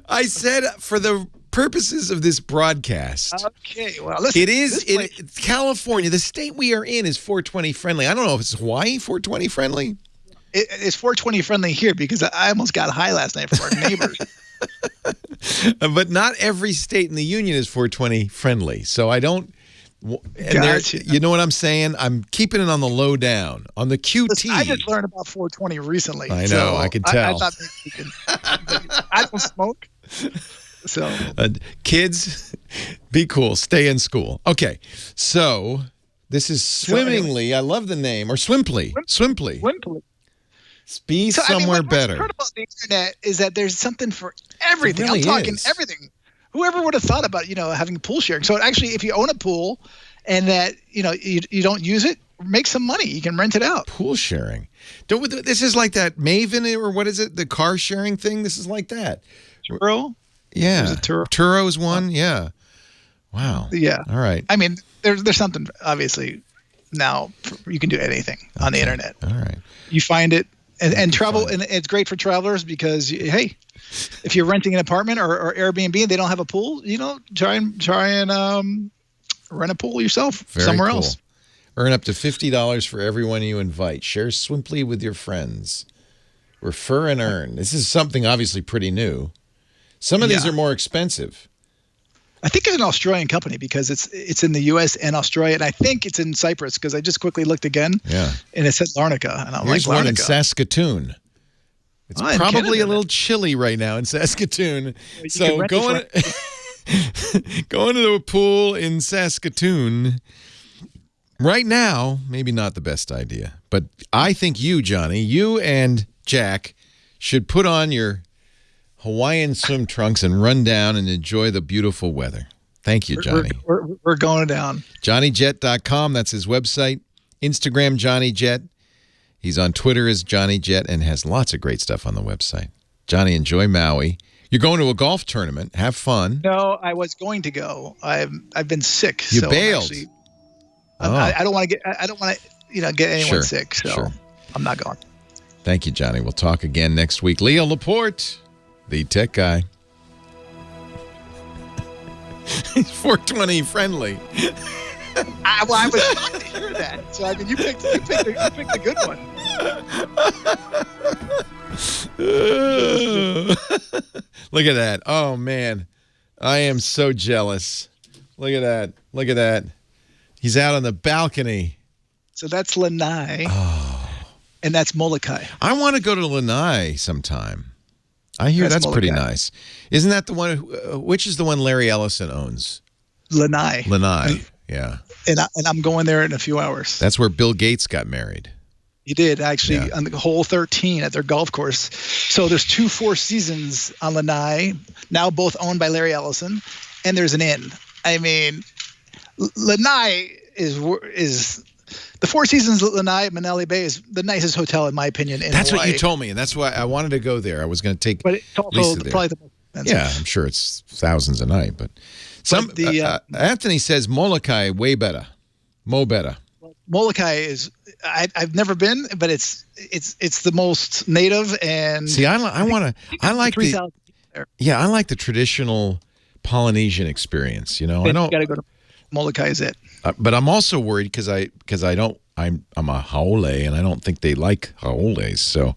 I said for the purposes of this broadcast. Okay, well, listen. It is California. The state we are in is 420 friendly. I don't know if it's Hawaii 420 friendly. It's 420 friendly here because I almost got high last night from our neighbors. But not every state in the union is 420 friendly. So I don't. Gotcha. You know what I'm saying? I'm keeping it on the low down, on the QT. Listen, I just learned about 420 recently. I know. I can tell. I thought I don't smoke. So kids, be cool. Stay in school. Okay. So this is Swimmingly. I love the name. Or Swimply. Swimply. Be somewhere better. What's incredible about the internet is that there's something for everything. Really I'm talking is. everything. Whoever would have thought about having pool sharing? So actually, if you own a pool and that you don't use it, make some money. You can rent it out. Pool sharing. This is like that Maven, or what is it? The car sharing thing. This is like that. Turo. Yeah. Turo. Turo's one. Yeah. Wow. Yeah. All right. I mean, there's something obviously now you can do anything on the internet. All right. You find it. And travel, and it's great for travelers because, hey, if you're renting an apartment or Airbnb and they don't have a pool, try and rent a pool yourself somewhere else. Earn up to $50 for everyone you invite. Share Swimply with your friends. Refer and earn. This is something obviously pretty new. Some of these are more expensive. I think it's an Australian company because it's in the U.S. and Australia, and I think it's in Cyprus because I just quickly looked again. Yeah, and it said Larnaca, and I'm Here's like, Larnaca. One in Saskatoon. It's probably a little chilly right now in Saskatoon. So going to a pool in Saskatoon right now, maybe not the best idea. But I think you, Johnny, you and Jack should put on your Hawaiian swim trunks and run down and enjoy the beautiful weather. Thank you, Johnny. We're going down. JohnnyJet.com, that's his website. Instagram, Johnny Jet. He's on Twitter as Johnny Jet and has lots of great stuff on the website. Johnny, enjoy Maui. You're going to a golf tournament. Have fun. No, I was going to go. I've been sick. You bailed. I don't want to get anyone sick. So I'm not going. Thank you, Johnny. We'll talk again next week. Leo Laporte, the tech guy. He's 420 friendly. I was shocked to hear that. So I mean, you picked a good one. Look at that! Oh man, I am so jealous. Look at that! Look at that! He's out on the balcony. So that's Lanai. Oh. And that's Molokai. I want to go to Lanai sometime. I hear that's pretty nice. Isn't that the one? Which is the one Larry Ellison owns? Lanai. Lanai. Yeah. And I'm going there in a few hours. That's where Bill Gates got married. He did, actually, on the hole 13 at their golf course. So there's 2 Four Seasons on Lanai, now both owned by Larry Ellison, and there's an inn. I mean, Lanai is the Four Seasons Lanai at Manali Bay is the nicest hotel, in my opinion, in That's Hawaii. What you told me, and that's why I wanted to go there. I was going to take But it's also Lisa there. probably the most expensive. Yeah, I'm sure it's thousands a night, but Anthony says Molokai way better. Mo better. Molokai is I've never been, but it's the most native and see. I like the traditional Polynesian experience. You know, I don't. Got to go to Molokai is it. But I'm also worried because I'm a haole and I don't think they like haoles. So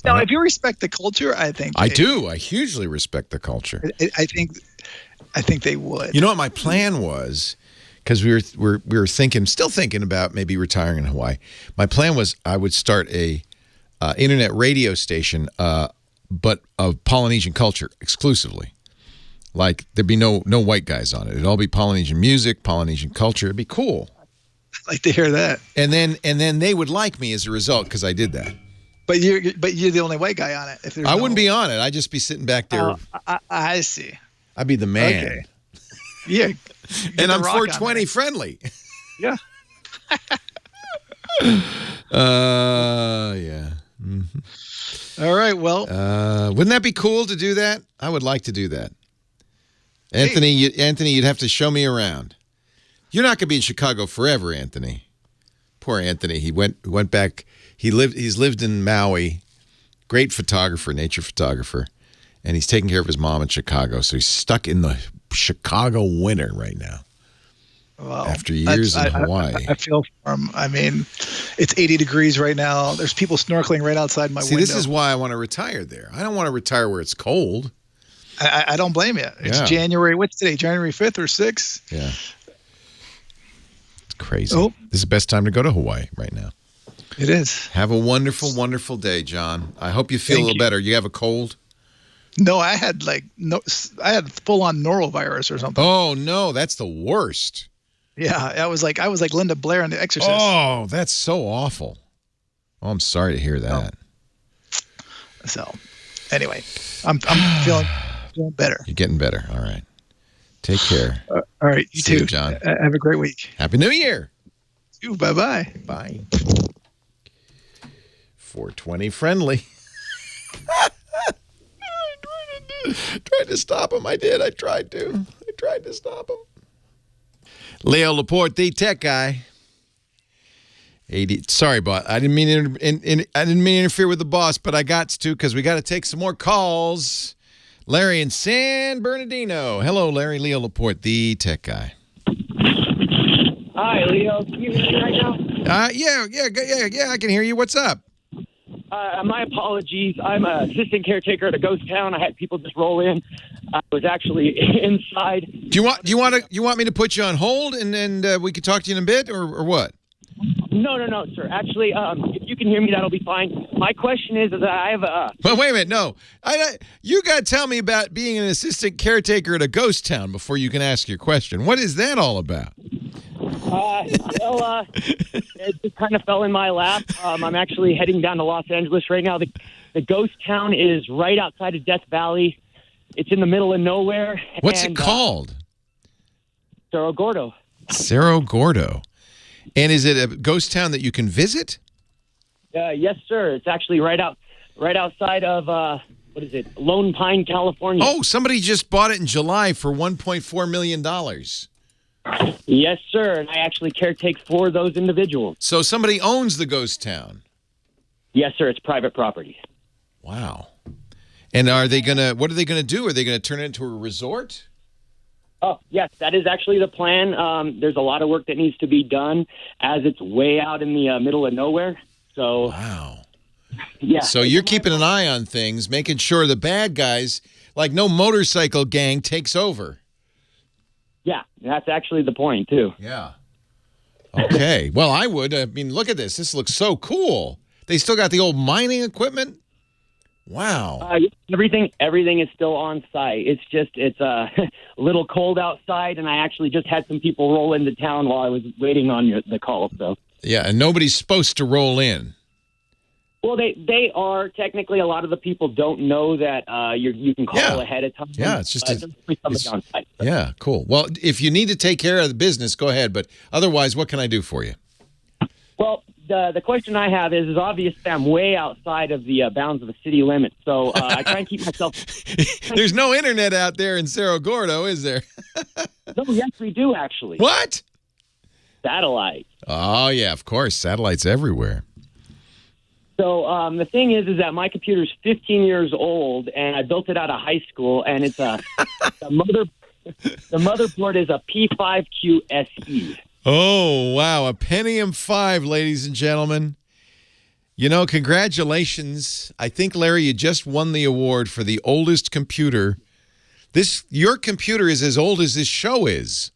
now, if you respect the culture, I think I do. I hugely respect the culture. I think they would. You know what my plan was? Because we were still thinking about maybe retiring in Hawaii. My plan was I would start a internet radio station, but of Polynesian culture exclusively. Like there'd be no white guys on it. It'd all be Polynesian music, Polynesian culture. It'd be cool. I'd like to hear that. And then they would like me as a result because I did that. But you're the only white guy on it. I wouldn't be on it. I'd just be sitting back there. I see. I'd be the man. Okay. Yeah. And I'm 420 friendly. Yeah. Yeah. Mm-hmm. All right. Well, wouldn't that be cool to do that? I would like to do that. Anthony, you'd have to show me around. You're not going to be in Chicago forever, Anthony. Poor Anthony. He went back. He's lived in Maui. Great photographer, nature photographer, and he's taking care of his mom in Chicago. So he's stuck in the Chicago winter right now. Well, after years in Hawaii. I feel for him. I mean, it's 80 degrees right now. There's people snorkeling right outside my window. See, this is why I want to retire there. I don't want to retire where it's cold. I don't blame you. It's January. What's today? January 5th or 6th? Yeah. It's crazy. Oh. This is the best time to go to Hawaii right now. It is. Have a wonderful, wonderful day, John. I hope you feel a little better. You have a cold? No, I had full on norovirus or something. Oh no, that's the worst. Yeah, I was like Linda Blair in The Exorcist. Oh, that's so awful. Oh, I'm sorry to hear that. So, anyway, I'm feeling better. You're getting better. All right. Take care. All right, you too, John. Have a great week. Happy New Year. Bye-bye. Bye. 420 friendly. Tried to stop him. I did. I tried to stop him. Leo Laporte, the tech guy. 80. Sorry, boss. I didn't mean to interfere with the boss, but I got to because we got to take some more calls. Larry in San Bernardino. Hello, Larry. Leo Laporte, the tech guy. Hi, Leo. Can you hear me right now? Yeah. I can hear you. What's up? My apologies. I'm an assistant caretaker at a ghost town. I had people just roll in. I was actually inside. Do you want me to put you on hold and then we could talk to you in a bit or what? No, sir. Actually, if you can hear me, that'll be fine. My question is that I have a. But wait a minute. No, you got to tell me about being an assistant caretaker at a ghost town before you can ask your question. What is that all about? It just kind of fell in my lap. I'm actually heading down to Los Angeles right now. The ghost town is right outside of Death Valley. It's in the middle of nowhere. What's it called? Cerro Gordo. Cerro Gordo. And is it a ghost town that you can visit? Yes, sir. It's actually right outside of what is it? Lone Pine, California. Oh, somebody just bought it in July for $1.4 million. Yes, sir. And I actually caretake for those individuals. So somebody owns the ghost town? Yes, sir. It's private property. Wow. And what are they going to do? Are they going to turn it into a resort? Oh, yes, that is actually the plan. There's a lot of work that needs to be done as it's way out in the middle of nowhere. So, wow. Yeah. So you're keeping an eye on things, making sure the bad guys, like no motorcycle gang, takes over. Yeah, that's actually the point, too. Yeah. Okay. Well, I would. I mean, look at this. This looks so cool. They still got the old mining equipment? Wow. Everything is still on site. It's a little cold outside, and I actually just had some people roll into town while I was waiting on the call. So. Yeah, and nobody's supposed to roll in. Well, they are. Technically, a lot of the people don't know that you can call ahead of time. Yeah, it's just on site. Yeah, cool. Well, if you need to take care of the business, go ahead. But otherwise, what can I do for you? Well, the question I have is obviously I'm way outside of the bounds of the city limits, so I try and keep myself. There's no internet out there in Cerro Gordo, is there? No, yes, we do actually. What? Satellite. Oh yeah, of course, satellites everywhere. So the thing is that my computer's 15 years old, and I built it out of high school, and it's the motherboard is a P5Q SE. Oh, wow. A Pentium 5, ladies and gentlemen. You know, congratulations. I think, Larry, you just won the award for the oldest computer. Your computer is as old as this show is.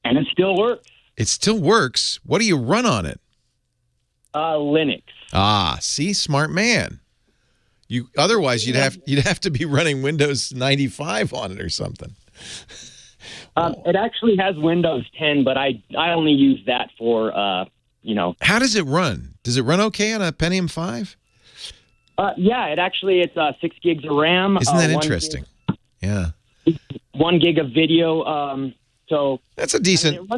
And it still works. It still works. What do you run on it? Linux. Ah, see, smart man. Otherwise you'd have to be running Windows 95 on it or something. It actually has Windows 10, but I only use that for How does it run? Does it run okay on a Pentium 5? Yeah, it's 6 gigs of RAM. Isn't that interesting? Yeah. 1 gig of video. So that's a decent.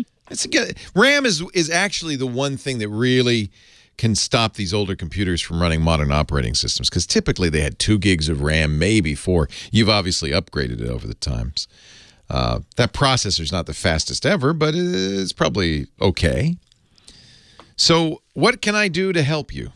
RAM is actually the one thing that really can stop these older computers from running modern operating systems, because typically they had 2 gigs of RAM, maybe 4. You've obviously upgraded it over the times. That processor's not the fastest ever, but it's probably okay. So what can I do to help you?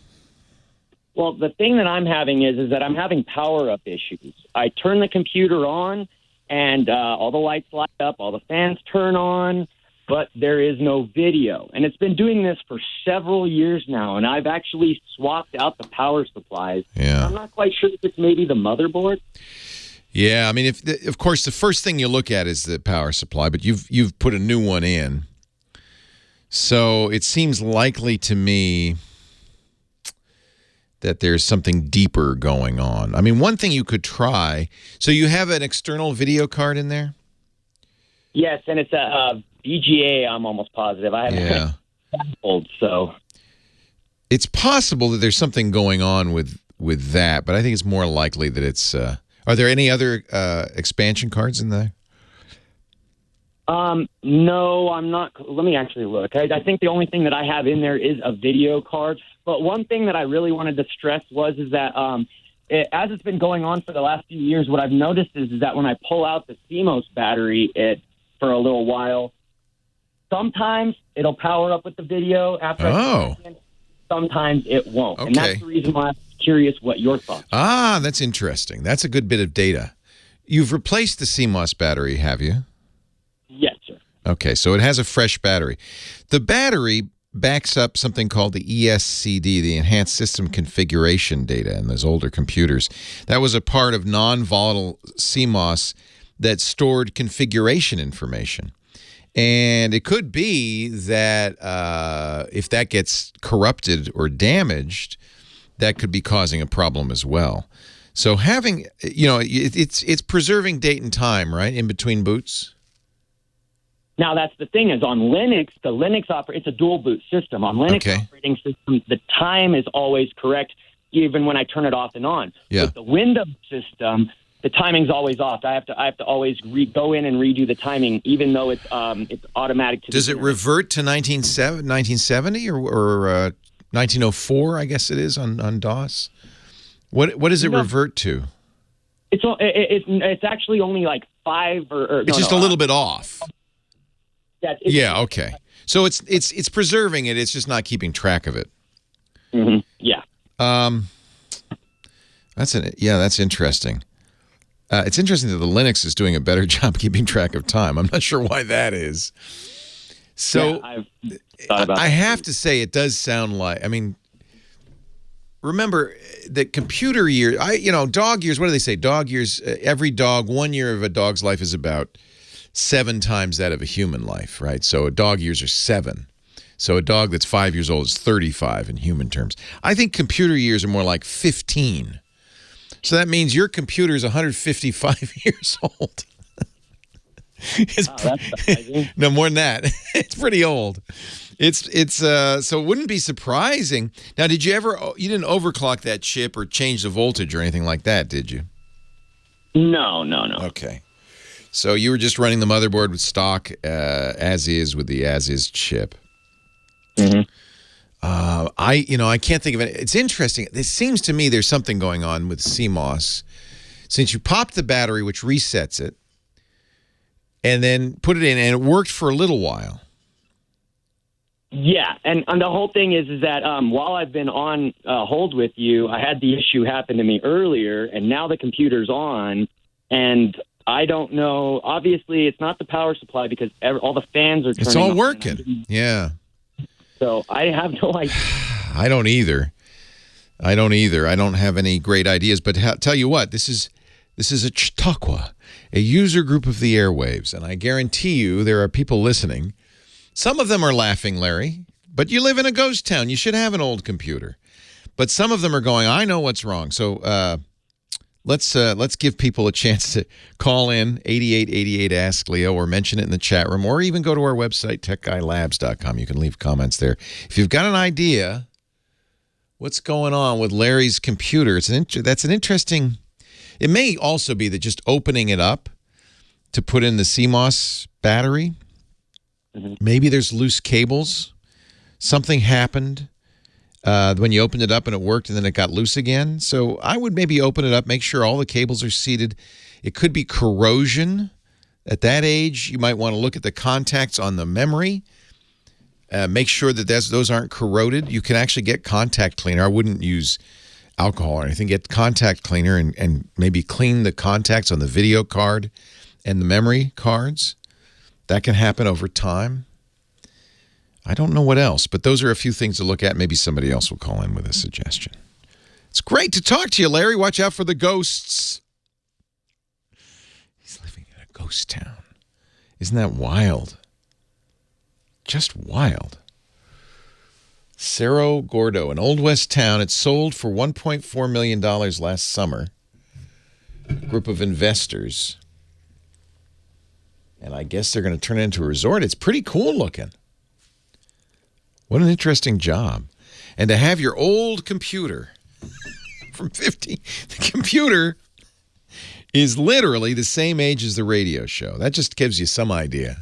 Well, the thing that I'm having is that I'm having power-up issues. I turn the computer on, and all the lights light up, all the fans turn on, but there is no video. And it's been doing this for several years now, and I've actually swapped out the power supplies. Yeah. I'm not quite sure if it's maybe the motherboard. Yeah, I mean, of course, the first thing you look at is the power supply, but you've put a new one in. So it seems likely to me that there's something deeper going on. I mean, one thing you could try, so you have an external video card in there? Yes, and it's a VGA, I'm almost positive. I haven't sampled, so. It's possible that there's something going on with that, but I think it's more likely that it's... are there any other expansion cards in there? No, I'm not. Let me actually look. I think the only thing that I have in there is a video card. But one thing that I really wanted to stress is that as it's been going on for the last few years, what I've noticed is that when I pull out the CMOS battery for a little while, sometimes it'll power up with the video after I put it in. Sometimes it won't. Okay. And that's the reason why I'm curious what your thoughts are. Ah, that's interesting. That's a good bit of data. You've replaced the CMOS battery, have you? Yes, sir. Okay, so it has a fresh battery. The battery backs up something called the ESCD, the Enhanced System Configuration data in those older computers. That was a part of non-volatile CMOS that stored configuration information. And it could be that if that gets corrupted or damaged, that could be causing a problem as well. So having, it's preserving date and time, right, in between boots? Now, that's the thing is on Linux, it's a dual boot system. On Linux operating systems, the time is always correct, even when I turn it off and on. Yeah. With the Windows system, the timing's always off. I have to always go in and redo the timing, even though it's automatic. Does it revert to 1970 or 1904? I guess it is on DOS. What does it revert to? It's actually only like 5 or it's just a little bit off. Yeah. Okay. So it's preserving it. It's just not keeping track of it. Mm-hmm. Yeah. That's interesting. It's interesting that the Linux is doing a better job keeping track of time. I'm not sure why that is. So I've thought about I have to say it does sound like. I mean, remember that computer years. Dog years. What do they say? Dog years. Every dog. 1 year of a dog's life is about 7 times that of a human life, right? So a dog years are 7. So a dog that's 5 years old is 35 in human terms. I think computer years are more like 15. So that means your computer is 155 years old. That's surprising. No, more than that. It's pretty old. So it wouldn't be surprising. Now, you didn't overclock that chip or change the voltage or anything like that, did you? No. Okay. So you were just running the motherboard with stock as is with the as is chip. Mm-hmm. I can't think of it. It's interesting. It seems to me there's something going on with CMOS. Since you popped the battery, which resets it, and then put it in, and it worked for a little while. Yeah, and the whole thing is that while I've been on hold with you, I had the issue happen to me earlier, and now the computer's on, and I don't know. Obviously, it's not the power supply because all the fans are turning It's all on. working. Yeah. So I have no idea. I don't either. I don't have any great ideas. But tell you what, this is a Chautauqua, a user group of the airwaves, and I guarantee you there are people listening. Some of them are laughing, Larry, but you live in a ghost town. You should have an old computer. But some of them are going, I know what's wrong. So let's give people a chance to call in 8888 Ask Leo or mention it in the chat room or even go to our website, techguylabs.com. You can leave comments there. If you've got an idea what's going on with Larry's computer, that's an interesting. It may also be that just opening it up to put in the CMOS battery, maybe there's loose cables. Something happened when you opened it up and it worked and then it got loose again. So I would maybe open it up, make sure all the cables are seated. It could be corrosion. At that age, you might want to look at the contacts on the memory. Make sure that those aren't corroded. You can actually get contact cleaner. I wouldn't use alcohol or anything. Get contact cleaner and maybe clean the contacts on the video card and the memory cards. That can happen over time. I don't know what else, but those are a few things to look at. Maybe somebody else will call in with a suggestion. It's great to talk to you, Larry. Watch out for the ghosts. He's living in a ghost town. Isn't that wild? Just wild. Cerro Gordo, an Old West town. It sold for $1.4 million last summer. A group of investors. And I guess they're going to turn it into a resort. It's pretty cool looking. What an interesting job. And to have your old computer from 50, the computer is literally the same age as the radio show. That just gives you some idea.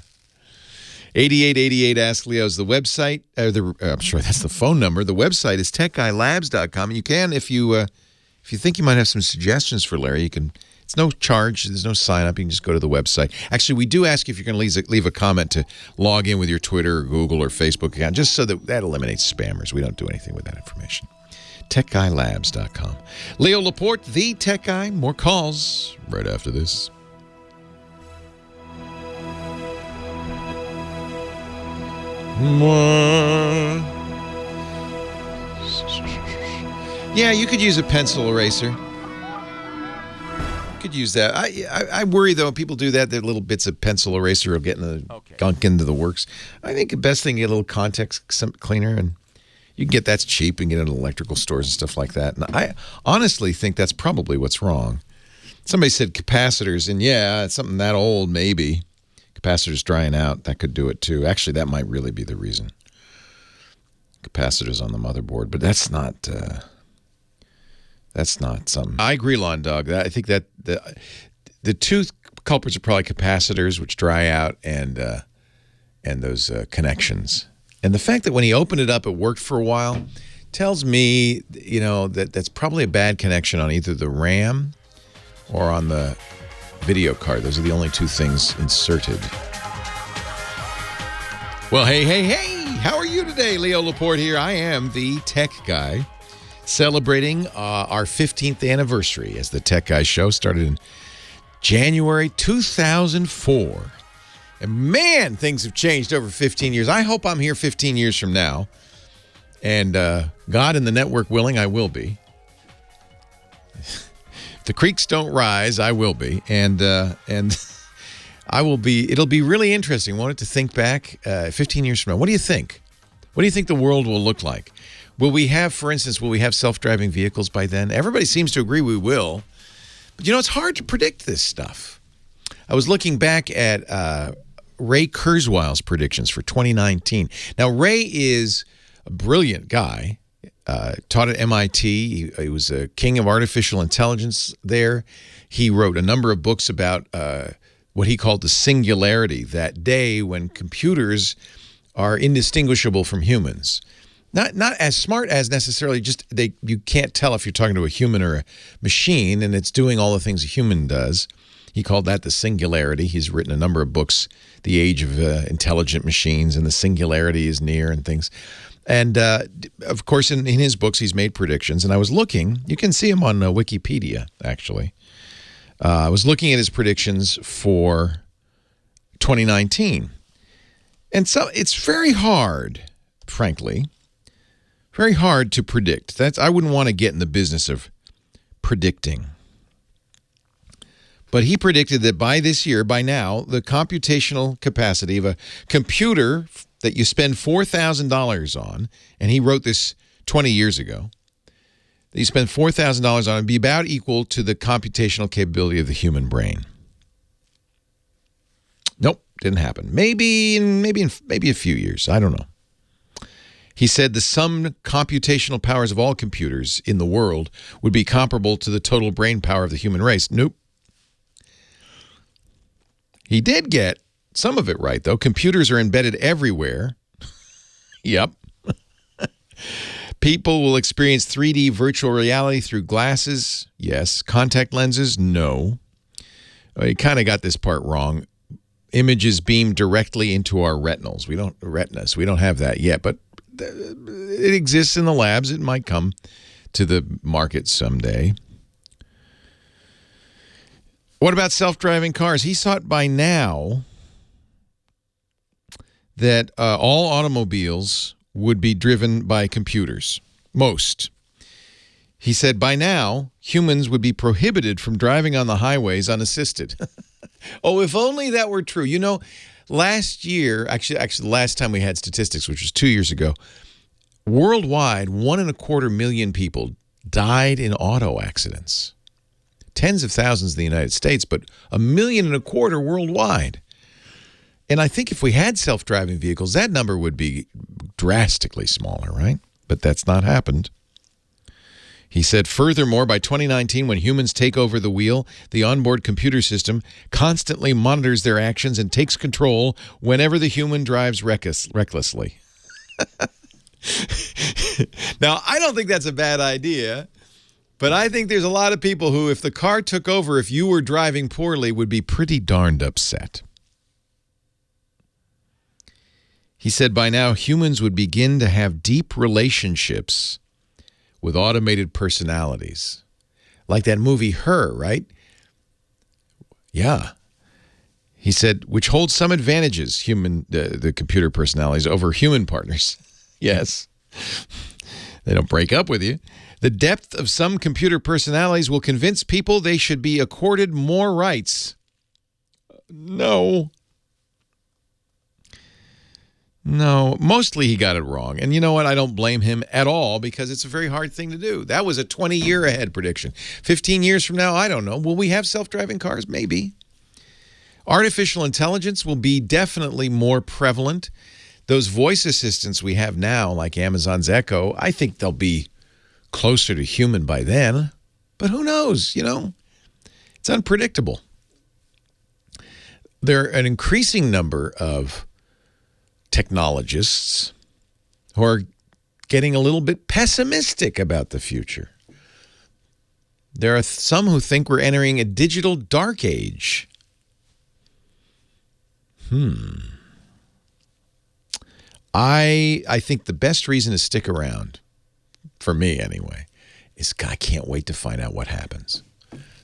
8888 Ask Leo is the website. I'm sure that's the phone number. The website is techguylabs.com. And you can, if you think you might have some suggestions for Larry, you can. It's no charge. There's no sign up. You can just go to the website. Actually, we do ask if you're going to leave a comment to log in with your Twitter or Google or Facebook account, just so that eliminates spammers. We don't do anything with that information. techguylabs.com. Leo Laporte, the Tech Guy. More calls right after this. Yeah, you could use a pencil eraser. Could use that. I worry though when people do that, their little bits of pencil eraser will get in the gunk into the works. I think the best thing is get a little context cleaner, and you can get that's cheap and get it in electrical stores and stuff like that. And I honestly think that's probably what's wrong. Somebody said capacitors, and yeah, it's something that old something capacitors drying out. That could do it too. Actually, that might really be the reason. Capacitors on the motherboard, but that's not something. I agree, Lawn Dog. I think that the two culprits are probably capacitors, which dry out, and those connections. And the fact that when he opened it up, it worked for a while, tells me, that's probably a bad connection on either the RAM or on the video card. Those are the only two things inserted. Well, hey, how are you today? Leo Laporte here. I am the Tech Guy, celebrating our 15th anniversary as the Tech Guy Show. Started in January 2004. And man, things have changed over 15 years. I hope I'm here 15 years from now. And God and the network willing, I will be. If the creeks don't rise, I will be. And I will be. It'll be really interesting. Wanted to think back 15 years from now. What do you think? What do you think the world will look like? Will we have self-driving vehicles by then? Everybody seems to agree we will. But, it's hard to predict this stuff. I was looking back at Ray Kurzweil's predictions for 2019. Now, Ray is a brilliant guy, taught at MIT. He was a king of artificial intelligence there. He wrote a number of books about what he called the singularity, that day when computers are indistinguishable from humans. Not as smart as necessarily, just you can't tell if you're talking to a human or a machine, and it's doing all the things a human does. He called that the singularity. He's written a number of books, The Age of Intelligent Machines, and the singularity is near and things. And, of course, in his books, he's made predictions. And I was looking. You can see him on Wikipedia, actually. I was looking at his predictions for 2019. And so it's very hard, frankly, very hard to predict. I wouldn't want to get in the business of predicting. But he predicted that by this year, by now, the computational capacity of a computer that you spend $4,000 on, and he wrote this 20 years ago, that you spend $4,000 on would be about equal to the computational capability of the human brain. Nope, didn't happen. Maybe a few years. I don't know. He said the sum computational powers of all computers in the world would be comparable to the total brain power of the human race. Nope. He did get some of it right, though. Computers are embedded everywhere. Yep. People will experience 3D virtual reality through glasses. Yes. Contact lenses? No. He kind of got this part wrong. Images beamed directly into our retinas. We don't have that yet, but it exists in the labs. It might come to the market someday. What about self-driving cars? He thought by now that all automobiles would be driven by computers. Most. He said by now, humans would be prohibited from driving on the highways unassisted. Oh, if only that were true. You know, last year, actually the last time we had statistics, which was 2 years ago, worldwide, 1.25 million people died in auto accidents. Tens of thousands in the United States, but 1.25 million worldwide. And I think if we had self-driving vehicles, that number would be drastically smaller, right? But that's not happened. He said, furthermore, by 2019, when humans take over the wheel, the onboard computer system constantly monitors their actions and takes control whenever the human drives recklessly. Now, I don't think that's a bad idea. But I think there's a lot of people who, if the car took over, if you were driving poorly, would be pretty darned upset. He said by now, humans would begin to have deep relationships with automated personalities. Like that movie Her, right? Yeah. He said, which holds some advantages, the computer personalities, over human partners. Yes. They don't break up with you. The depth of some computer personalities will convince people they should be accorded more rights. No, mostly he got it wrong. And you know what? I don't blame him at all because it's a very hard thing to do. That was a 20-year ahead prediction. 15 years from now, I don't know. Will we have self-driving cars? Maybe. Artificial intelligence will be definitely more prevalent. Those voice assistants we have now, like Amazon's Echo, I think they'll be closer to human by then, but who knows, you know? It's unpredictable. There are an increasing number of technologists who are getting a little bit pessimistic about the future. There are some who think we're entering a digital dark age. I think the best reason to stick around, for me anyway, is I can't wait to find out what happens.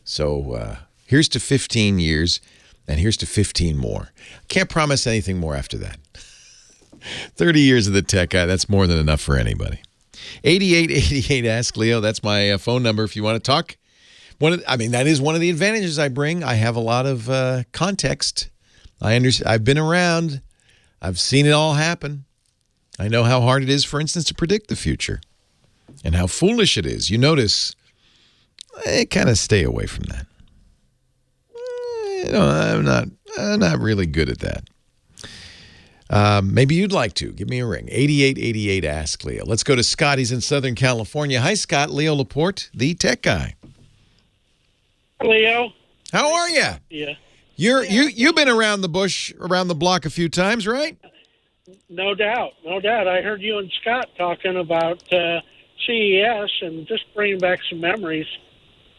So here's to 15 years, and here's to 15 more. Can't promise anything more after that. 30 years of the tech guy, that's more than enough for anybody. 8888 Ask Leo, that's my phone number if you want to talk. That is one of the advantages I bring. I have a lot of context. I've been around. I've seen it all happen. I know how hard it is, for instance, to predict the future and how foolish it is. You notice, I kind of stay away from that. I'm not really good at that. Maybe you'd like to. Give me a ring. 8888 Ask Leo. Let's go to Scott. He's in Southern California. Hi, Scott. Leo Laporte, the tech guy. Leo. How are you? Yeah. You've been around the block a few times, right? No doubt. I heard you and Scott talking about CES and just bringing back some memories.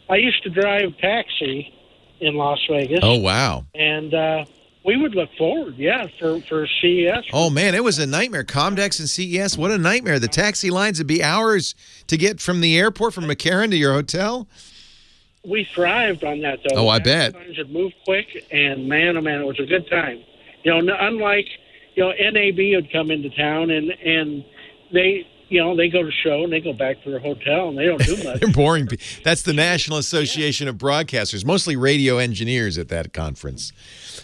I used to drive taxi in Las Vegas. Oh, wow. And we would look forward, for CES. Oh, man, it was a nightmare. Comdex and CES, what a nightmare. The taxi lines would be hours to get from the airport, from McCarran to your hotel. We thrived on that, though. Oh, I bet. Lines would move quick, and man, oh, man, it was a good time. Unlike, NAB would come into town, and they go to show, and they go back to their hotel, and they don't do much. They're boring. That's the National Association of Broadcasters, mostly radio engineers at that conference.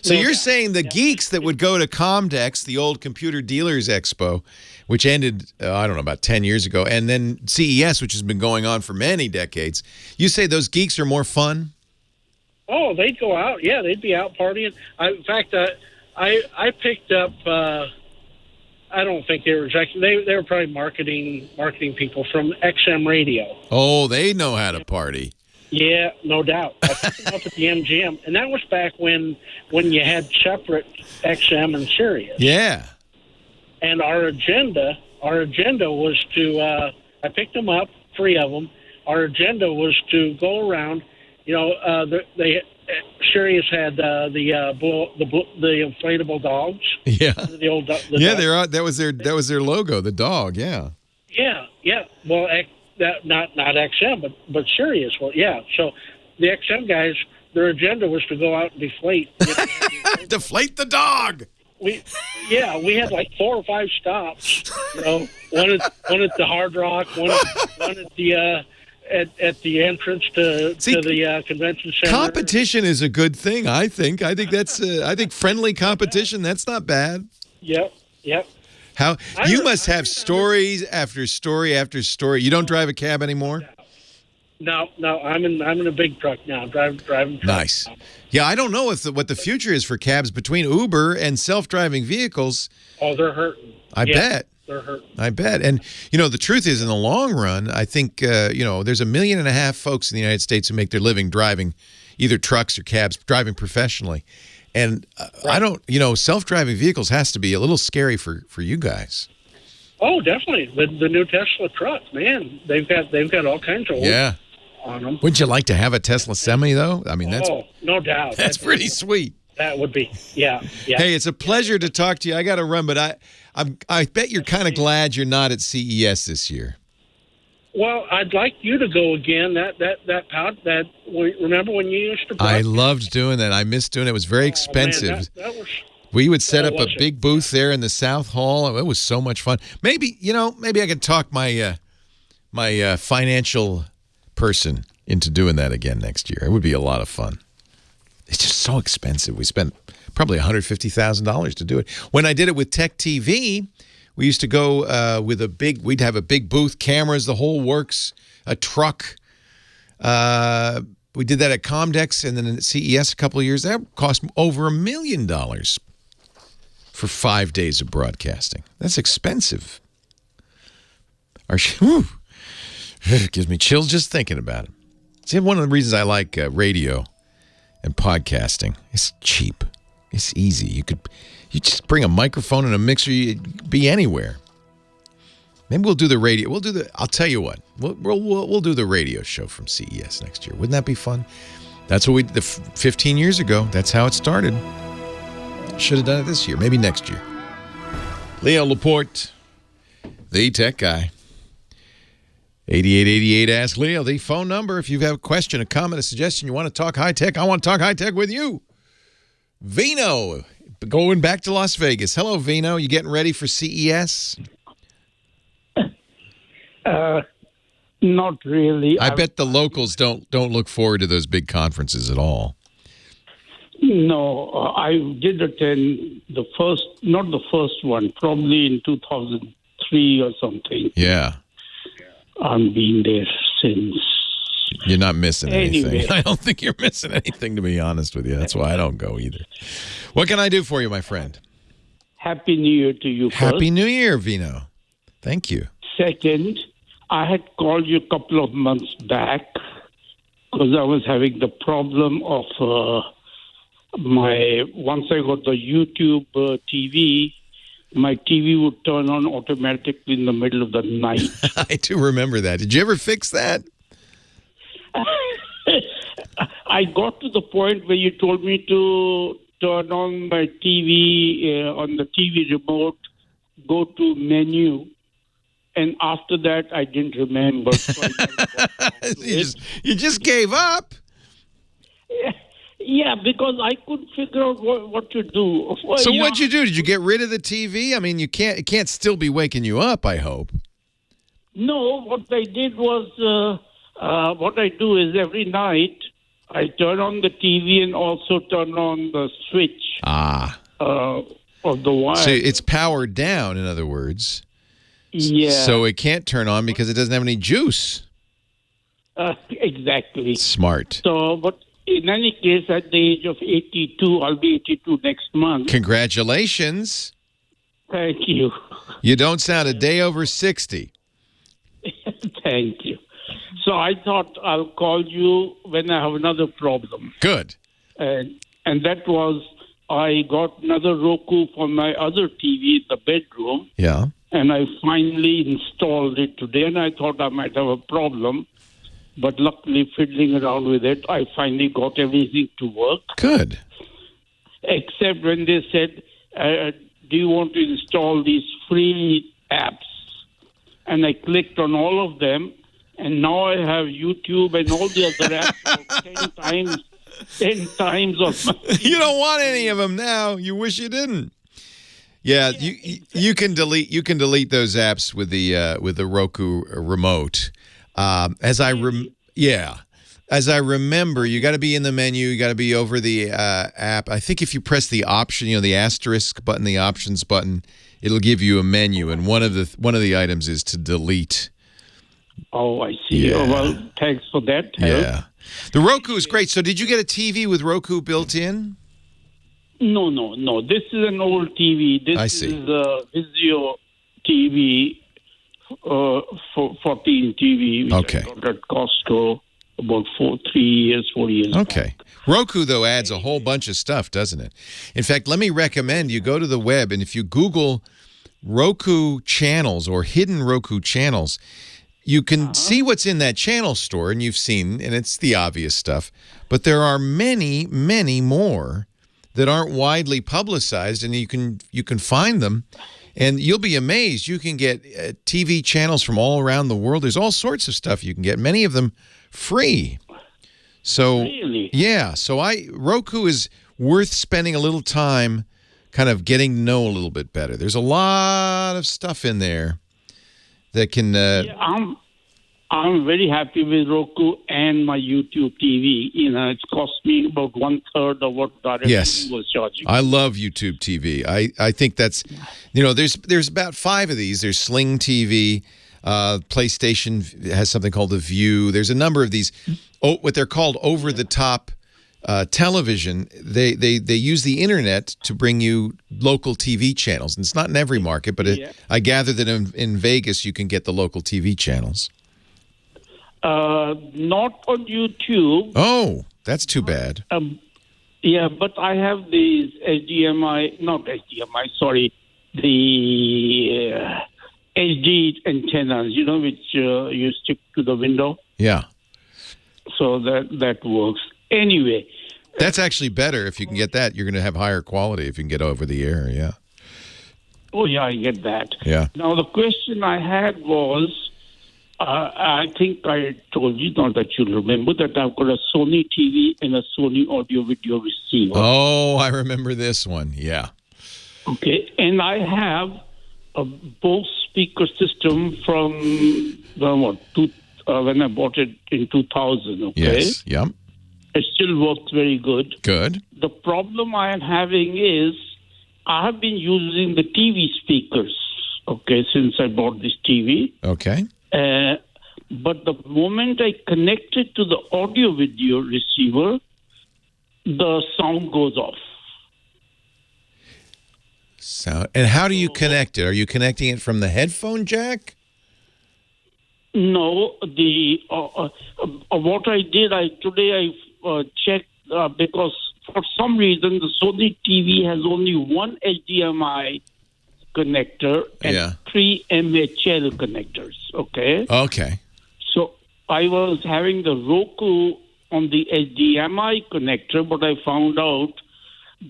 So you're saying the geeks that would go to Comdex, the old Computer Dealers Expo, which ended, about 10 years ago, and then CES, which has been going on for many decades, you say those geeks are more fun? Oh, they'd go out. Yeah, they'd be out partying. In fact, I picked up, I don't think they were exactly, they were probably marketing people from XM Radio. Oh, they know how to party. Yeah, no doubt. I picked them up at the MGM, and that was back when you had separate XM and Sirius. Yeah. And our agenda was to, I picked them up, 3 of them. Our agenda was to go around, Sirius had the inflatable dogs. Yeah. The old dogs. That was their logo, the dog, yeah. Yeah. Well, not XM, but Sirius. Well, yeah. So the XM guys, their agenda was to go out and deflate. Deflate the dog. We had like 4 or 5 stops. One at the Hard Rock, one at the at the entrance to the convention center. Competition is a good thing, I think. I think that's friendly competition. That's not bad. Yep. How you must have stories after story after story. You don't drive a cab anymore? No. I'm in a big truck now. Driving truck. Nice. Yeah, I don't know what the future is for cabs between Uber and self-driving vehicles. Oh, they're hurting. I bet. They're hurting. I bet. And, the truth is, in the long run, I think, there's 1.5 million folks in the United States who make their living driving either trucks or cabs, driving professionally. And I don't, self-driving vehicles has to be a little scary for you guys. Oh, definitely. The new Tesla truck, man, they've got all kinds of on them. Wouldn't you like to have a Tesla Semi, though? I mean, that's no doubt. That's pretty sweet. That would be, yeah. Hey, it's a pleasure to talk to you. I got to run, but I bet you're kind of glad you're not at CES this year. Well, I'd like you to go again. Remember when you used to? I loved doing that. I missed doing it. It was very expensive. We would set up a big booth there in the South Hall. It was so much fun. Maybe I could talk my financial person into doing that again next year. It would be a lot of fun. It's just so expensive. We spent probably $150,000 to do it. When I did it with Tech TV, we used to go we'd have a big booth, cameras, the whole works, a truck. We did that at Comdex and then at CES a couple of years. That cost over $1 million for 5 days of broadcasting. That's expensive. It gives me chills just thinking about it. See, one of the reasons I like radio and podcasting, it's cheap. It's easy. You just bring a microphone and a mixer, you'd be anywhere. Maybe we'll do the radio. I'll tell you what. We'll do the radio show from CES next year. Wouldn't that be fun? That's what 15 years ago. That's how it started. Should have done it this year. Maybe next year. Leo Laporte, the tech guy. 8888 Ask Leo, the phone number. If you have a question, a comment, a suggestion, you want to talk high-tech, I want to talk high-tech with you. Vino, going back to Las Vegas. Hello, Vino. You getting ready for CES? Not really. I bet the locals don't look forward to those big conferences at all. No, I did attend not the first one, probably in 2003 or something. Yeah. I've been there since. You're not missing anything. Anyway. I don't think you're missing anything, to be honest with you. That's why I don't go either. What can I do for you, my friend? Happy New Year to you first. Happy New Year, Vino. Thank you. Second, I had called you a couple of months back because I was having the problem of once I got the YouTube TV, my TV would turn on automatically in the middle of the night. I do remember that. Did you ever fix that? I got to the point where you told me to turn on my TV on the TV remote, go to menu, and after that I didn't remember. So you just gave up. Yeah, because I couldn't figure out what to do. Well, So what'd you do? Did you get rid of the TV? I mean, it can't still be waking you up, I hope. No, what I did was, what I do is every night I turn on the TV and also turn on the switch of the wire. So it's powered down, in other words. Yeah. So it can't turn on because it doesn't have any juice. Exactly. Smart. So, but in any case, at the age of 82, I'll be 82 next month. Congratulations. Thank you. You don't sound a day over 60. Thank you. So I thought I'll call you when I have another problem. Good. And that was I got another Roku for my other TV in the bedroom. Yeah. And I finally installed it today, and I thought I might have a problem. But luckily, fiddling around with it, I finally got everything to work. Good. Except when they said, do you want to install these free apps? And I clicked on all of them, and now I have YouTube and all the other apps 10 times of my You don't want any of them now. You wish you didn't. Yeah, you can delete those apps with the Roku remote. As I remember, you got to be in the menu. You got to be over the app. I think if you press the option, the asterisk button, the options button, it'll give you a menu, and one of the items is to delete. Oh, I see. Yeah. Oh, well, thanks for that help. Yeah, the Roku is great. So, did you get a TV with Roku built in? No. This is an old TV. This is a Vizio TV. 14 TV, which I got at Costco about 4 years Okay. back. Roku, though, adds a whole bunch of stuff, doesn't it? In fact, let me recommend you go to the web, and if you Google Roku channels or hidden Roku channels, you can see what's in that channel store, and you've seen, and it's the obvious stuff. But there are many, many more that aren't widely publicized, and you can find them. And you'll be amazed. You can get TV channels from all around the world. There's all sorts of stuff you can get, many of them free. So, really? Yeah. So Roku is worth spending a little time kind of getting to know a little bit better. There's a lot of stuff in there that can... I'm very happy with Roku and my YouTube TV. It's cost me about 1/3 of what DirecTV was charging. I love YouTube TV. I think that's, there's about 5 of these. There's Sling TV. PlayStation has something called the View. There's a number of these. What they're called over-the-top television. They use the internet to bring you local TV channels. And it's not in every market, but I gather that in Vegas you can get the local TV channels. Not on YouTube. Oh, that's too bad. But I have these the HD antennas, which you stick to the window. Yeah. So that works. Anyway. That's actually better. If you can get that, you're going to have higher quality if you can get over the air, yeah. Oh, yeah, I get that. Yeah. Now, the question I had was, I think I told you, not that you'll remember, that I've got a Sony TV and a Sony audio-video receiver. Oh, I remember this one, yeah. Okay, and I have a Bose speaker system from, when I bought it in 2000, okay? Yes, yep. It still works very good. Good. The problem I am having is I have been using the TV speakers, since I bought this TV. Okay. But the moment I connect it to the audio-video receiver, the sound goes off. And how do you connect it? Are you connecting it from the headphone jack? No, what I did, today I checked because for some reason the Sony TV has only one HDMI connector and 3 MHL connectors. Okay. Okay. So I was having the Roku on the HDMI connector, but I found out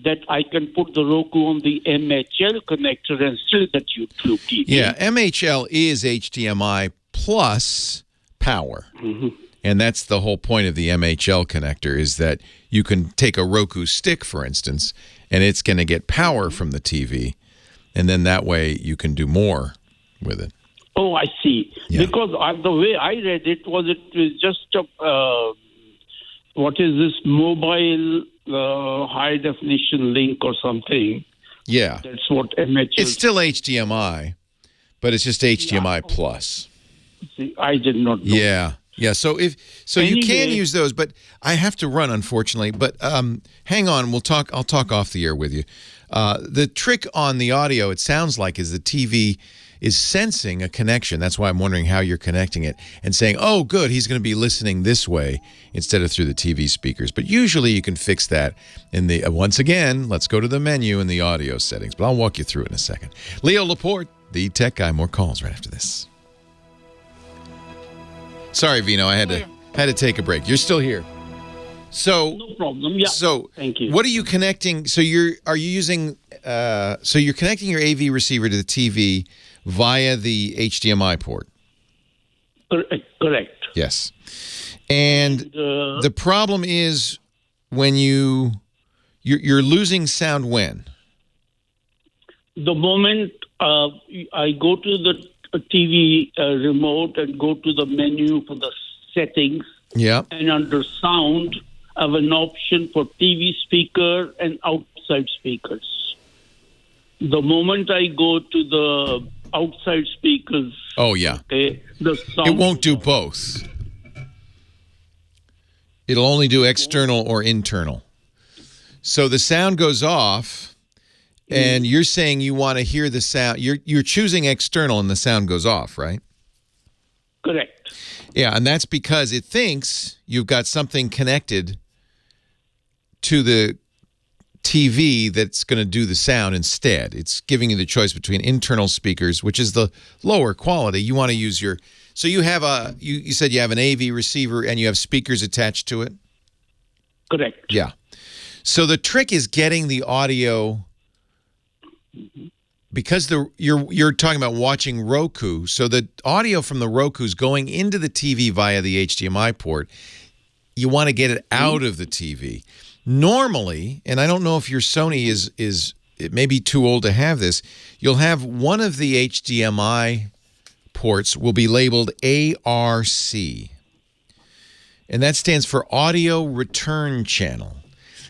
that I can put the Roku on the MHL connector and still get YouTube TV. Yeah, MHL is HDMI plus power. Mm-hmm. And that's the whole point of the MHL connector, is that you can take a Roku stick, for instance, and it's going to get power from the TV, and then that way you can do more with it. Oh, I see. Yeah. Because the way I read it was just a, what is this, mobile high definition link or something. Yeah. That's what MHL. It's still HDMI, but it's just HDMI plus. See, I did not know. Yeah. Yeah, so Anyway. you can use those, but I have to run, unfortunately. But hang on, I'll talk off the air with you. The trick on the audio, it sounds like, is the TV is sensing a connection. That's why I'm wondering how you're connecting it and saying, oh, good, he's going to be listening this way instead of through the TV speakers. But usually you can fix that in the, once again, let's go to the menu in the audio settings. But I'll walk you through it in a second. Leo Laporte, the tech guy. More calls right after this. Sorry, Vino, I had to take a break. You're still here. So no problem. Yeah. So thank you. What are you connecting? So you're connecting your AV receiver to the TV via the HDMI port. Correct. Yes. And the problem is when you're losing sound when? The moment I go to the TV remote and go to the menu for the settings. Yeah. And under sound, I have an option for TV speaker and outside speakers. The moment I go to the outside speakers. Oh, yeah. Okay, the sound. It won't do both. It'll only do external or internal. So the sound goes off. And you're saying you want to hear the sound. You're choosing external and the sound goes off, right? Correct. Yeah, and that's because it thinks you've got something connected to the TV that's going to do the sound instead. It's giving you the choice between internal speakers, which is the lower quality. You want to use your... So you have you said you have an AV receiver and you have speakers attached to it? Correct. Yeah. So the trick is getting the audio... Because you're talking about watching Roku, so the audio from the Roku is going into the TV via the HDMI port. You want to get it out of the TV. Normally, and I don't know if your Sony is it may be too old to have this, you'll have one of the HDMI ports will be labeled ARC. And that stands for Audio Return Channel.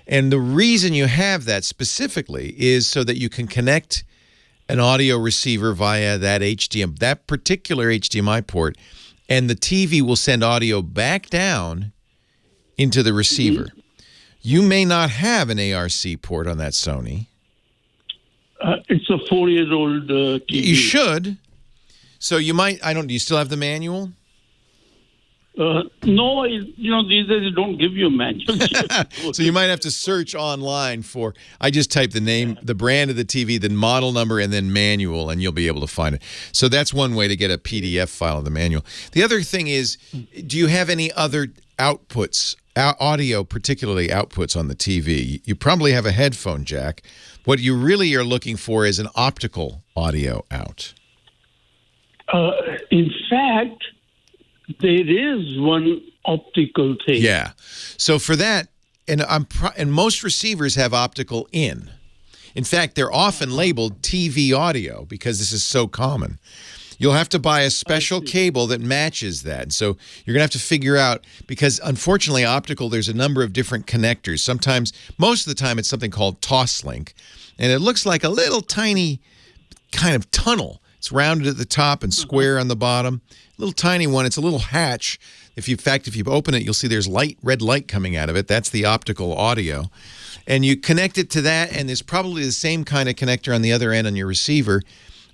And the reason you have that specifically is so that you can connect an audio receiver via that particular HDMI port, and the TV will send audio back down into the receiver. You may not have an ARC port on that Sony. It's a 4-year-old TV. You should. So you might, do you still have the manual? No, these days they don't give you manuals. So you might have to search online for, I just type the name, the brand of the TV, the model number, and then manual, and you'll be able to find it. So that's one way to get a PDF file of the manual. The other thing is, do you have any other outputs, audio, particularly outputs on the TV? You probably have a headphone jack. What you really are looking for is an optical audio out. In fact, there is one optical thing. Yeah. So for that, and most receivers have optical in. In fact, they're often labeled TV audio because this is so common. You'll have to buy a special cable that matches that. So you're going to have to figure out, because unfortunately optical, there's a number of different connectors. Sometimes, most of the time, it's something called Toslink. And it looks like a little tiny kind of tunnel. It's rounded at the top and square on the bottom. Little tiny one. It's a little hatch. If you open it, you'll see there's red light coming out of it. That's the optical audio. And you connect it to that, and there's probably the same kind of connector on the other end on your receiver.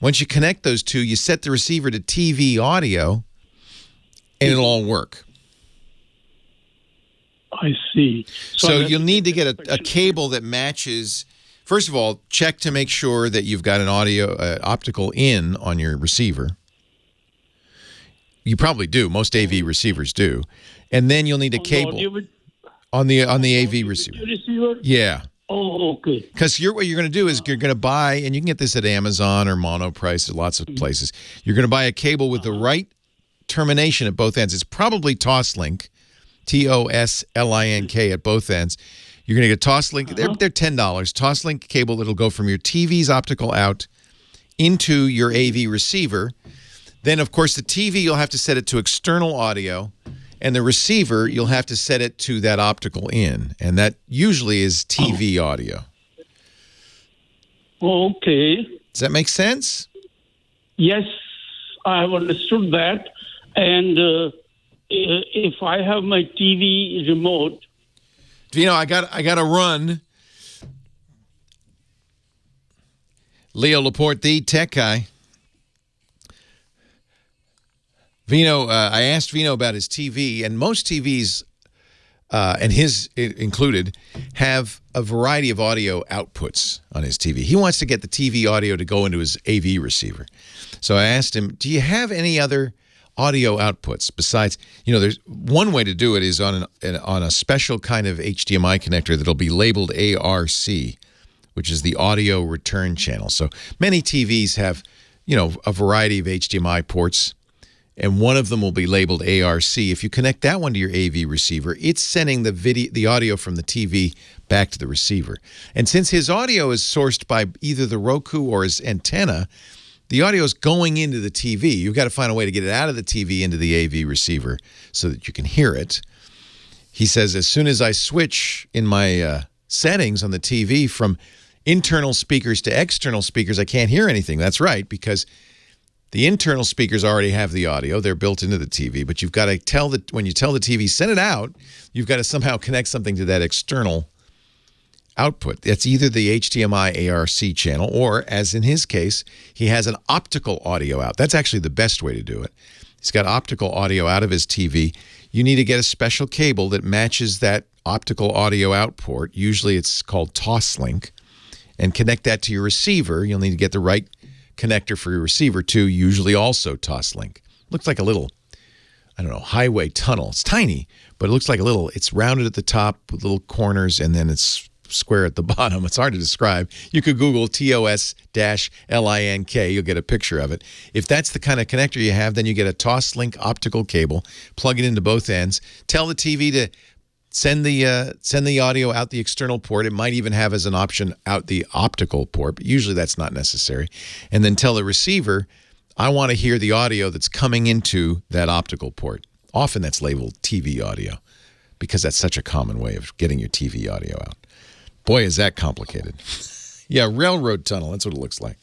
Once you connect those two, you set the receiver to TV audio, and it'll all work. I see. So you'll need to get a cable that matches. First of all, check to make sure that you've got an optical in on your receiver. You probably do. Most AV receivers do. And then you'll need a cable on the AV receiver. Yeah. Oh, okay. Because what you're going to do is you're going to buy, and you can get this at Amazon or Monoprice at lots of places. You're going to buy a cable with the right termination at both ends. It's probably Toslink, Toslink at both ends. You're going to get Toslink. They're $10. Toslink cable that'll go from your TV's optical out into your AV receiver. Then, of course, the TV, you'll have to set it to external audio. And the receiver, you'll have to set it to that optical in. And that usually is TV audio. Okay. Does that make sense? Yes, I have understood that. And if I have my TV remote... I got to run. Leo Laporte, the tech guy. Vino, I asked Vino about his TV, and most TVs, and his included, have a variety of audio outputs on his TV. He wants to get the TV audio to go into his AV receiver. So I asked him, do you have any other audio outputs besides, there's one way to do it is on a special kind of HDMI connector that'll be labeled ARC, which is the audio return channel. So many TVs have, a variety of HDMI ports, and one of them will be labeled ARC. If you connect that one to your AV receiver, it's sending the audio from the TV back to the receiver. And since his audio is sourced by either the Roku or his antenna, the audio is going into the TV. You've got to find a way to get it out of the TV into the AV receiver so that you can hear it. He says, as soon as I switch in my settings on the TV from internal speakers to external speakers, I can't hear anything. That's right, because the internal speakers already have the audio. They're built into the TV, but you've got to when you tell the TV, send it out, you've got to somehow connect something to that external output. That's either the HDMI ARC channel, or, as in his case, he has an optical audio out. That's actually the best way to do it. He's got optical audio out of his TV. You need to get a special cable that matches that optical audio out port. Usually it's called Toslink, and connect that to your receiver. You'll need to get the right connector for your receiver too, usually also Toslink. Looks like a little, highway tunnel. It's tiny, but it looks like it's rounded at the top with little corners, and then it's square at the bottom. It's hard to describe. You could Google TOS-LINK. You'll get a picture of it. If that's the kind of connector you have, then you get a Toslink optical cable, plug it into both ends, tell the TV to send the audio out the external port. It might even have as an option out the optical port, but usually that's not necessary. And then tell the receiver, I want to hear the audio that's coming into that optical port. Often that's labeled TV audio, because that's such a common way of getting your TV audio out. Boy, is that complicated. Yeah, railroad tunnel. That's what it looks like.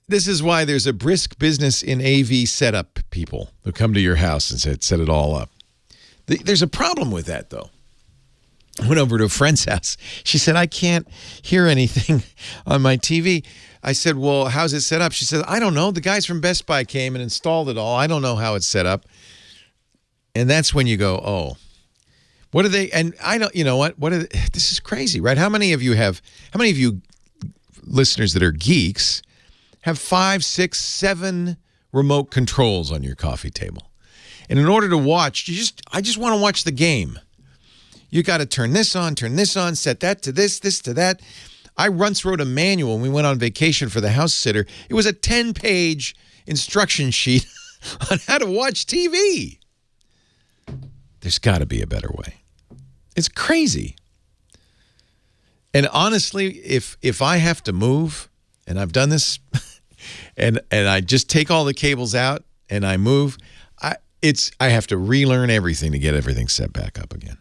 This is why there's a brisk business in AV setup people who come to your house and set it all up. There's a problem with that, though. I went over to a friend's house. She said, I can't hear anything on my TV. I said, well, how's it set up? She said, I don't know. The guys from Best Buy came and installed it all. I don't know how it's set up. And that's when you go, oh, what are they? And I don't, you know what? This is crazy, right? How many of you listeners that are geeks have 5, 6, 7 remote controls on your coffee table? And in order to watch, I just want to watch the game. You got to turn this on, set that to this to that. I once wrote a manual when we went on vacation for the house sitter. It was a 10-page instruction sheet on how to watch TV. There's got to be a better way. It's crazy. And honestly, if I have to move, and I've done this, and I just take all the cables out and I move, I have to relearn everything to get everything set back up again.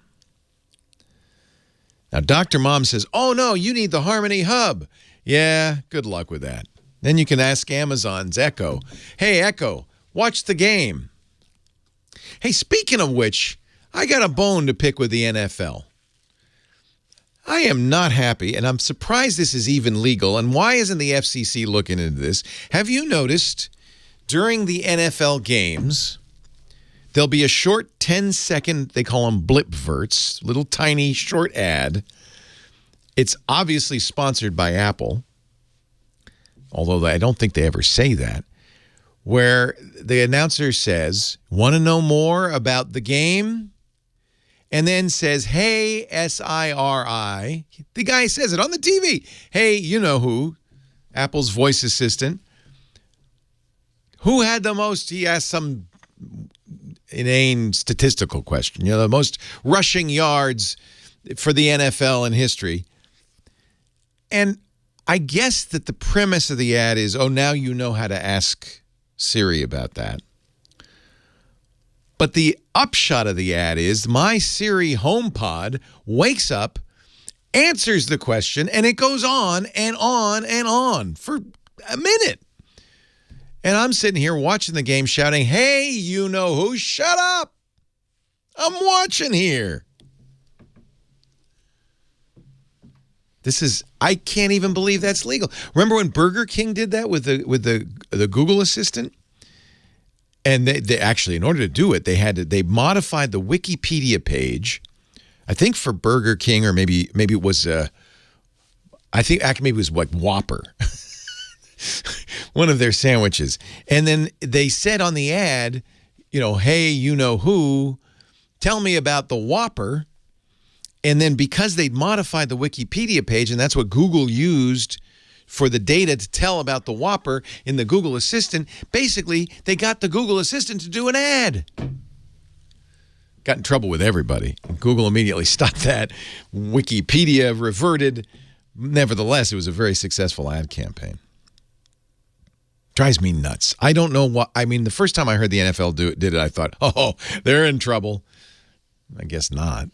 Now, Dr. Mom says, oh, no, you need the Harmony Hub. Yeah, good luck with that. Then you can ask Amazon's Echo, hey, Echo, watch the game. Hey, speaking of which, I got a bone to pick with the NFL. I am not happy, and I'm surprised this is even legal. And why isn't the FCC looking into this? Have you noticed during the NFL games, There'll be a short 10-second, they call them blipverts, little tiny short ad. It's obviously sponsored by Apple, although I don't think they ever say that, where the announcer says, want to know more about the game? And then says, hey, SIRI. The guy says it on the TV. Hey, you know who, Apple's voice assistant. Who had the most, he asked some inane statistical question, the most rushing yards for the NFL in history. And I guess that the premise of the ad is, now you know how to ask Siri about that. But the upshot of the ad is my Siri HomePod wakes up, answers the question, and it goes on and on and on for a minute. And I'm sitting here watching the game shouting, hey, you know who, shut up. I'm watching here. I can't even believe that's legal. Remember when Burger King did that with the Google Assistant? And they actually, in order to do it, they modified the Wikipedia page, I think for Burger King, or maybe it was, maybe it was like Whopper, one of their sandwiches. And then they said on the ad, hey, you know who, tell me about the Whopper. And then because they'd modified the Wikipedia page, and that's what Google used for the data to tell about the Whopper in the Google Assistant, basically, they got the Google Assistant to do an ad. Got in trouble with everybody. Google immediately stopped that. Wikipedia reverted. Nevertheless, it was a very successful ad campaign. Drives me nuts. I don't know what, the first time I heard the NFL did it, I thought, they're in trouble. I guess not.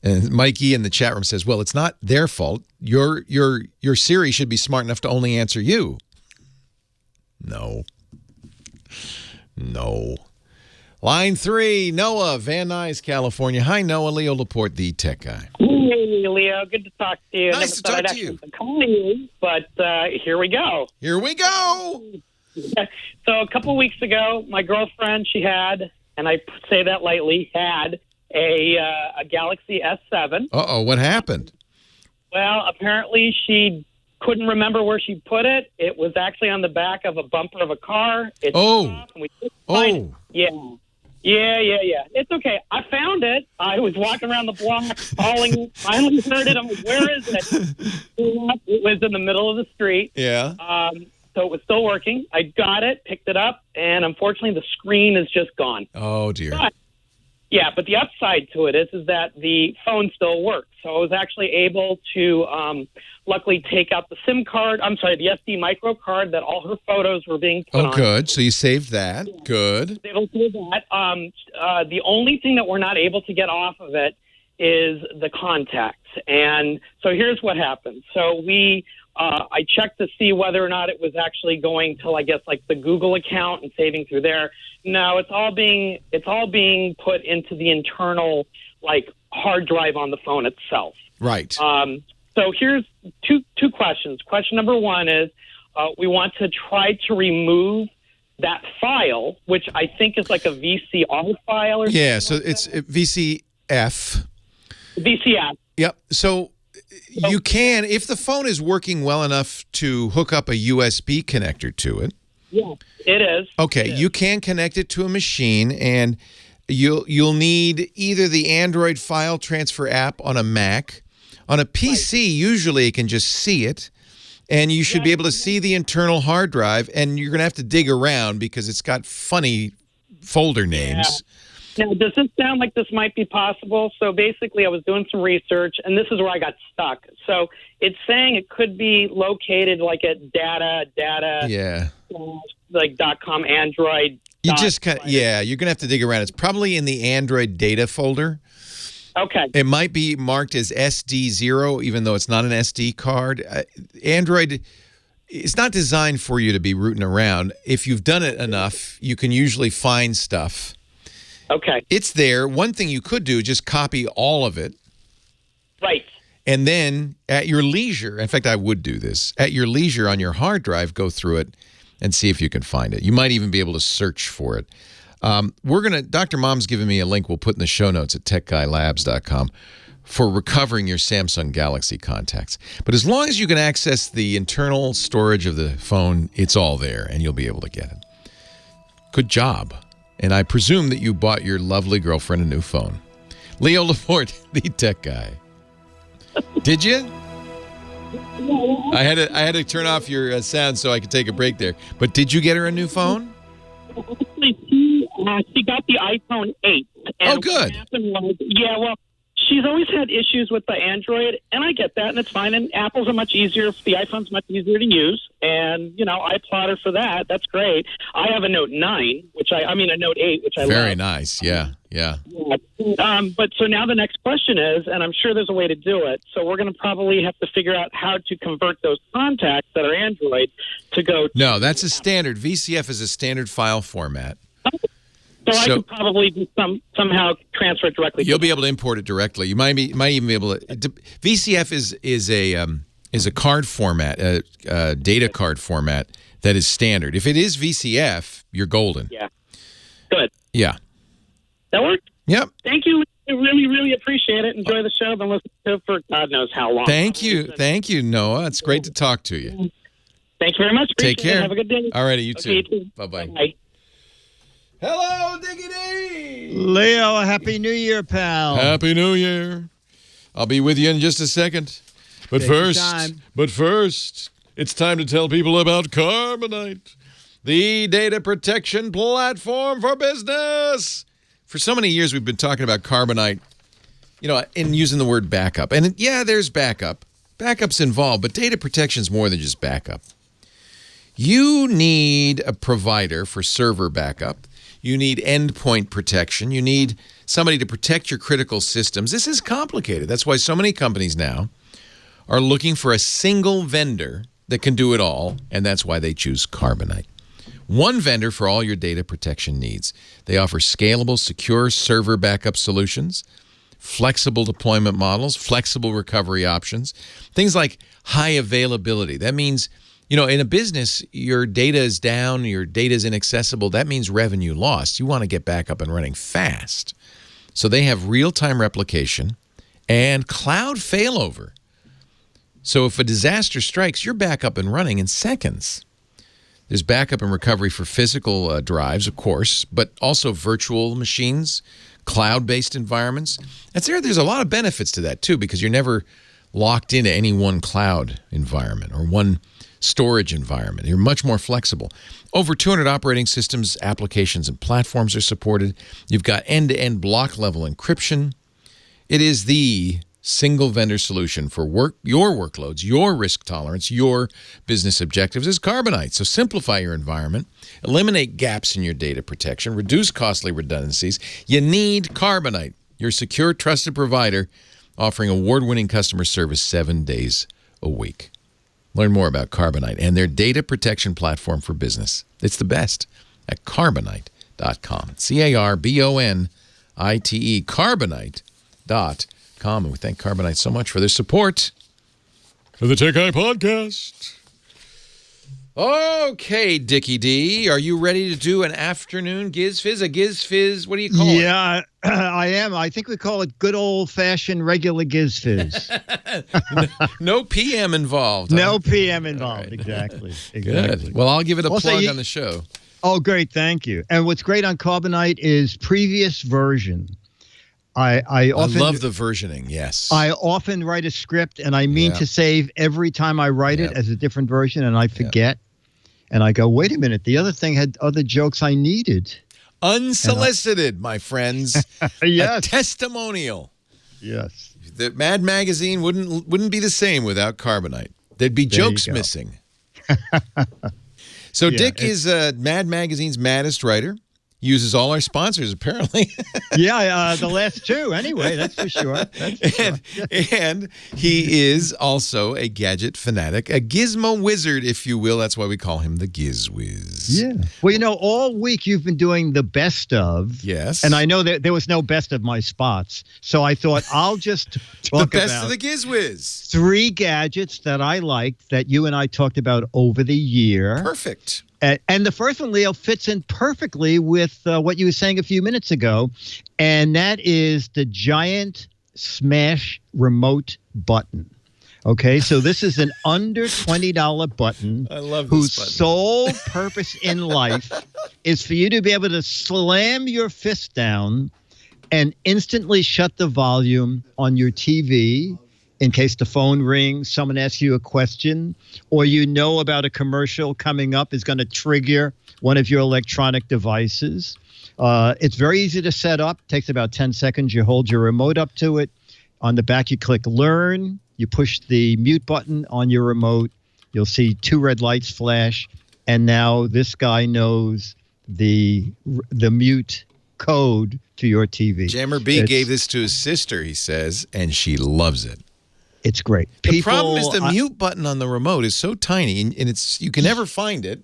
And Mikey in the chat room says, well, it's not their fault. Your Siri should be smart enough to only answer you. No. Line 3, Noah, Van Nuys, California. Hi, Noah. Leo Laporte, the tech guy. Hey, Leo. Good to talk to you. Nice to talk to you. Call you, but here we go. Here we go. So a couple of weeks ago, my girlfriend, she had, and I say that lightly, had a Galaxy S7. Uh-oh, what happened? Well, apparently she couldn't remember where she put it. It was actually on the back of a bumper of a car. It took off and we couldn't find it. Yeah. It's okay. I found it. I was walking around the block calling, finally heard it. I'm like, where is it? It was in the middle of the street. Yeah. So it was still working. I got it, picked it up, and unfortunately the screen is just gone. Oh, dear. But the upside to it is that the phone still works. So I was actually able to luckily take out the SIM card. I'm sorry, the SD micro card that all her photos were being put on. Oh, good. So you saved that. Yeah. Good. Able to do that. The only thing that we're not able to get off of it is the contacts. And so here's what happened. So I checked to see whether or not it was actually going to, I guess, like the Google account and saving through there. No, it's all being put into the internal, like, hard drive on the phone itself. Right. So here's two questions. Question number one is we want to try to remove that file, which I think is like a VCR file or something. Yeah, so it's VCF. VCF. Yep. So you can, if the phone is working well enough to hook up a USB connector to it. Yeah, it is. Okay, you can connect it to a machine, and you'll need either the Android file transfer app on a Mac. On a PC, usually it can just see it, and you should be able to see the internal hard drive, and you're going to have to dig around because it's got funny folder names. Yeah. Now, does this sound like this might be possible? So basically, I was doing some research, and this is where I got stuck. So it's saying it could be located like at data, like .com, Android. You just kind of, you're going to have to dig around. It's probably in the Android data folder. Okay. It might be marked as SD0, even though it's not an SD card. Android, it's not designed for you to be rooting around. If you've done it enough, you can usually find stuff. Okay. It's there. One thing you could do is just copy all of it. Right. And then at your leisure, in fact, I would do this, at your leisure on your hard drive, go through it and see if you can find it. You might even be able to search for it. Dr. Mom's given me a link we'll put in the show notes at techguylabs.com for recovering your Samsung Galaxy contacts. But as long as you can access the internal storage of the phone, it's all there, and you'll be able to get it. Good job. And I presume that you bought your lovely girlfriend a new phone. Leo Laporte, the tech guy. Did you? I had to turn off your sound so I could take a break there. But did you get her a new phone? She got the iPhone 8. And good. What happened was, she's always had issues with the Android, and I get that, and it's fine. And Apple's the iPhone's much easier to use, and I applaud her for that. That's great. I have a Note 9, a Note 8, which I love. Very nice. Yeah. But so now the next question is, and I'm sure there's a way to do it. So we're going to probably have to figure out how to convert those contacts that are Android to go. No, that's a standard. VCF is a standard file format. So I could probably do somehow transfer it directly. You'll be able to import it directly. You might even be able to. VCF is a card format, a data card format that is standard. If it is VCF, you're golden. Yeah. Good. Yeah. That worked? Yep. Thank you. I really, really appreciate it. Enjoy the show. Been listening to it for God knows how long. Thank you, Noah. It's great to talk to you. Thank you very much. Take care. Have a good day. All righty, you Okay, too. Bye-bye. Bye. Hello, Diggity! Leo, Happy New Year, pal. Happy New Year. I'll be with you in just a second. But Take your first, it's time to tell people about Carbonite, the data protection platform for business. For so many years, we've been talking about Carbonite, in using the word backup. And there's backup. Backup's involved, but data protection's more than just backup. You need a provider for server backup. You need endpoint protection. You need somebody to protect your critical systems. This is complicated. That's why so many companies now are looking for a single vendor that can do it all, and that's why they choose Carbonite. One vendor for all your data protection needs. They offer scalable, secure server backup solutions, flexible deployment models, flexible recovery options, things like high availability. That means, in a business, your data is down, your data is inaccessible. That means revenue lost. You want to get back up and running fast. So they have real-time replication and cloud failover. So if a disaster strikes, you're back up and running in seconds. There's backup and recovery for physical drives, of course, but also virtual machines, cloud-based environments. There's a lot of benefits to that, too, because you're never locked into any one cloud environment or one storage environment. You're much more flexible. Over 200 operating systems, applications, and platforms are supported. You've got end-to-end block-level encryption. It is the single vendor solution for your workloads, your risk tolerance, your business objectives is Carbonite. So simplify your environment, eliminate gaps in your data protection, reduce costly redundancies. You need Carbonite, your secure, trusted provider offering award-winning customer service 7 days a week. Learn more about Carbonite and their data protection platform for business. It's the best at Carbonite.com. Carbonite, Carbonite.com. And we thank Carbonite so much for their support for the Tech Guy Podcast. Okay, Dickie D, are you ready to do an afternoon Giz Fizz? A Giz Fizz, what do you call it? Yeah, I am. I think we call it good old-fashioned regular Giz Fizz. No PM involved. No PM involved, right. Exactly. Good. Well, I'll give it a plug on the show. Oh, great, thank you. And what's great on Carbonite is previous version. I love the versioning, yes. I often write a script, and I mean to save every time I write it as a different version, and I forget. And I go, wait a minute, the other thing had other jokes I needed. Unsolicited, my friends. Yes. A testimonial. Yes. The Mad Magazine wouldn't be the same without Carbonite. There'd be jokes missing. So Dick is Mad Magazine's maddest writer. Uses all our sponsors, apparently. The last two, anyway, that's for sure. And he is also a gadget fanatic, a gizmo wizard, if you will. That's why we call him the Giz Wiz. Yeah. Well, all week you've been doing the best of. Yes. And I know that there was no best of my spots. So I thought I'll just talk the best about of the Giz Wiz. 3 gadgets that I liked that you and I talked about over the year. Perfect. And the first one, Leo, fits in perfectly with what you were saying a few minutes ago, and that is the giant smash remote button. Okay, so this is an under $20 button. I love this whose button. sole purpose in life is for you to be able to slam your fist down and instantly shut the volume on your TV in case the phone rings, someone asks you a question, or you know about a commercial coming up is going to trigger one of your electronic devices. It's very easy to set up. Takes about 10 seconds. You hold your remote up to it. On the back, you click Learn. You push the mute button on your remote. You'll see 2 red lights flash. And now this guy knows the mute code to your TV. Jammer B gave this to his sister, he says, and she loves it. It's great. The problem is the mute button on the remote is so tiny, and it's you can never find it.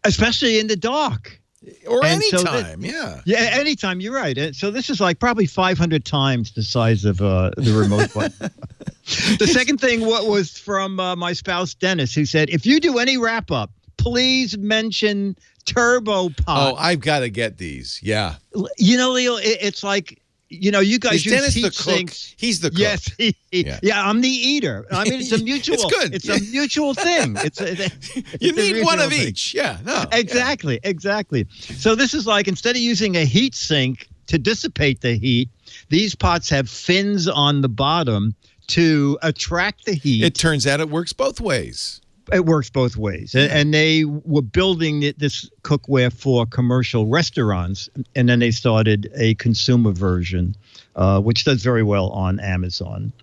Especially in the dark. Or And so anytime, yeah. Yeah, anytime, you're right. So this is like probably 500 times the size of the remote button. The second thing was from my spouse, Dennis, who said, if you do any wrap-up, please mention Turbo Pot. Oh, I've got to get these, yeah. You know, Leo, it's like, you know, you guys Is use Dennis heat the cook? sinks. He's the cook. Yes, yeah, I'm the eater. I mean, it's a mutual. It's good. It's a mutual thing. You need one of thing. each. Yeah, no. Exactly. So this is like, instead of using a heat sink to dissipate the heat, these pots have fins on the bottom to attract the heat. It turns out it works both ways. It works both ways. And they were building this cookware for commercial restaurants, and then they started a consumer version, which does very well on Amazon.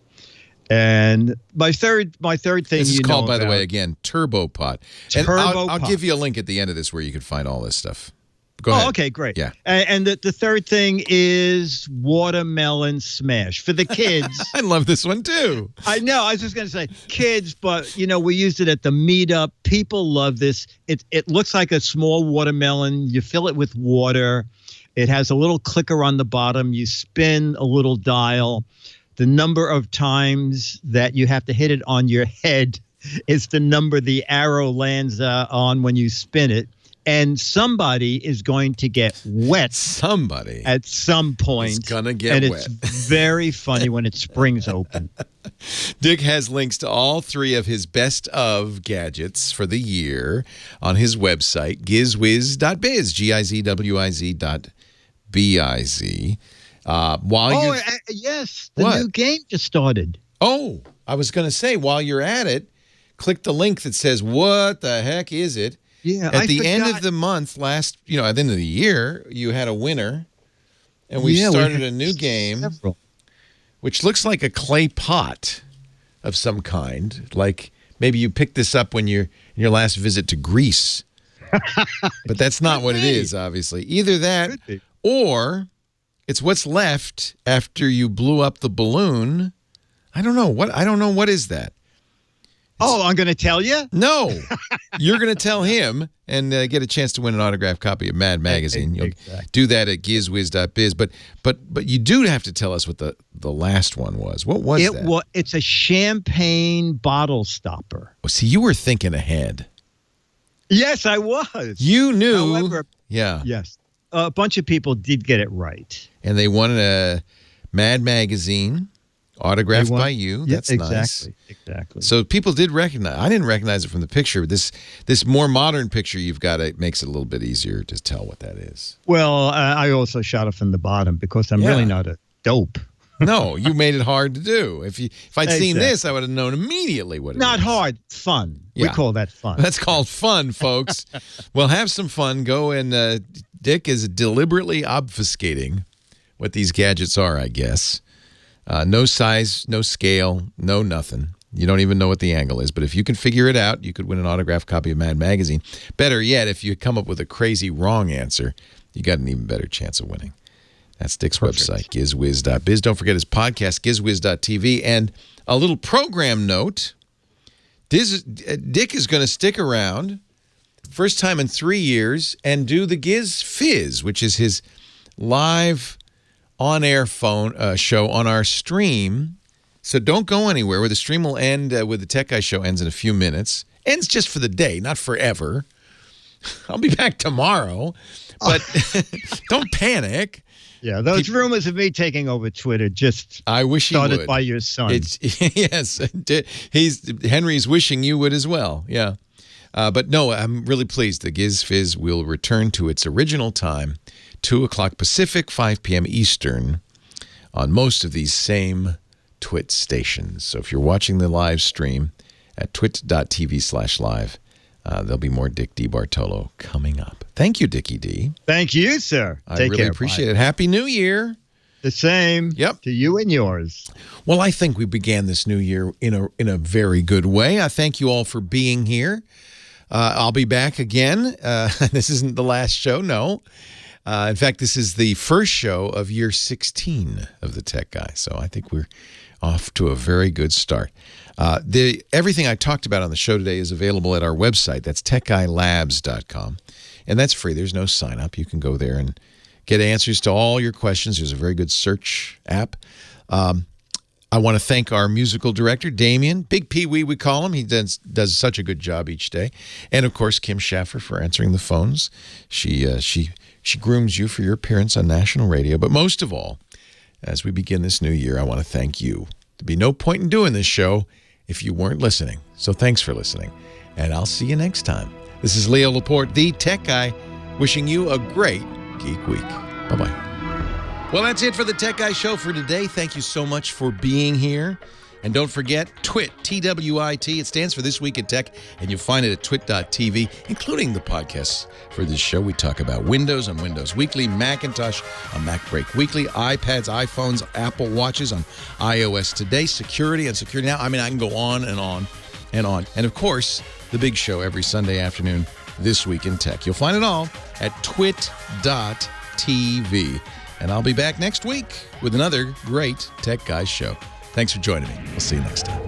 And my third thing, This is you called, know by the about- way, again, Turbo Pot. And Turbo I'll Pot. give you a link at the end of this where you can find all this stuff. Go ahead. Oh, okay, great. Yeah. And the third thing is watermelon smash for the kids. I love this one too. I know. I was just going to say kids, but you know, we used it at the meetup. People love this. It looks like a small watermelon. You fill it with water. It has a little clicker on the bottom. You spin a little dial. The number of times that you have to hit it on your head is the number the arrow lands on when you spin it. And somebody is going to get wet. Somebody. At some point. Is gonna get and wet. It's very funny when it springs open. Dick has links to all 3 of his best of gadgets for the year on his website, gizwiz.biz, GIZWIZ.biz. Yes, the new game just started. Oh, I was going to say, while you're at it, click the link that says, what the heck is it? Yeah, At the end of the month, at the end of the year, you had a winner, and we started a new game, which looks like a clay pot of some kind. Like maybe you picked this up when you're in your last visit to Greece, but that's not what it is. Obviously, either that or it's what's left after you blew up the balloon. I don't know what is that. Oh, I'm going to tell you? No. You're going to tell him and get a chance to win an autographed copy of Mad Magazine. You'll do that at gizwiz.biz. But you do have to tell us what the last one was. What was that? It's a champagne bottle stopper. Oh, see, you were thinking ahead. Yes, I was. You knew. However, yeah. Yes. A bunch of people did get it right. And they won a Mad Magazine. Autographed by you. That's nice. Exactly. So people did recognize. I didn't recognize it from the picture. This more modern picture you've got, it makes it a little bit easier to tell what that is. Well, I also shot it from the bottom because I'm really not a dope. No, you made it hard to do. If I'd seen this, I would have known immediately what it Not is. hard, fun. Yeah. We call that fun. That's called fun, folks. Well, have some fun. Go and Dick is deliberately obfuscating what these gadgets are, I guess. No size, no scale, no nothing. You don't even know what the angle is. But if you can figure it out, you could win an autographed copy of Mad Magazine. Better yet, if you come up with a crazy wrong answer, you got an even better chance of winning. That's Dick's website, gizwiz.biz. Don't forget his podcast, gizwiz.tv. And a little program note, Dick is going to stick around, first time in 3 years, and do the Giz Fizz, which is his live on-air phone show on our stream. So don't go anywhere, where the stream will end with the Tech Guy show ends in a few minutes. Ends just for the day, not forever. I'll be back tomorrow, but don't panic. Yeah, those rumors of me taking over Twitter just I wish he started would. by your son. Yes, Henry's wishing you would as well. Yeah. But no, I'm really pleased. The Giz Fizz will return to its original time, 2 o'clock Pacific, 5 p.m. Eastern, on most of these same Twit stations. So if you're watching the live stream at twit.tv/live, there'll be more Dick DeBartolo coming up. Thank you, Dickie D. Thank you, sir. I really appreciate it. Happy New Year. The same. Yep. To you and yours. Well, I think we began this new year in a very good way. I thank you all for being here. I'll be back again. This isn't the last show, no. In fact, this is the first show of year 16 of the Tech Guy. So I think we're off to a very good start. Everything I talked about on the show today is available at our website. That's techguylabs.com. And that's free. There's no sign up. You can go there and get answers to all your questions. There's a very good search app. I want to thank our musical director, Damien. Big Pee-wee, we call him. He does such a good job each day. And, of course, Kim Schaffer for answering the phones. She grooms you for your appearance on national radio. But most of all, as we begin this new year, I want to thank you. There'd be no point in doing this show if you weren't listening. So thanks for listening. And I'll see you next time. This is Leo Laporte, the Tech Guy, wishing you a great Geek Week. Bye-bye. Well, that's it for the Tech Guy Show for today. Thank you so much for being here. And don't forget, TWIT, T-W-I-T. It stands for This Week in Tech, and you'll find it at twit.tv, including the podcasts for this show. We talk about Windows on Windows Weekly, Macintosh on Mac Break Weekly, iPads, iPhones, Apple Watches on iOS Today, security on Security Now. I mean, I can go on and on and on. And, of course, the big show every Sunday afternoon, This Week in Tech. You'll find it all at twit.tv. And I'll be back next week with another great Tech Guys show. Thanks for joining me. We'll see you next time.